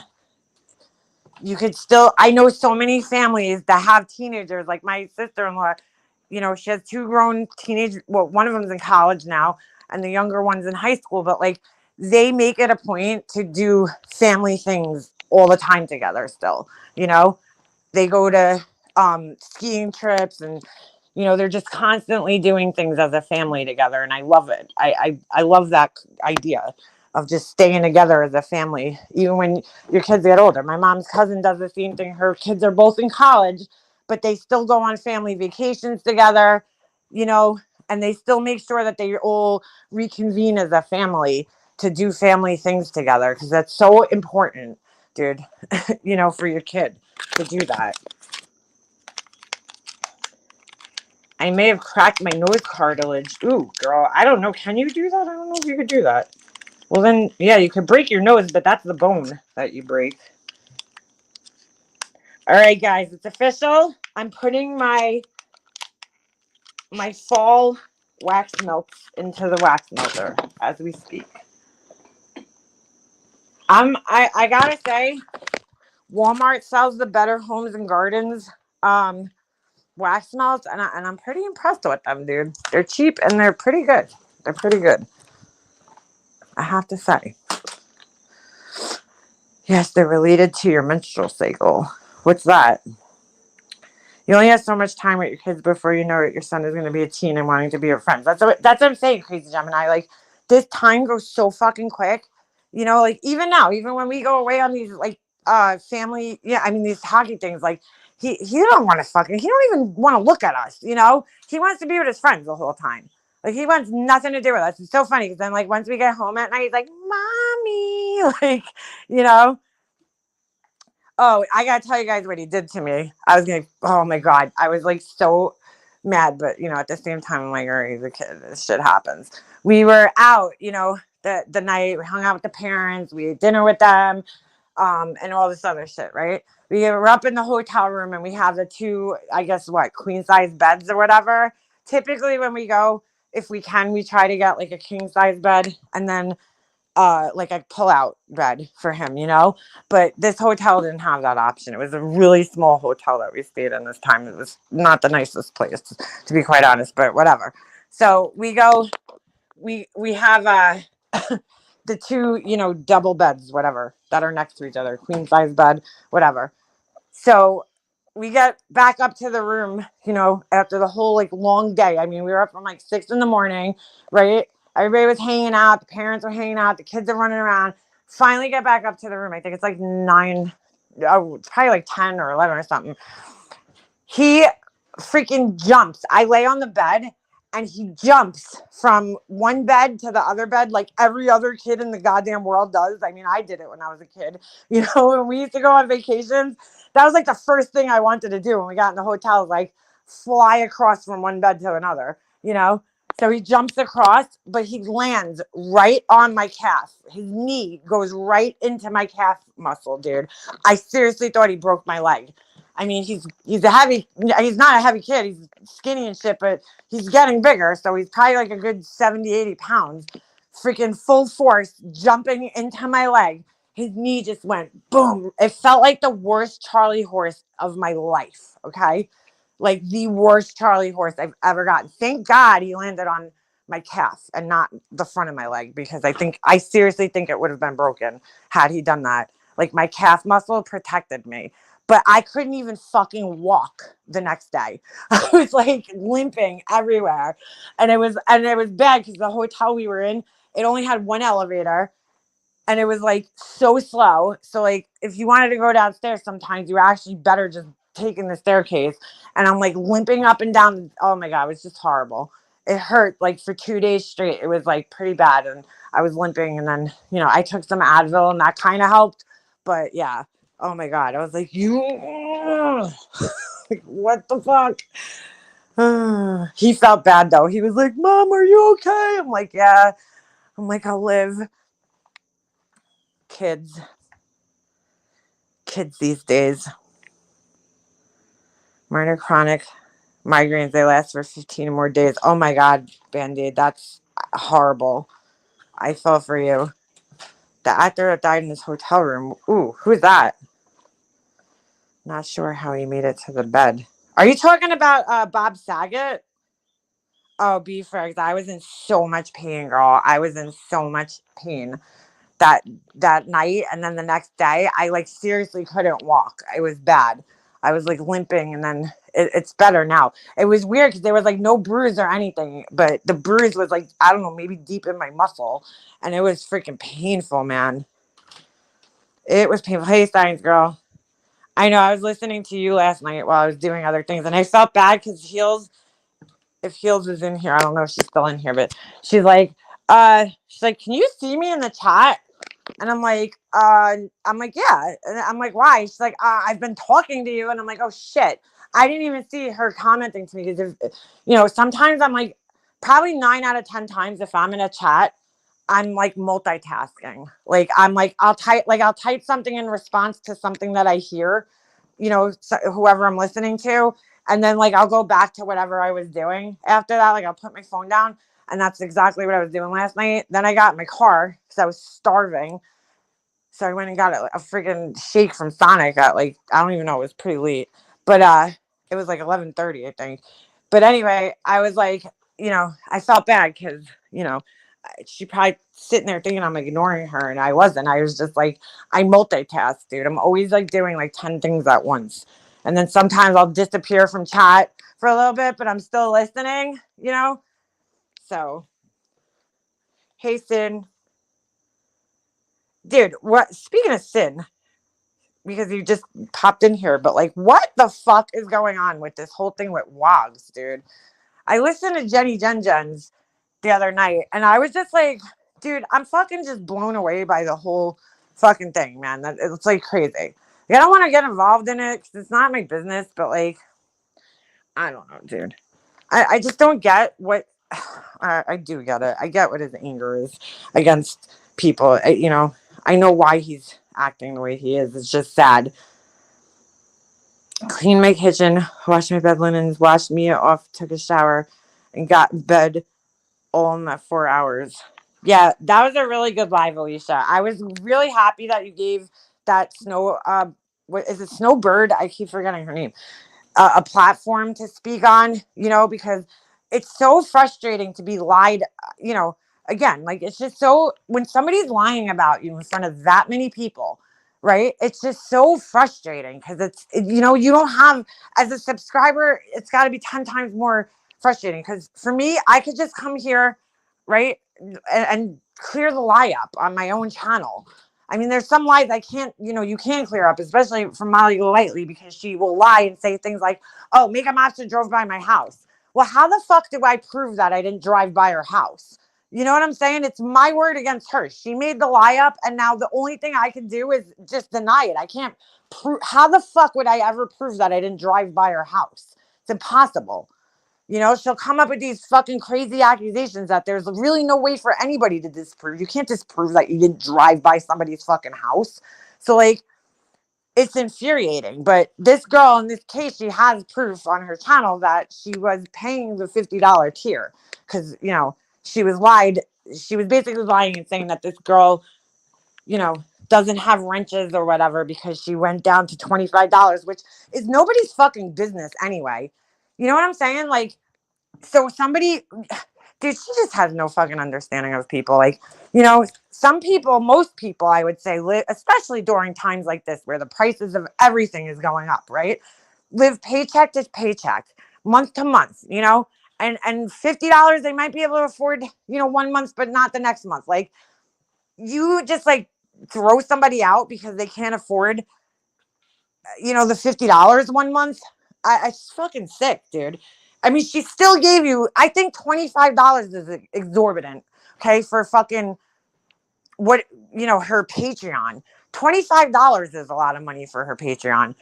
you could still, I know so many families that have teenagers, like my sister-in-law, she has two grown teenagers. Well, one of them's in college now and the younger one's in high school, but like, they make it a point to do family things all the time together still. They go to skiing trips, and they're just constantly doing things as a family together, and I love it. I love that idea of just staying together as a family, even when your kids get older. My mom's cousin does the same thing. Her kids are both in college, but they still go on family vacations together, and they still make sure that they all reconvene as a family to do family things together, because that's so important, dude. For your kid to do that. I may have cracked my nose cartilage. Ooh, girl, I don't know. Can you do that? I don't know if you could do that. Well, then, yeah, you could break your nose, but that's the bone that you break. All right, guys, it's official. I'm putting my fall wax melts into the wax melter as we speak. I gotta say, Walmart sells the Better Homes and Gardens wax melts, and I'm pretty impressed with them, dude. They're cheap and they're pretty good. They're pretty good, I have to say. Yes, they're related to your menstrual cycle. What's that? You only have so much time with your kids before you know it. Your son is going to be a teen and wanting to be your friends. That's what I'm saying, Crazy Gemini. Like, this time goes so fucking quick. Like, even now, even when we go away on these like family, these hockey things, like he don't want to he don't even want to look at us. He wants to be with his friends the whole time. Like, he wants nothing to do with us. It's so funny, because then, like, once we get home at night, he's like, "Mommy," like, you know. Oh, I gotta tell you guys what he did to me. Oh my God. I was like so mad, but at the same time, I'm like, all right, he's a kid. This shit happens. We were out, the night, we hung out with the parents, we ate dinner with them, and all this other shit, right? We were up in the hotel room, and we have the two, I guess, queen size beds or whatever. Typically when we go, if we can, we try to get like a king size bed, and then like a pull-out bed for him, but this hotel didn't have that option. It was a really small hotel that we stayed in this time. It was not the nicest place, to be quite honest, but whatever. So we go, we have the two, double beds, whatever, that are next to each other, queen size bed, whatever. So we get back up to the room, after the whole like long day. We were up from like 6 a.m, right? Everybody was hanging out. The parents were hanging out. The kids are running around. Finally get back up to the room. I think it's like 9, it's probably like 10 or 11 or something. He freaking jumps. I lay on the bed, and he jumps from one bed to the other bed like every other kid in the goddamn world does. I mean, I did it when I was a kid. When we used to go on vacations, that was like the first thing I wanted to do when we got in the hotel, like fly across from one bed to another. So he jumps across, but he lands right on my calf. His knee goes right into my calf muscle, dude. I seriously thought he broke my leg. I mean, he's not a heavy kid. He's skinny and shit, but he's getting bigger. So he's probably like a good 70, 80 pounds. Freaking full force jumping into my leg. His knee just went boom. It felt like the worst Charlie horse of my life. Okay. Like the worst Charlie horse I've ever gotten. Thank God he landed on my calf and not the front of my leg, because I seriously think it would have been broken had he done that. Like my calf muscle protected me, but I couldn't even fucking walk the next day. I was like limping everywhere, and it was bad because the hotel we were in, it only had one elevator, and it was like so slow. So like if you wanted to go downstairs, sometimes you were actually better just taking the staircase. And I'm like limping up and down. Oh my God, it was just horrible. It hurt like for 2 days straight. It was like pretty bad. And I was limping, and then, I took some Advil and that kind of helped. But yeah, oh my God. I was like, like, what the fuck? He felt bad though. He was like, Mom, are you okay? I'm like, yeah. I'm like, I'll live. Kids these days. Minor chronic migraines, they last for 15 more days. Oh my God, Band-Aid, that's horrible. I fell for you. The actor that died in his hotel room. Ooh, who's that? Not sure how he made it to the bed. Are you talking about Bob Saget? Oh, B-Frags, I was in so much pain, girl. I was in so much pain that night, and then the next day I like seriously couldn't walk. It was bad. I was like limping, and then it's better now. It was weird because there was like no bruise or anything, but the bruise was like, I don't know, maybe deep in my muscle, and it was freaking painful, man. It was painful. Hey, Science Girl. I know, I was listening to you last night while I was doing other things, and I felt bad because if Heels was in here, I don't know if she's still in here, but she's like, can you see me in the chat? And I'm like, yeah. And I'm like, why? She's like, I've been talking to you. And I'm like, oh shit. I didn't even see her commenting to me, because sometimes I'm like, probably 9 out of 10 times if I'm in a chat, I'm like multitasking. Like I'll type something in response to something that I hear, whoever I'm listening to. And then like I'll go back to whatever I was doing after that. Like I'll put my phone down. And that's exactly what I was doing last night. Then I got in my car because I was starving. So I went and got a freaking shake from Sonic at like, I don't even know, it was pretty late. But it was like 11:30, I think. But anyway, I was like, I felt bad because, she probably sitting there thinking I'm ignoring her, and I wasn't. I was just like, I multitask, dude. I'm always like doing like 10 things at once. And then sometimes I'll disappear from chat for a little bit, but I'm still listening. So, hey, Sin. Dude, what? Speaking of Sin, because you just popped in here, but like, what the fuck is going on with this whole thing with WOGs, dude? I listened to Jenny Jen's the other night, and I was just like, dude, I'm fucking just blown away by the whole fucking thing, man. It's like crazy. Like, I don't want to get involved in it because it's not my business, but like, I don't know, dude. I just don't get what I do get it. I get what his anger is against people. I know why he's acting the way he is. It's just sad. Cleaned my kitchen, washed my bed linens, washed Mia off, took a shower, and got in bed all in that 4 hours. Yeah, that was a really good live, Alicia. I was really happy that you gave that what is it, Snowbird? I keep forgetting her name. A platform to speak on, because it's so frustrating to be lied, again, like it's just so, when somebody's lying about you in front of that many people, right? It's just so frustrating because you don't have, as a subscriber, it's got to be 10 times more frustrating because for me, I could just come here, right? And clear the lie up on my own channel. I mean, there's some lies I can't, you can't clear up, especially from Molly Golightly, because she will lie and say things like, oh, Makeup Monster drove by my house. Well, how the fuck do I prove that I didn't drive by her house? You know what I'm saying? It's my word against hers. She made the lie up, and now the only thing I can do is just deny it. I can't prove. How the fuck would I ever prove that I didn't drive by her house? It's impossible. You know, she'll come up with these fucking crazy accusations that there's really no way for anybody to disprove. You can't disprove that you didn't drive by somebody's fucking house. So, like, it's infuriating. But this girl in this case, she has proof on her channel that she was paying the $50 tier because, you know, she was lied. She was basically lying and saying that this girl, you know, doesn't have wrenches or whatever because she went down to $25, which is nobody's fucking business anyway. You know what I'm saying? Like, so somebody, dude, she just has no fucking understanding of people. Like, you know, some people, most people, I would say, especially during times like this where the prices of everything is going up, right? Live paycheck to paycheck, month to month, you know, and $50 they might be able to afford, you know, 1 month, but not the next month. Like, you just like throw somebody out because they can't afford, you know, the $50 1 month. It's fucking sick, dude. I mean, she still gave you, I think $25 is exorbitant, okay, for fucking what, you know, her Patreon. $25 is a lot of money for her Patreon.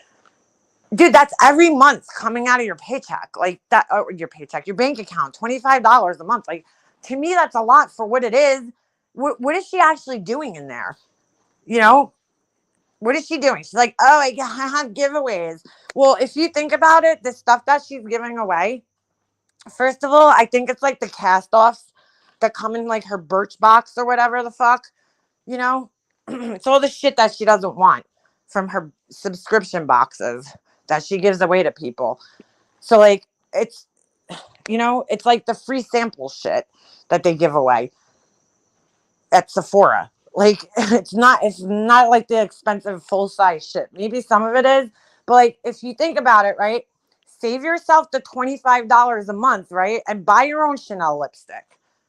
Dude, that's every month coming out of your paycheck. Like that, your paycheck, your bank account, $25 a month. Like, to me, that's a lot for what it is. What is she actually doing in there? You know, what is she doing? She's like, oh, I have giveaways. Well, if you think about it, the stuff that she's giving away, first of all, I think it's like the cast-offs that come in like her Birch box or whatever the fuck, you know? It's all the shit that she doesn't want from her subscription boxes that she gives away to people. So, like, it's, you know, it's like the free sample shit that they give away at Sephora. Like, it's not like the expensive full-size shit. Maybe some of it is, but like, if you think about it, right? Save yourself the $25 a month, right? And buy your own Chanel lipstick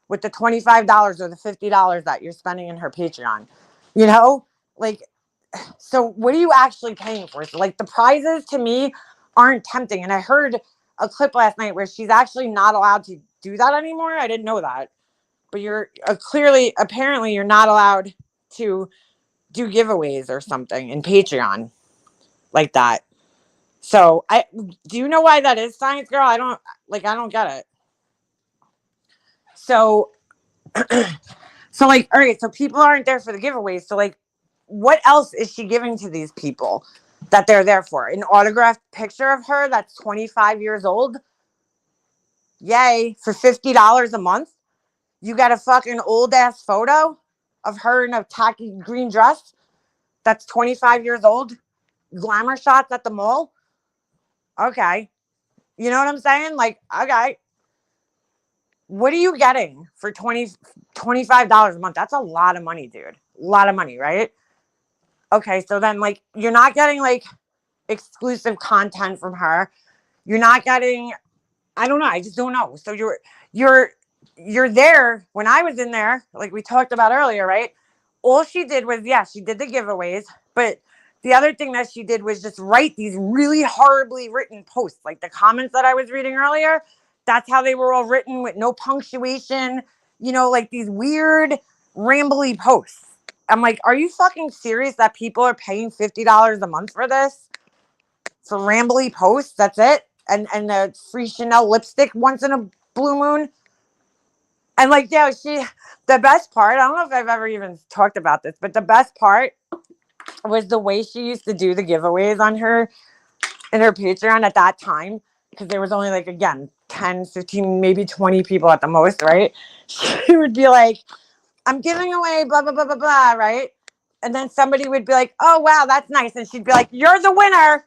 with the $25 or the $50 that you're spending in her Patreon. You know? Like, so what are you actually paying for? So, like, the prizes to me aren't tempting. And I heard a clip last night where she's actually not allowed to do that anymore. I didn't know that. But you're apparently you're not allowed to do giveaways or something in Patreon like that. So do you know why that is, Science Girl? I don't get it. So so like, all right, so people aren't there for the giveaways. So like, what else is she giving to these people that they're there for? An autographed picture of her that's 25 years old? Yay, for $50 a month? You got a fucking old ass photo of her in a tacky green dress that's 25 years old? Glamour shots at the mall? Okay. You know what I'm saying? Like, okay. What are you getting for $25 a month? That's a lot of money, dude. A lot of money, right? Okay, so then like you're not getting like exclusive content from her. You're not getting, I don't know, I just don't know. So you're there. When I was in there, like we talked about earlier, right? All she did was, yeah, she did the giveaways, but the other thing that she did was just write these really horribly written posts, like the comments that I was reading earlier. That's how they were all written with no punctuation, you know, like these weird, rambly posts. I'm like, are you fucking serious that people are paying $50 a month for this? For rambly posts, that's it? And the free Chanel lipstick once in a blue moon? And like, yeah, the best part, I don't know if I've ever even talked about this, but the best part was the way she used to do the giveaways on her in her Patreon at that time, because there was only like, again, 10, 15, maybe 20 people at the most, right? She would be like, I'm giving away blah, blah, blah, blah, blah, right? And then somebody would be like, oh, wow, that's nice. And she'd be like, you're the winner.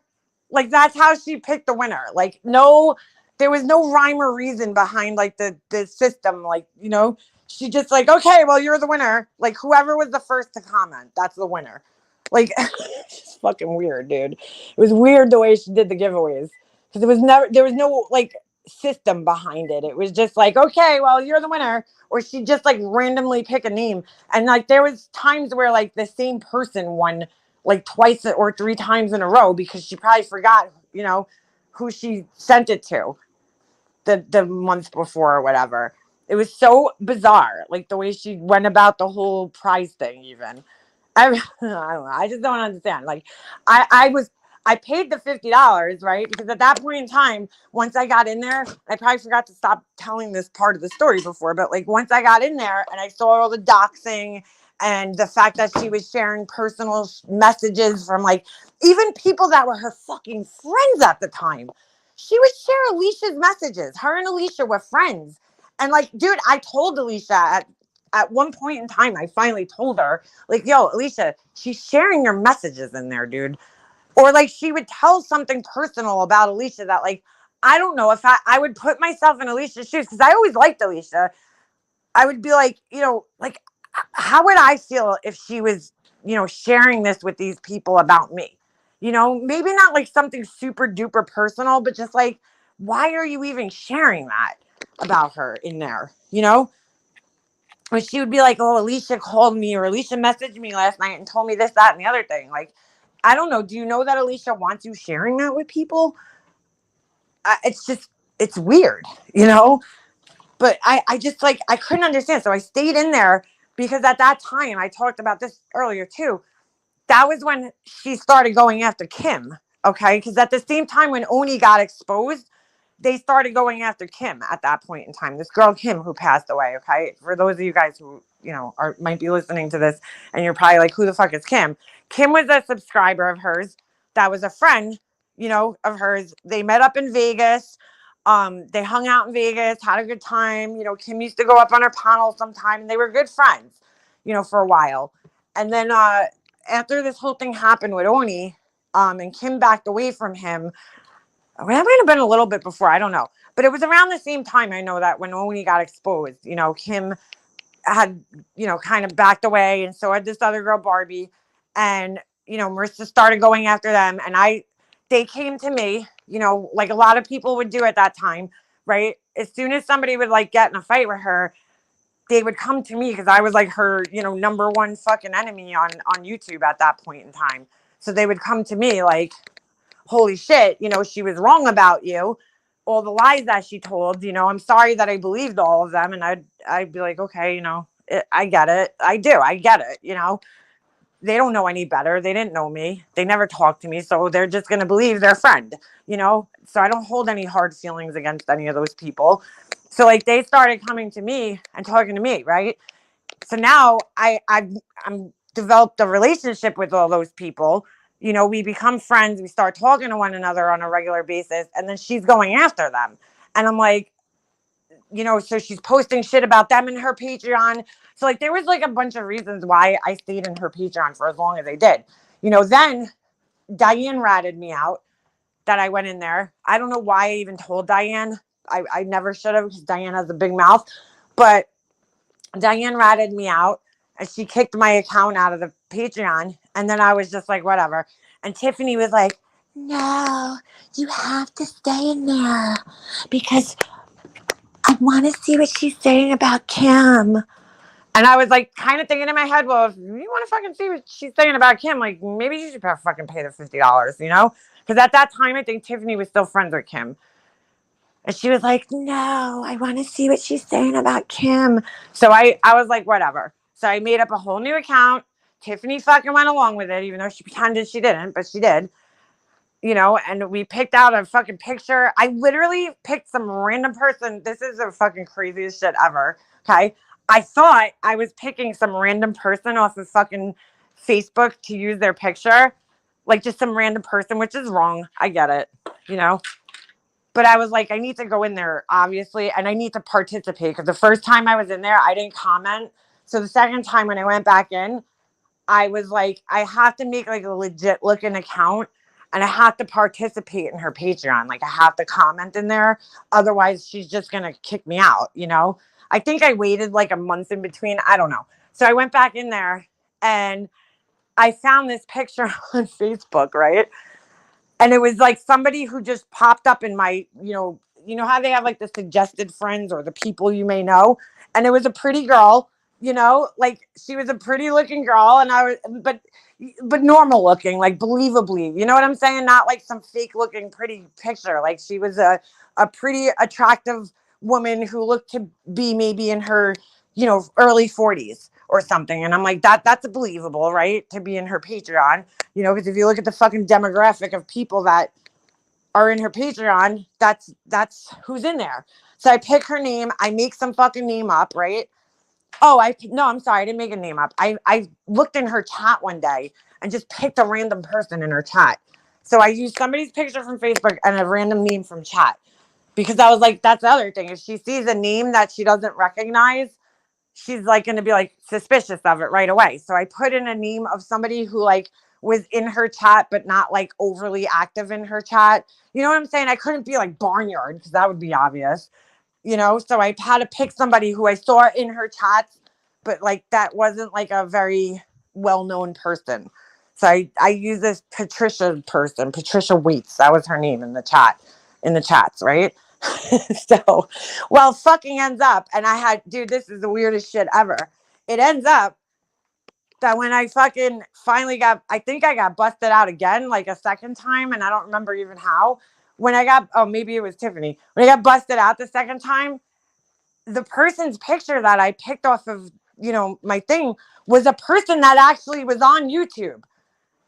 Like, that's how she picked the winner. Like, no, there was no rhyme or reason behind like the system. Like, you know, she just like, okay, well, you're the winner. Like, whoever was the first to comment, that's the winner. Like, it's fucking weird, dude. It was weird the way she did the giveaways, because there was no like system behind it. It was just like, okay, well, you're the winner. Or she just like randomly pick a name. And like, there was times where like the same person won like twice or three times in a row because she probably forgot, you know, who she sent it to. the month before or whatever. It was so bizarre, like the way she went about the whole prize thing. Even I don't know. I just don't understand. Like, I paid the $50, right? Because at that point in time, once I got in there, I probably forgot to stop telling this part of the story before, but like once I got in there and I saw all the doxing and the fact that she was sharing personal messages from like even people that were her fucking friends at the time. She would share Alicia's messages. Her and Alicia were friends. And like, dude, I told Alicia at one point in time, I finally told her, like, yo, Alicia, she's sharing your messages in there, dude. Or like she would tell something personal about Alicia that like, I don't know if I would put myself in Alicia's shoes because I always liked Alicia. I would be like, like how would I feel if she was, sharing this with these people about me? Maybe not like something super duper personal, but just like, why are you even sharing that about her in there? Or she would be like, oh, Alicia called me or Alicia messaged me last night and told me this, that, and the other thing. Like, I don't know. Do you know that Alicia wants you sharing that with people? It's weird, But I just like, I couldn't understand. So I stayed in there because at that time, I talked about this earlier too. That was when she started going after Kim. Okay. Because at the same time when Oni got exposed, they started going after Kim at that point in time. This girl Kim who passed away. Okay, for those of you guys who might be listening to this, and you're probably like, who the fuck is Kim? Kim was a subscriber of hers. That was a friend, of hers. They met up in Vegas. They hung out in Vegas, had a good time. Kim used to go up on her panel sometime, and they were good friends, for a while. And then after this whole thing happened with Oni, and Kim backed away from him. That might have been a little bit before. I don't know. But it was around the same time, I know, that when Oni got exposed, Kim had, kind of backed away. And so had this other girl, Barbie. And, Marissa started going after them. And they came to me, like a lot of people would do at that time, right? As soon as somebody would like get in a fight with her, they would come to me because I was like her, number one fucking enemy on YouTube at that point in time. So they would come to me like, holy shit, she was wrong about you. All the lies that she told, I'm sorry that I believed all of them. And I'd be like, okay, I get it. I get it. They don't know any better. They didn't know me. They never talked to me. So they're just going to believe their friend, So I don't hold any hard feelings against any of those people. So like they started coming to me and talking to me, right? So now I'm developed a relationship with all those people. We become friends. We start talking to one another on a regular basis. And then she's going after them. And I'm like, so she's posting shit about them in her Patreon. So like there was like a bunch of reasons why I stayed in her Patreon for as long as I did. Then Diane ratted me out that I went in there. I don't know why I even told Diane. I never should have because Diane has a big mouth. But Diane ratted me out and she kicked my account out of the Patreon. And then I was just like, whatever. And Tiffany was like, no, you have to stay in there because I want to see what she's saying about Kim. And I was like, kind of thinking in my head, well, if you want to fucking see what she's saying about Kim, like maybe you should fucking pay the $50, Because at that time, I think Tiffany was still friends with Kim. And she was like, no, I want to see what she's saying about Kim. So I was like, whatever. So I made up a whole new account. Tiffany fucking went along with it, even though she pretended she didn't, but she did. And we picked out a fucking picture. I literally picked some random person. This is the fucking craziest shit ever. Okay. I thought I was picking some random person off of fucking Facebook to use their picture. Like just some random person, which is wrong. I get it, But I was like, I need to go in there, obviously, and I need to participate. Because the first time I was in there, I didn't comment. So the second time when I went back in, I was like, I have to make like a legit looking account and I have to participate in her Patreon. Like I have to comment in there. Otherwise, she's just going to kick me out, I think I waited like a month in between. I don't know. So I went back in there and I found this picture on Facebook, right? And it was like somebody who just popped up in my, how they have like the suggested friends or the people you may know. And it was a pretty girl. you know, like she was a pretty looking girl, and but normal looking, like believably, you know what I'm saying? Not like some fake looking pretty picture. Like she was a pretty attractive woman who looked to be maybe in her, you know, early 40s or something. And I'm like, that's believable, right? To be in her Patreon, you know, because if you look at the fucking demographic of people that are in her Patreon, that's who's in there. So I pick her name, I make some fucking name up, right? Oh, no, I'm sorry, I didn't make a name up. I looked in her chat one day and just picked a random person in her chat. So I used somebody's picture from Facebook and a random name from chat because I was like, that's the other thing. If she sees a name that she doesn't recognize, she's like going to be like suspicious of it right away. So I put in a name of somebody who like was in her chat, but not like overly active in her chat. You know what I'm saying? I couldn't be like Barnyard because that would be obvious, you know? So I had to pick somebody who I saw in her chats, but like that wasn't like a very well-known person. So I use this Patricia person, Patricia Waits. That was her name in the chat, in the chats, right? So, well, fucking ends up, and I had, dude, this is the weirdest shit ever. It ends up that when I fucking finally got, I think I got busted out again, like a second time, and I don't remember even how. When I got, oh, maybe it was Tiffany. When I got busted out the second time, the person's picture that I picked off of, you know, my thing was a person that actually was on YouTube.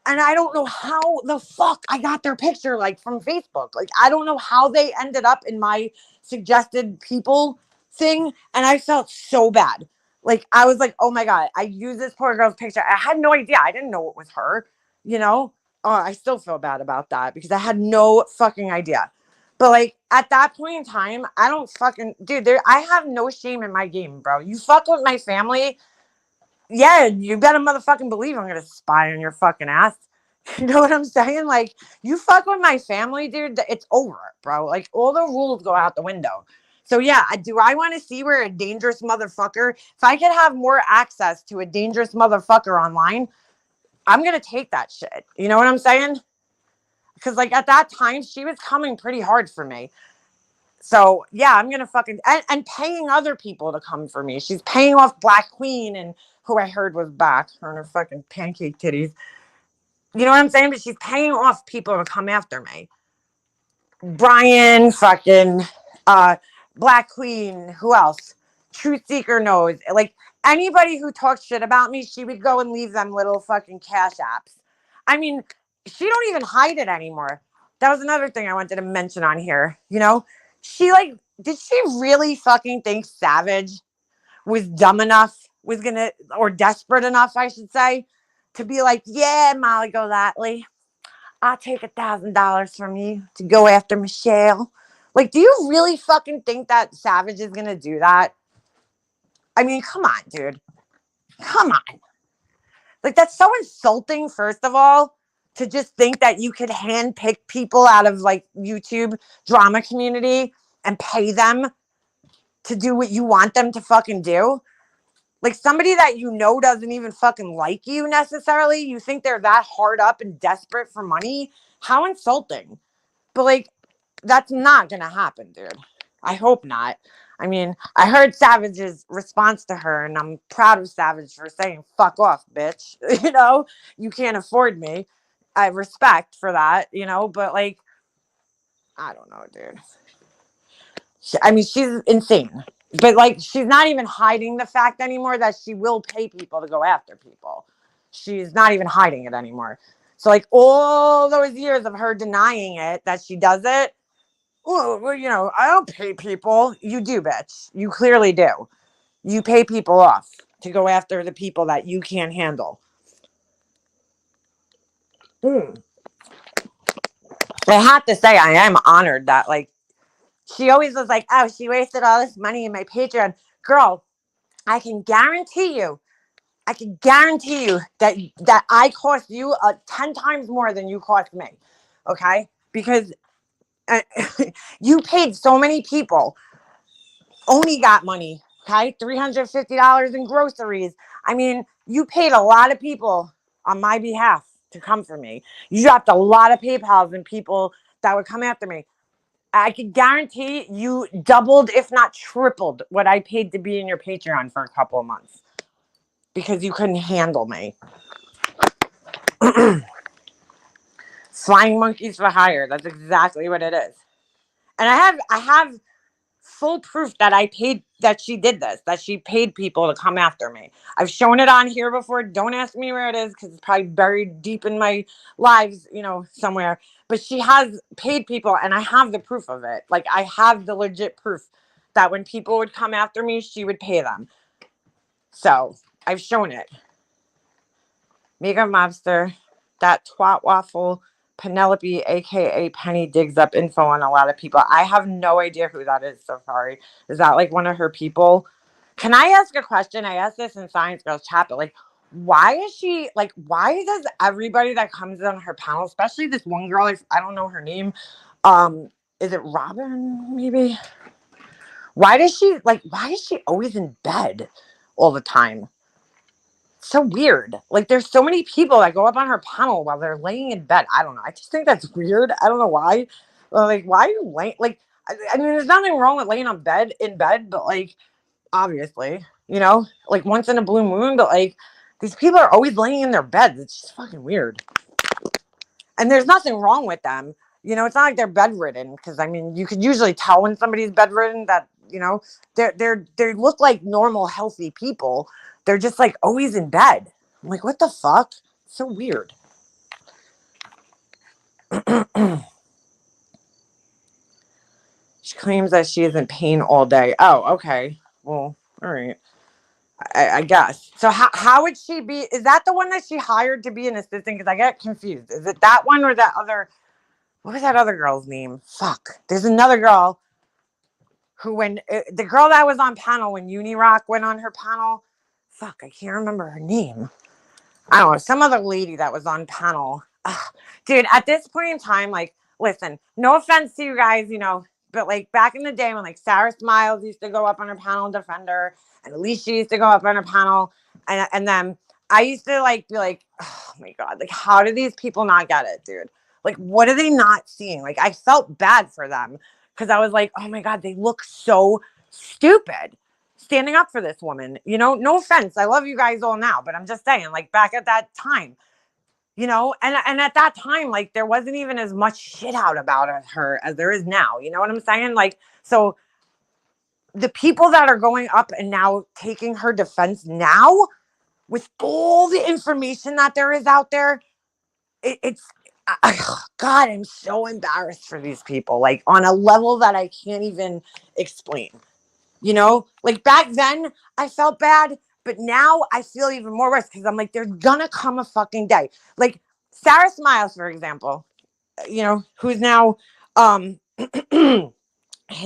And I don't know how the fuck I got their picture, like from Facebook. Like, I don't know how they ended up in my suggested people thing. And I felt so bad. Like, I was like, oh my God, I used this poor girl's picture. I had no idea. I didn't know it was her, you know? I still feel bad about that because I had no fucking idea. But like at that point in time, I don't fucking, dude, I have no shame in my game, bro. You fuck with my family, yeah, you better motherfucking believe I'm gonna spy on your fucking ass. You know what I'm saying? Like, you fuck with my family, dude, it's over, bro. Like, all the rules go out the window. So, yeah, do I want to see where a dangerous motherfucker, if I could have more access to a dangerous motherfucker online, I'm gonna take that shit. You know what I'm saying? Because, like, at that time, she was coming pretty hard for me. So yeah, I'm gonna fucking and paying other people to come for me. She's paying off Black Queen and who I heard was back on her fucking pancake titties. You know what I'm saying? But she's paying off people to come after me. Brian, fucking Black Queen, who else? Truth Seeker knows. Like anybody who talks shit about me, she would go and leave them little fucking cash apps. I mean, she don't even hide it anymore. That was another thing I wanted to mention on here. You know, she like, did she really fucking think Savage was dumb enough, was gonna, or desperate enough, I should say, to be like, yeah, Molly Golightly, I'll take $1,000 from you to go after Michelle. Like, do you really fucking think that Savage is gonna do that? I mean, come on, dude. Come on. Like, that's so insulting, first of all, to just think that you could handpick people out of like YouTube drama community and pay them to do what you want them to fucking do. Like somebody that you know doesn't even fucking like you necessarily. You think they're that hard up and desperate for money. How insulting. But like, that's not gonna happen, dude. I hope not. I mean, I heard Savage's response to her, and I'm proud of Savage for saying, fuck off, bitch. You know, you can't afford me. I have respect for that, you know, but like, I don't know, dude. I mean, she's insane. But like, she's not even hiding the fact anymore that she will pay people to go after people. She's not even hiding it anymore. So like all those years of her denying it that she does it, well, you know, I don't pay people. You do, bitch. You clearly do. You pay people off to go after the people that you can't handle. Mm. I have to say, I am honored that, like, she always was like, oh, she wasted all this money in my Patreon. Girl, I can guarantee you, that I cost you 10 times more than you cost me. Okay? Because you paid so many people, only got money. Okay? $350 in groceries. I mean, you paid a lot of people on my behalf to come for me. You dropped a lot of PayPals and people that would come after me. I can guarantee you doubled, if not tripled, what I paid to be in your Patreon for a couple of months. because you couldn't handle me. Flying monkeys for hire. That's exactly what it is. And I have full proof that that she did this, that she paid people to come after me. I've shown it on here before. Don't ask me where it is because it's probably buried deep in my lives, somewhere. But she has paid people, and I have the proof of it. Like, I have the legit proof that when people would come after me, she would pay them. So I've shown it. Mega Mobster, that twat waffle, Penelope, aka Penny, digs up info on a lot of people. I have no idea who that is, Safari. Is that like one of her people? Can I ask a question? I asked this in Science Girls chat, but like, why does everybody that comes on her panel, especially this one girl, I don't know her name, is it Robin, maybe? Why is she always in bed all the time? So weird. Like, there's so many people that go up on her panel while they're laying in bed. I don't know. I just think that's weird. I don't know why. Like, why are you laying? Like, I mean, there's nothing wrong with laying in bed, but like, obviously, like once in a blue moon. But like, these people are always laying in their beds. It's just fucking weird. And there's nothing wrong with them. It's not like they're bedridden, because I mean, you could usually tell when somebody's bedridden that they look like normal, healthy people. They're just like always in bed. I'm like, what the fuck? So weird. She claims that she is in pain all day. Oh, okay. Well, all right. I guess. So how would she be? Is that the one that she hired to be an assistant? Because I get confused. Is it that one or that other? What was that other girl's name? Fuck. There's another girl who, the girl that was on panel when Unirock went on her panel. Fuck, I can't remember her name. I don't know, some other lady that was on panel. Ugh. Dude, at this point in time, like, listen, no offense to you guys, but like back in the day when like Sarah Smiles used to go up on her panel and defend her, and Alicia used to go up on her panel, and then I used to like be like, oh my God, like, how do these people not get it, dude? Like, what are they not seeing? Like, I felt bad for them because I was like, oh my God, they look so stupid standing up for this woman. No offense, I love you guys all now, but I'm just saying, like, back at that time, and at that time, like, there wasn't even as much shit out about her as there is now. You know what I'm saying? Like, so the people that are going up and now taking her defense now, with all the information that there is out there, it's God, I'm so embarrassed for these people, like, on a level that I can't even explain. Like, back then I felt bad, but now I feel even more worse because I'm like, there's gonna come a fucking day. Like Sarah Smiles, for example, who's now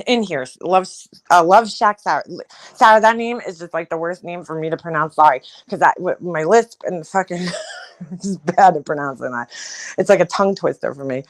in here, Love Shack Sarah. Sarah, that name is just like the worst name for me to pronounce. Sorry, because my lisp and fucking is bad at pronouncing that. It's like a tongue twister for me.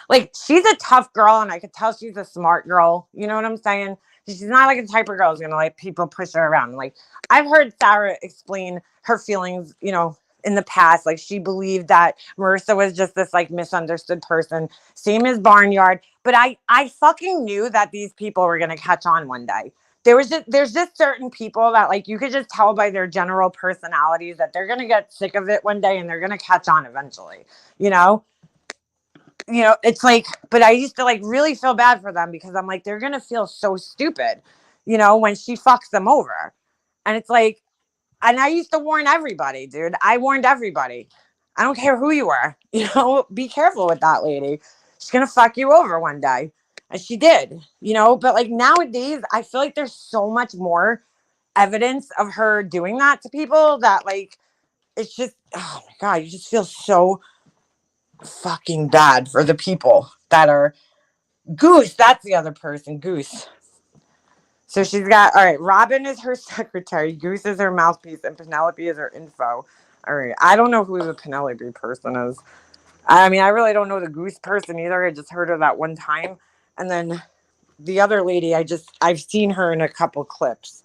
Like, she's a tough girl, and I could tell she's a smart girl. You know what I'm saying? She's not like a type of girl who's gonna like people push her around. Like, I've heard Sarah explain her feelings, in the past. Like, she believed that Marissa was just this like misunderstood person, same as Barnyard. But I fucking knew that these people were gonna catch on one day. There's just certain people that, like, you could just tell by their general personalities that they're gonna get sick of it one day and they're gonna catch on eventually. It's like, but I used to like really feel bad for them because I'm like, they're gonna feel so stupid, when she fucks them over. And it's like, and I used to warn everybody, dude. I warned everybody. I don't care who you are, be careful with that lady. She's gonna fuck you over one day. And she did, but like nowadays, I feel like there's so much more evidence of her doing that to people that, like, it's just, oh my God, you just feel so fucking bad for the people that are Goose. That's the other person, Goose. So she's got, all right, Robin is her secretary, Goose is her mouthpiece, and Penelope is her info. All right, I don't know who the Penelope person is. I mean, I really don't know the Goose person either. I just heard her that one time. And then the other lady, I've seen her in a couple clips.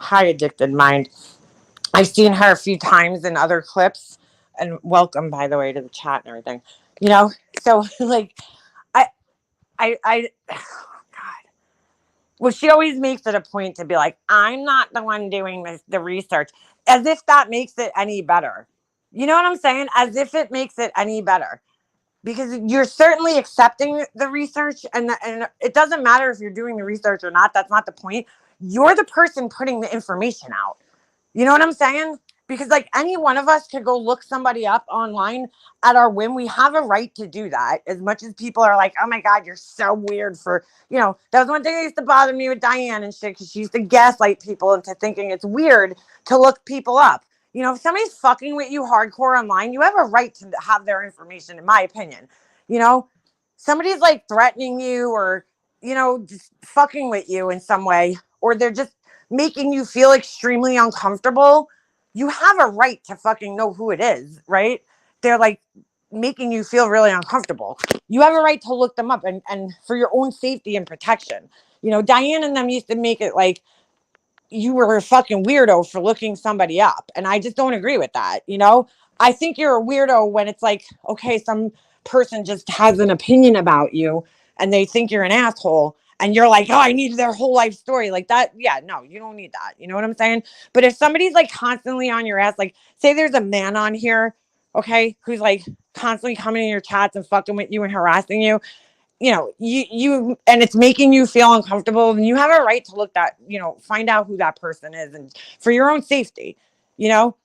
Hi, Addicted Mind. I've seen her a few times in other clips. And welcome, by the way, to the chat and everything. So like, I, oh God, Well, she always makes it a point to be like, I'm not the one doing the research, as if that makes it any better. You know what I'm saying? As if it makes it any better. Because you're certainly accepting the research, and it doesn't matter if you're doing the research or not. That's not the point. You're the person putting the information out. You know what I'm saying? Because like any one of us could go look somebody up online at our whim. We have a right to do that. As much as people are like, oh my God, you're so weird for, that was one thing that used to bother me with Diane and shit, because she used to gaslight people into thinking it's weird to look people up. If somebody's fucking with you hardcore online, you have a right to have their information, in my opinion. You know, somebody's like threatening you or, just fucking with you in some way, or they're just making you feel extremely uncomfortable, you have a right to fucking know who it is, right? They're like making you feel really uncomfortable. You have a right to look them up and for your own safety and protection. Diane and them used to make it like you were a fucking weirdo for looking somebody up. And I just don't agree with that. I think you're a weirdo when it's like, okay, some person just has an opinion about you and they think you're an asshole. And you're like, oh, I need their whole life story like that. Yeah, no, you don't need that. You know what I'm saying? But if somebody's like constantly on your ass, like say there's a man on here, okay, who's like constantly coming in your chats and fucking with you and harassing you, you and it's making you feel uncomfortable, and you have a right to look that, find out who that person is, and for your own safety, you know.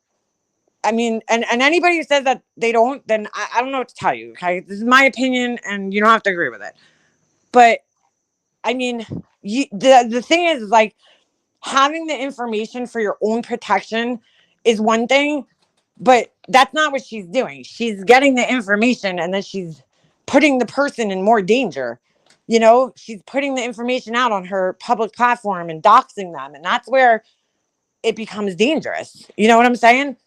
I mean, and anybody who says that they don't, then I don't know what to tell you. Okay, this is my opinion, and you don't have to agree with it. But I mean, the thing is, like, having the information for your own protection is one thing, but that's not what she's doing. She's getting the information and then she's putting the person in more danger. She's putting the information out on her public platform and doxing them. And that's where it becomes dangerous. You know what I'm saying?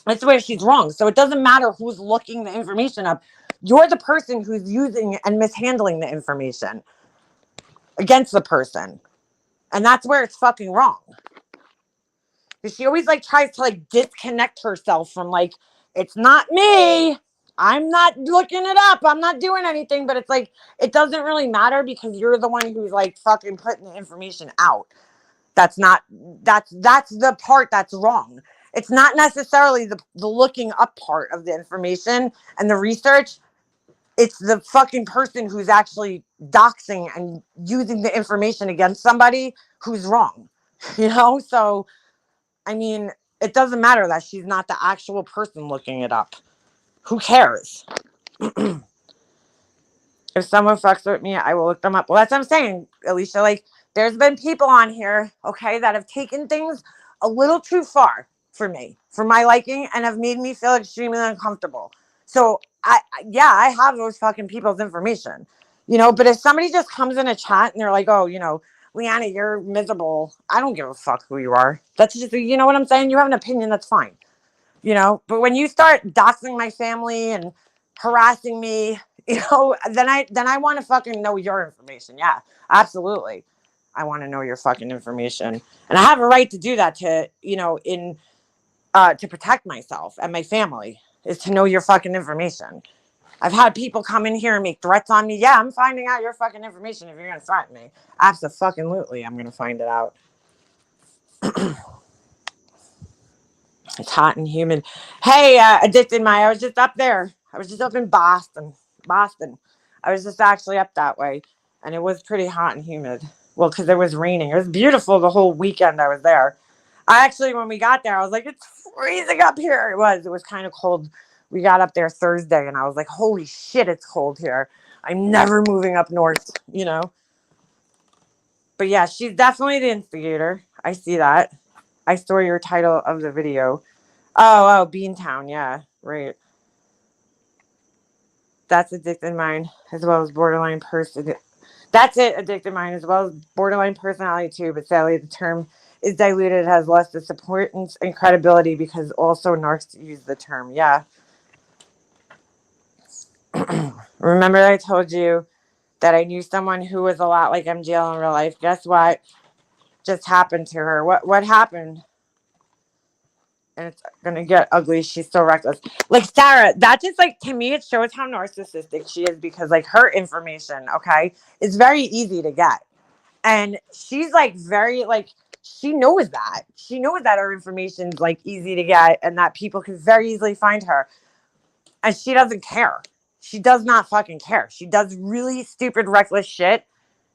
That's where she's wrong. So it doesn't matter who's looking the information up. You're the person who's using and mishandling the information against the person. And that's where it's fucking wrong. Because she always like tries to like disconnect herself from like, it's not me. I'm not looking it up. I'm not doing anything. But it's like, it doesn't really matter because you're the one who's like fucking putting the information out. That's the part that's wrong. It's not necessarily the looking up part of the information and the research. It's the fucking person who's actually doxing and using the information against somebody who's wrong. So I mean, it doesn't matter that she's not the actual person looking it up. Who cares? If someone fucks with me, I will look them up. Well, that's what I'm saying, Alicia. Like, there's been people on here, okay, that have taken things a little too far for me, for my liking, and have made me feel extremely uncomfortable. So, I have those fucking people's information, but if somebody just comes in a chat and they're like, oh, Leanna, you're miserable. I don't give a fuck who you are. That's just, you know what I'm saying? You have an opinion, that's fine. But when you start doxing my family and harassing me, then I want to fucking know your information. Yeah, absolutely. I want to know your fucking information. And I have a right to do that to, to protect myself and my family, is to know your fucking information. I've had people come in here and make threats on me. Yeah, I'm finding out your fucking information if you're going to threaten me. Absolutely, I'm going to find it out. It's hot and humid. Hey, Addicted Maya, I was just up there. I was just up in Boston. I was just actually up that way. And it was pretty hot and humid. Well, because it was raining. It was beautiful the whole weekend I was there. When we got there, I was like, it's freezing up here. It was kind of cold. We got up there Thursday, and I was like, holy shit, it's cold here. I'm never moving up north, But yeah, she's definitely the instigator. I see that. I saw your title of the video. Oh, Beantown. Yeah, right. That's Addicted Mind, as well as borderline person. That's it, Addicted Mind, as well as borderline personality too. But sadly, the term is diluted, has less its importance and credibility because also narcs use the term. Yeah. Remember I told you that I knew someone who was a lot like MGL in real life? Guess what just happened to her? What happened? and it's gonna get ugly. She's so reckless. Like Sarah, that just like to me, it shows how narcissistic she is because like her information, okay, is very easy to get. And she's like very like she knows that. She knows that her information's like easy to get and that people can very easily find her. And she doesn't care. She does not fucking care. She does really stupid, reckless shit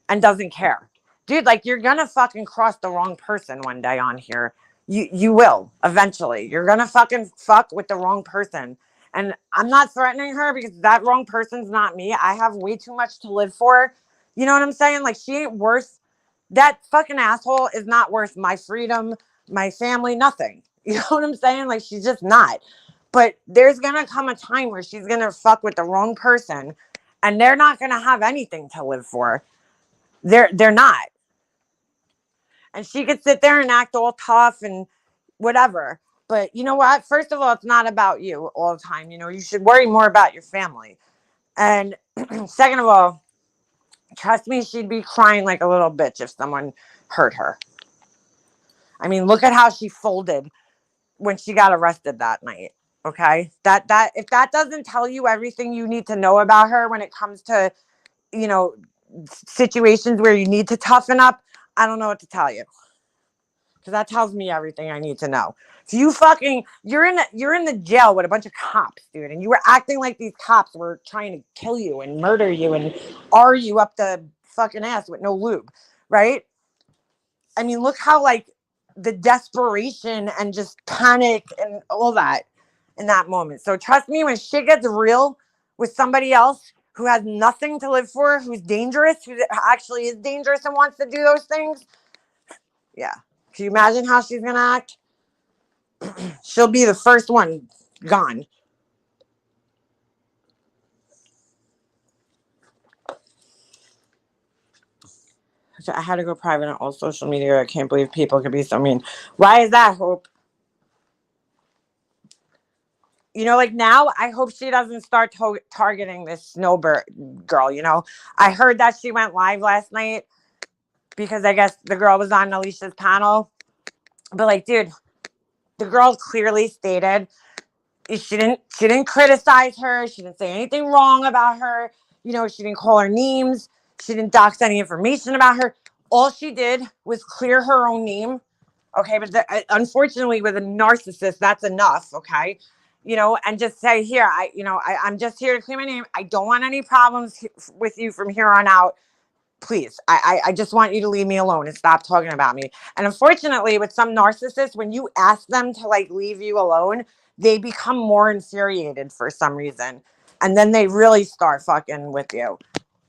and doesn't care. Dude, like you're gonna fucking cross the wrong person one day on here. You will eventually. You're gonna fucking fuck with the wrong person. And I'm not threatening her because that wrong person's not me. I have way too much to live for. You know what I'm saying? Like she ain't worth that fucking asshole is not worth my freedom, my family, nothing. You know what I'm saying? Like she's just not. But there's gonna come a time where she's gonna fuck with the wrong person and they're not gonna have anything to live for. They're not. And she could sit there and act all tough and whatever. But you know what? First of all, it's not about you all the time. You know, you should worry more about your family. And second of all, trust me, she'd be crying like a little bitch if someone hurt her. I mean, look at how she folded when she got arrested that night. Okay? That if that doesn't tell you everything you need to know about her when it comes to, you know, situations where you need to toughen up, I don't know what to tell you. Because that tells me everything I need to know. So you're in the jail with a bunch of cops, dude, and you were acting like these cops were trying to kill you and murder you and are you up the fucking ass with no lube, right? I mean, look how like the desperation and just panic and all that in that moment. So trust me, when shit gets real with somebody else who has nothing to live for, who's dangerous, who actually is dangerous and wants to do those things, yeah. Can you imagine how she's gonna act? She'll be the first one gone. I had to go private on all social media. I can't believe people could be so mean. Why is that, Hope? You know, like now, I hope she doesn't start targeting this snowbird girl. You know, I heard that she went live last night because I guess the girl was on Alicia's panel. But like, dude, the girl clearly stated she didn't criticize her. She didn't say anything wrong about her. You know, she didn't call her names. She didn't dox any information about her. All she did was clear her own name. Okay, but unfortunately, with a narcissist, that's enough. Okay, you know, and just say here, I'm just here to clear my name. I don't want any problems with you from here on out. Please, I just want you to leave me alone and stop talking about me. And unfortunately, with some narcissists, when you ask them to like leave you alone, they become more infuriated for some reason. And then they really start fucking with you.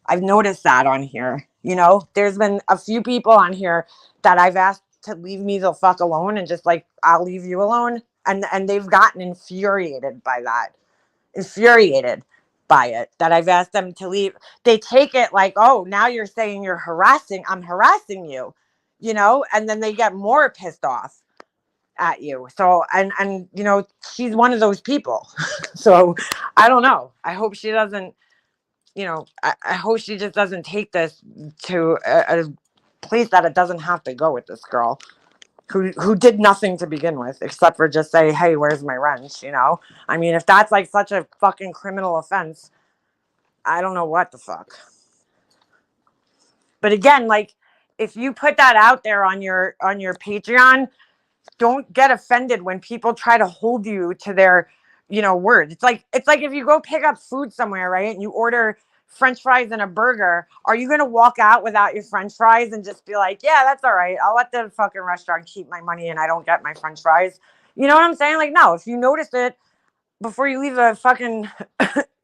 I've noticed that on here. You know, there's been a few people on here that I've asked to leave me the fuck alone and just like, I'll leave you alone. And they've gotten infuriated by that. Infuriated by it that I've asked them to leave. They take it like, oh, now you're saying I'm harassing you, you know, and then they get more pissed off at you. So, and, you know, she's one of those people. So I don't know. I hope she doesn't, you know, I hope she just doesn't take this to a place that it doesn't have to go with this girl who did nothing to begin with except for just say, hey, where's my wrench? You know, I mean, if that's like such a fucking criminal offense, I don't know what the fuck. But again, like if you put that out there on your Patreon, don't get offended when people try to hold you to their, you know, word. It's like if you go pick up food somewhere, right? And you order French fries and a burger, are you gonna walk out without your French fries and just be like, yeah, that's all right. I'll let the fucking restaurant keep my money and I don't get my French fries. You know what I'm saying? Like, no, if you notice it before you leave a fucking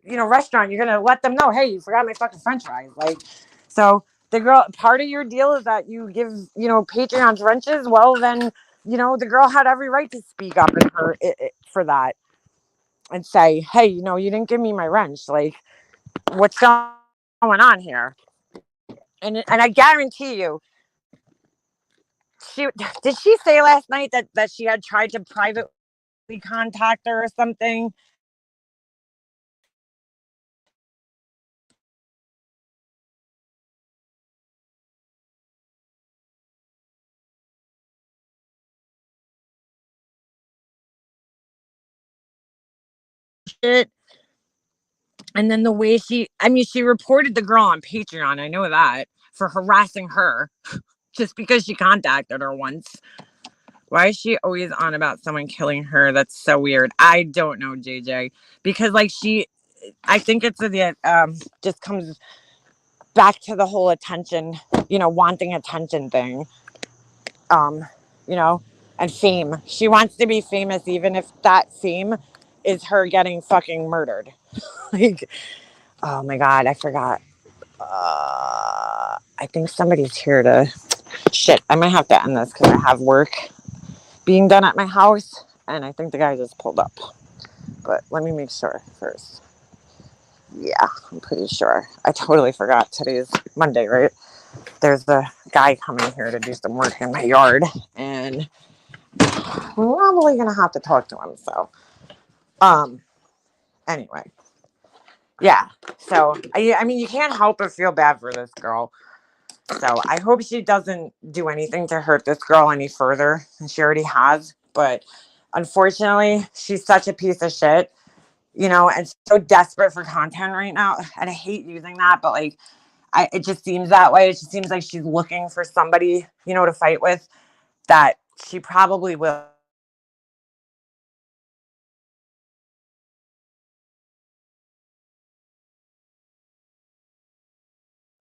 you know, restaurant, you're gonna let them know, hey, you forgot my fucking French fries. Like, so the girl, part of your deal is that you give, you know, Patreon's wrenches. Well, then, you know, the girl had every right to speak up in her for that and say, hey, you know, you didn't give me my wrench. Like, what's going on here? And I guarantee you, she did she say last night that she had tried to privately contact her or something? shit. And then the way she reported the girl on Patreon. I know that for harassing her just because she contacted her once. Why is she always on about someone killing her? That's so weird. I don't know, JJ, because like I think it's the just comes back to the whole attention, wanting attention thing, um, you know, and fame. She wants to be famous, even if that fame is her getting fucking murdered. Like, oh my God, I forgot. I think somebody's here to. Shit, I might have to end this because I have work being done at my house, and I think the guy just pulled up. But let me make sure first. Yeah, I'm pretty sure. I totally forgot. Today's Monday, right? There's the guy coming here to do some work in my yard, and I'm probably gonna have to talk to him. So, anyway, yeah. So I mean, you can't help but feel bad for this girl. So I hope she doesn't do anything to hurt this girl any further than she already has. But unfortunately, she's such a piece of shit, and so desperate for content right now. And I hate using that, but like, it just seems that way. It just seems like she's looking for somebody, to fight with, that she probably will.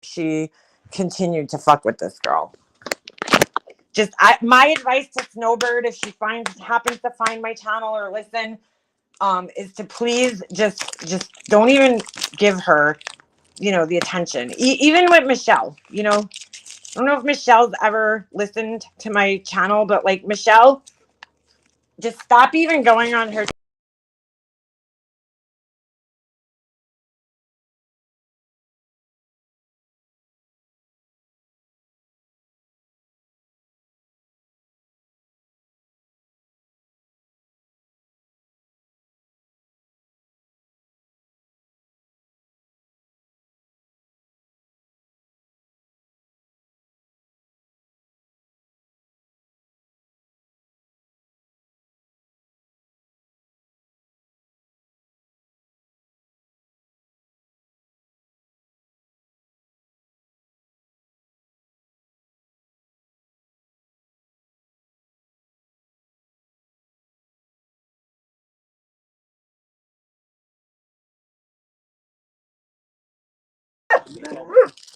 She continued to fuck with this girl. Just my advice to Snowbird, if she happens to find my channel or listen, is to please just don't even give her, the attention. Even with Michelle, I don't know if Michelle's ever listened to my channel, but like, Michelle, just stop even going on her.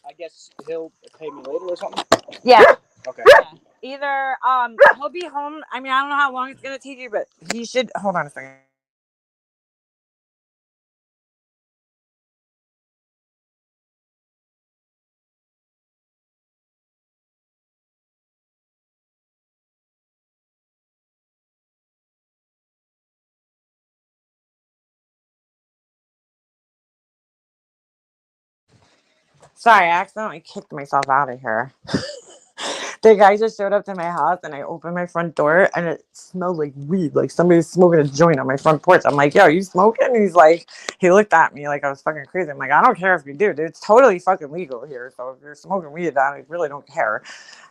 I guess he'll pay me later or something. Yeah. Okay. Yeah. Either he'll be home. I mean, I don't know how long it's gonna take you, but he should. Hold on a second. Sorry, I accidentally kicked myself out of here. The guy just showed up to my house, and I opened my front door, and it smelled like weed, like somebody's smoking a joint on my front porch. I'm like, yo, you smoking? And he looked at me like I was fucking crazy. I'm like, I don't care if you do, dude. It's totally fucking legal here. So if you're smoking weed, I really don't care.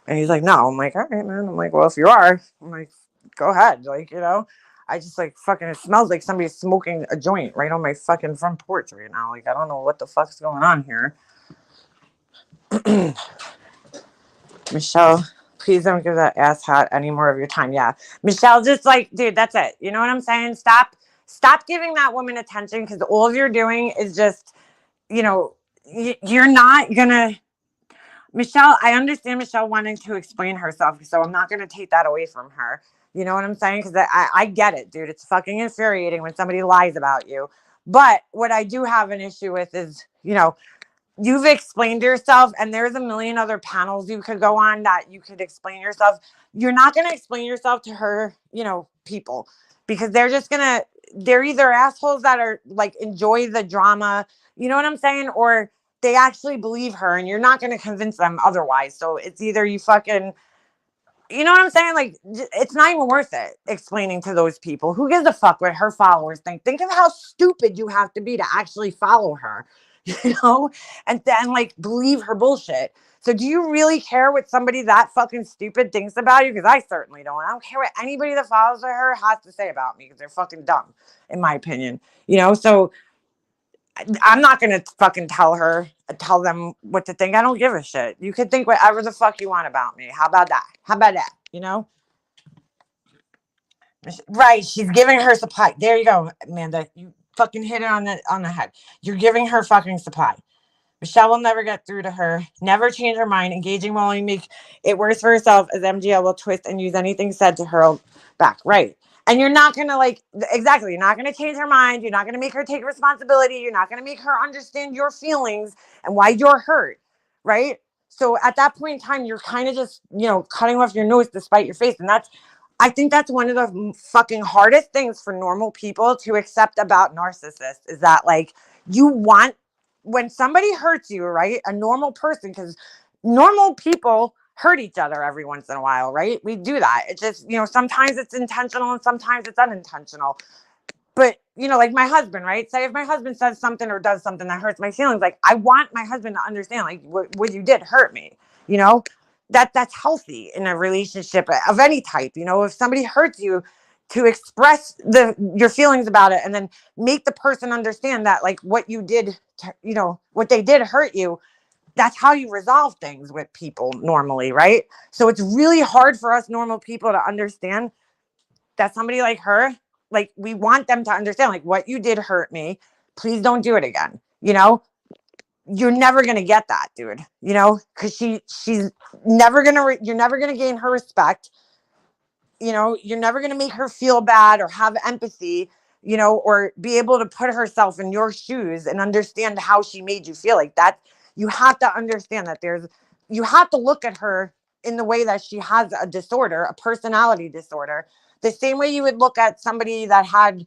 And he's like, no. I'm like, all right, man. I'm like, well, if you are, I'm like, go ahead. Like, I just like fucking, it smells like somebody's smoking a joint right on my fucking front porch right now. Like, I don't know what the fuck's going on here. Michelle, please don't give that ass hat any more of your time. Yeah. Michelle, just like, dude, that's it. You know what I'm saying? Stop giving that woman attention, because all you're doing is just, you're not gonna. Michelle, I understand Michelle wanting to explain herself, so I'm not gonna take that away from her. You know what I'm saying? Because I get it, dude. It's fucking infuriating when somebody lies about you. But what I do have an issue with is, you've explained yourself, and there's a million other panels you could go on that you could explain yourself. You're not going to explain yourself to her, people, because they're either assholes that are like, enjoy the drama, you know what I'm saying? Or they actually believe her, and you're not going to convince them otherwise. So it's either you fucking, you know what I'm saying? Like, it's not even worth it explaining to those people. Who gives a fuck what her followers think? Think of how stupid you have to be to actually follow her. you know, and then like believe her bullshit. So do you really care what somebody that fucking stupid thinks about you? Because I certainly don't. I don't care what anybody that follows her has to say about me because they're fucking dumb, in my opinion. You know, so I'm not gonna fucking tell them what to think. I don't give a shit. You could think whatever the fuck you want about me. How about that? How about that? You know? Right. She's giving her supply. There you go, Amanda. You fucking hit it on the head. You're giving her fucking supply. Michelle will never get through to her, never change her mind. Engaging will only make it worse for herself, as MGL will twist and use anything said to her back. Right. And you're not going to exactly, you're not going to change her mind. You're not going to make her take responsibility. You're not going to make her understand your feelings and why you're hurt. Right. So at that point in time, you're kind of just, cutting off your nose to spite your face. And I think that's one of the fucking hardest things for normal people to accept about narcissists is that you want, when somebody hurts you, right? A normal person, because normal people hurt each other every once in a while, right? We do that. It's just, sometimes it's intentional and sometimes it's unintentional. But, like my husband, right? Say if my husband says something or does something that hurts my feelings, I want my husband to understand, what you did hurt me, that's healthy in a relationship of any type. If somebody hurts you, to express your feelings about it and then make the person understand that what you did, what they did hurt you. That's how you resolve things with people normally, right? So it's really hard for us normal people to understand that somebody like her, we want them to understand, what you did hurt me. Please don't do it again. You're never going to get that, dude, because she's never going to, you're never going to gain her respect. You're never going to make her feel bad or have empathy, or be able to put herself in your shoes and understand how she made you feel. Like that. You have to understand that you have to look at her in the way that she has a disorder, a personality disorder, the same way you would look at somebody that had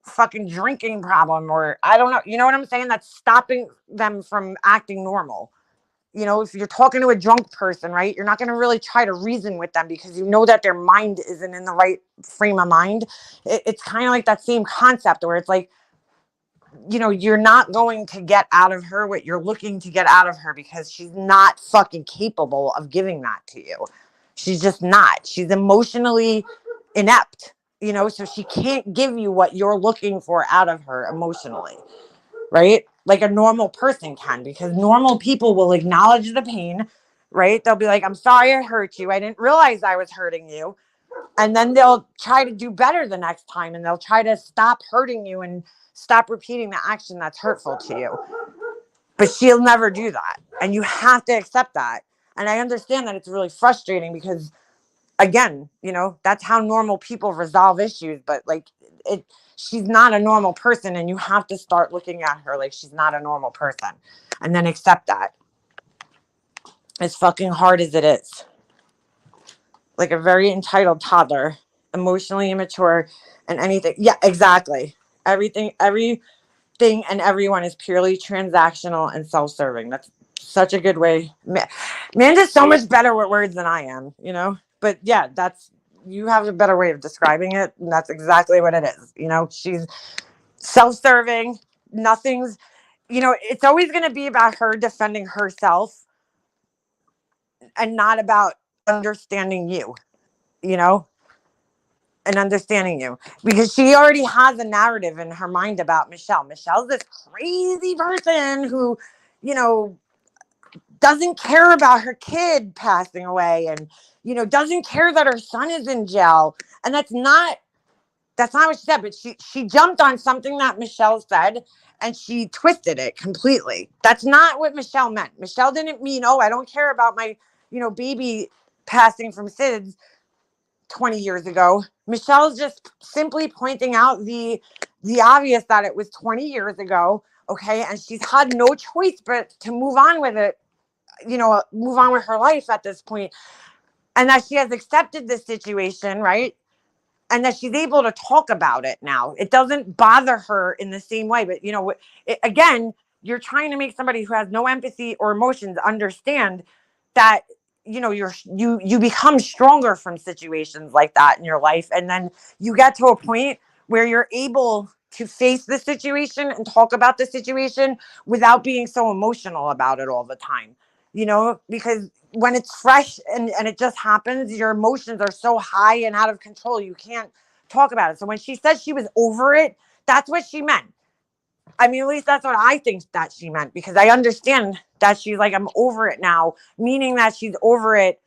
fucking drinking problem, or I don't know, you know what I'm saying? That's stopping them from acting normal. If you're talking to a drunk person, right, you're not going to really try to reason with them because you know that their mind isn't in the right frame of mind. It's kind of like that same concept where it's you're not going to get out of her what you're looking to get out of her because she's not fucking capable of giving that to you. She's just not. She's emotionally inept, so she can't give you what you're looking for out of her emotionally. Right? Like a normal person can, because normal people will acknowledge the pain, right? They'll be like, I'm sorry I hurt you. I didn't realize I was hurting you. And then they'll try to do better the next time, and they'll try to stop hurting you and stop repeating the action that's hurtful to you. But she'll never do that. And you have to accept that. And I understand that it's really frustrating because, again, that's how normal people resolve issues. But she's not a normal person, and you have to start looking at her like she's not a normal person and then accept that. As fucking hard as it is. Like a very entitled toddler, emotionally immature, and anything. Yeah, exactly. Everything and everyone is purely transactional and self-serving. That's such a good way. Amanda's so much better with words than I am, But yeah, you have a better way of describing it, and that's exactly what it is. She's self-serving. Nothing's, it's always going to be about her defending herself and not about understanding you, and understanding you, because she already has a narrative in her mind about Michelle. Michelle's this crazy person who, doesn't care about her kid passing away and, doesn't care that her son is in jail. And that's not what she said, but she jumped on something that Michelle said and she twisted it completely. That's not what Michelle meant. Michelle didn't mean, oh, I don't care about my, baby passing from SIDS 20 years ago. Michelle's just simply pointing out the obvious, that it was 20 years ago. Okay. And she's had no choice but to move on with it, move on with her life at this point. And that she has accepted this situation, right? And that she's able to talk about it now. It doesn't bother her in the same way. But, again, you're trying to make somebody who has no empathy or emotions understand that, you become stronger from situations like that in your life. And then you get to a point where you're able to face the situation and talk about the situation without being so emotional about it all the time. Because when it's fresh and it just happens, your emotions are so high and out of control, you can't talk about it. So when she said she was over it, that's what she meant. I mean, at least that's what I think that she meant, because I understand that she's like, I'm over it now, meaning that she's over it,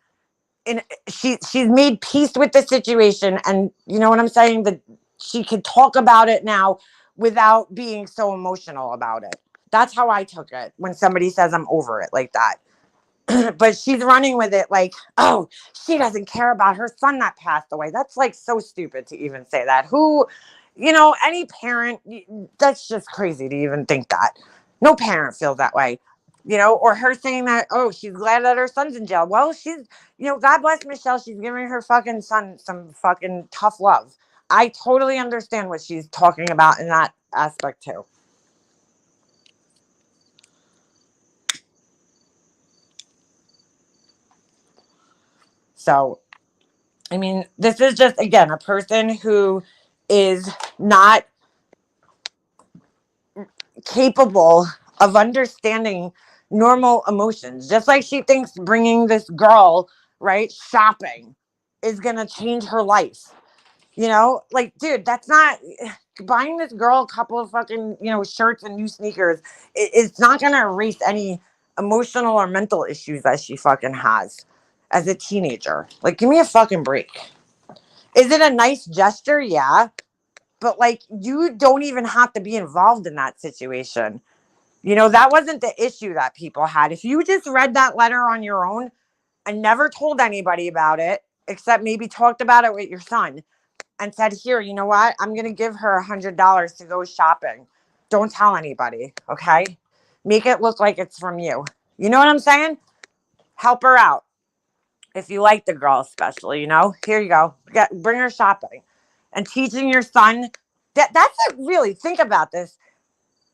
and she's made peace with the situation, and you know what I'm saying, that she could talk about it now without being so emotional about it. That's how I took it when somebody says I'm over it like that. But she's running with it like, oh, she doesn't care about her son that passed away. That's like so stupid to even say that. Any parent, that's just crazy to even think that. No parent feels that way. Or her saying that, oh, she's glad that her son's in jail. Well, God bless Michelle. She's giving her fucking son some fucking tough love. I totally understand what she's talking about in that aspect too. So, I mean, this is just, again, a person who is not capable of understanding normal emotions. Just like she thinks bringing this girl, right, shopping is going to change her life. Like, dude, that's not buying this girl a couple of fucking, shirts and new sneakers. It's not going to erase any emotional or mental issues that she fucking has as a teenager. Like, give me a fucking break. Is it a nice gesture? Yeah. But like, you don't even have to be involved in that situation. That wasn't the issue that people had. If you just read that letter on your own and never told anybody about it, except maybe talked about it with your son and said, here, you know what? I'm going to give her $100 to go shopping. Don't tell anybody. Okay. Make it look like it's from you. You know what I'm saying? Help her out. If you like the girl, especially, here you go. Bring her shopping and teaching your son really, think about this.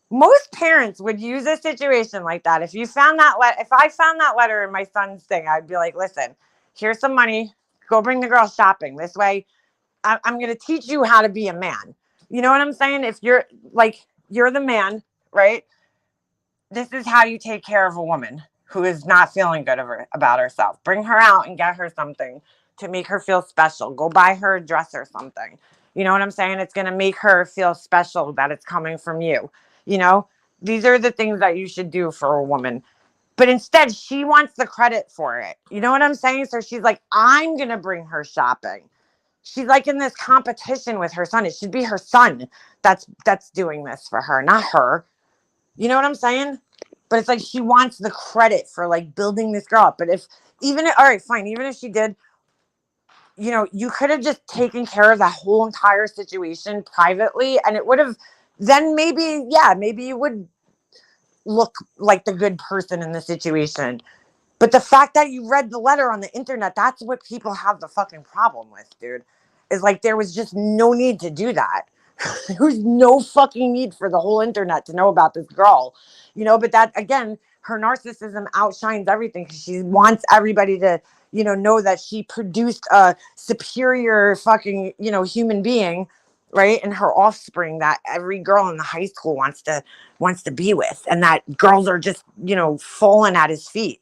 Most parents would use a situation like that. If I found that letter in my son's thing, I'd be like, listen, here's some money. Go bring the girl shopping. This way, I'm going to teach you how to be a man. You know what I'm saying? If you're the man, right? This is how you take care of a woman who is not feeling good about herself. Bring her out and get her something to make her feel special. Go buy her a dress or something. You know what I'm saying? It's going to make her feel special that it's coming from you. These are the things that you should do for a woman. But instead, she wants the credit for it. You know what I'm saying? So she's like, I'm going to bring her shopping. She's like in this competition with her son. It should be her son that's doing this for her, not her. You know what I'm saying? But it's like she wants the credit for like building this girl up. But all right, fine. Even if she did, you could have just taken care of that whole entire situation privately, and it would have, then maybe you would look like the good person in the situation. But the fact that you read the letter on the internet, that's what people have the fucking problem with, dude. Is like, there was just no need to do that. There was no fucking need for the whole internet to know about this girl. But that, again, her narcissism outshines everything, because she wants everybody to, know that she produced a superior fucking, human being, right? And her offspring that every girl in the high school wants to be with. And that girls are just, falling at his feet.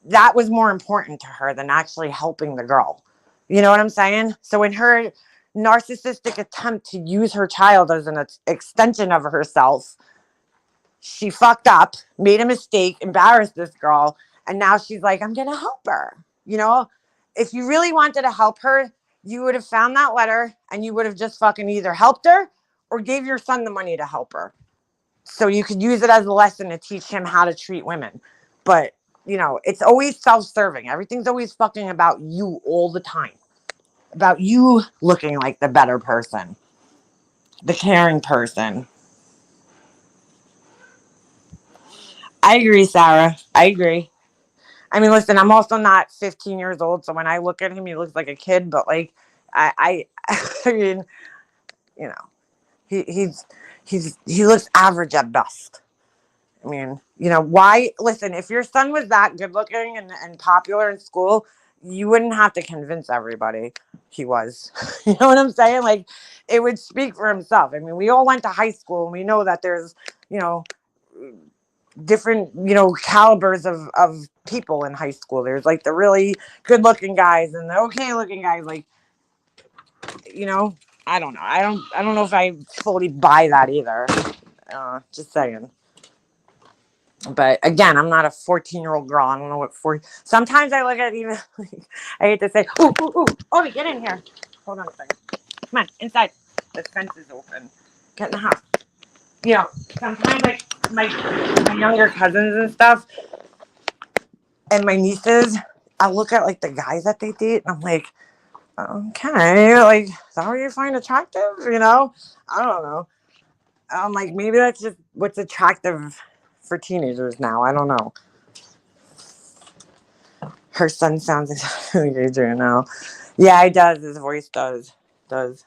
That was more important to her than actually helping the girl. You know what I'm saying? So in her narcissistic attempt to use her child as an extension of herself, she fucked up, made a mistake, embarrassed this girl, and now she's like, I'm going to help her. If you really wanted to help her, you would have found that letter and you would have just fucking either helped her or gave your son the money to help her. So you could use it as a lesson to teach him how to treat women. But, it's always self-serving. Everything's always fucking about you all the time. About you looking like the better person, the caring person. I agree, Sarah. I agree. I mean, listen, I'm also not 15 years old, so when I look at him, he looks like a kid. But like, I mean, you know, he looks average at best. I mean, why? Listen, if your son was that good looking and popular in school, you wouldn't have to convince everybody he was. You know what I'm saying? Like, it would speak for himself. I mean, we all went to high school and we know that there's, you know, different, you know, calibers of people in high school. There's like the really good looking guys and the okay looking guys. Like, you know, I don't know. I don't know if I fully buy that either. Just saying. But again, I'm not a 14-year-old girl. I don't know what sometimes I look at even I hate to say, ooh, Obi, get in here. Hold on a second. Come on, inside. The fence is open. Get in the house. You know, sometimes like my younger cousins and stuff and my nieces, I look at like the guys that they date and I'm like, okay, like, is that what you find attractive? You know? I don't know. I'm like, maybe that's just what's attractive for teenagers now. I don't know. Her son sounds exactly like Adrian now. Yeah, he does. His voice does. Does.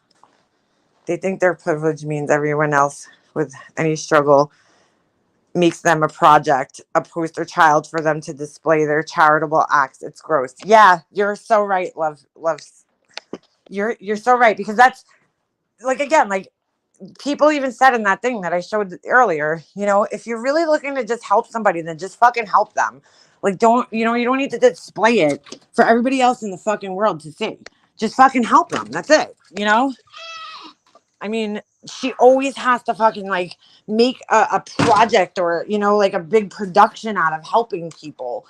They think their privilege means everyone else with any struggle makes them a project, a poster child for them to display their charitable acts. It's gross. Yeah, you're so right, love. You're so right, because that's like, again, like, people even said in that thing that I showed earlier, you know, if you're really looking to just help somebody, then just fucking help them. Like, don't, you know, you don't need to display it for everybody else in the fucking world to see. Just fucking help them. That's it, you know? I mean, she always has to fucking like make a project or, you know, like a big production out of helping people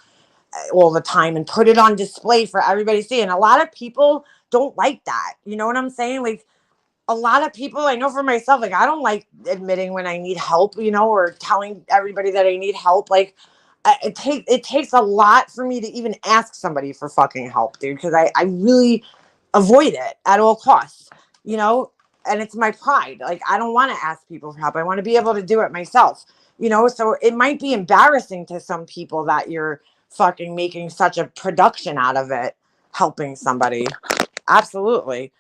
all the time and put it on display for everybody to see. And a lot of people don't like that. You know what I'm saying? Like, a lot of people, I know for myself, like, I don't like admitting when I need help, you know, or telling everybody that I need help. Like, it takes a lot for me to even ask somebody for fucking help, dude, because I really avoid it at all costs, you know, and it's my pride. Like, I don't want to ask people for help. I want to be able to do it myself, you know, so it might be embarrassing to some people that you're fucking making such a production out of it, helping somebody. Absolutely.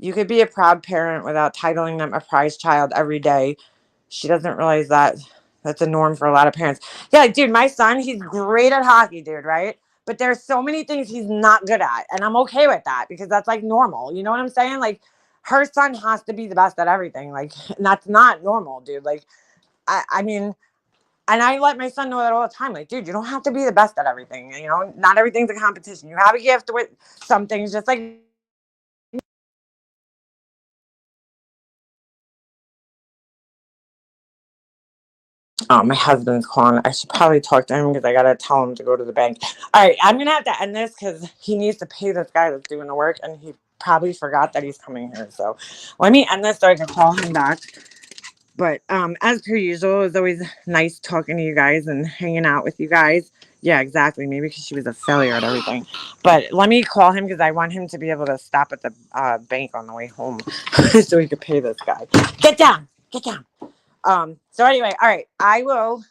You could be a proud parent without titling them a prize child every day. She doesn't realize that that's a norm for a lot of parents. Yeah, like, dude, my son, he's great at hockey, dude, right? But there's so many things he's not good at. And I'm okay with that because that's like normal. You know what I'm saying? Like, her son has to be the best at everything. Like, and that's not normal, dude. Like, I mean, and I let my son know that all the time. Like, dude, you don't have to be the best at everything. You know, not everything's a competition. You have a gift with some things, just like my husband's calling. I should probably talk to him because I gotta tell him to go to the bank. All right, I'm gonna have to end this because he needs to pay this guy that's doing the work, and he probably forgot that he's coming here. So let me end this so I can call him back. But as per usual, it's always nice talking to you guys and hanging out with you guys. Yeah, exactly. Maybe because she was a failure at everything. But let me call him because I want him to be able to stop at the bank on the way home so he could pay this guy. Get down. Get down. So anyway, all right, I will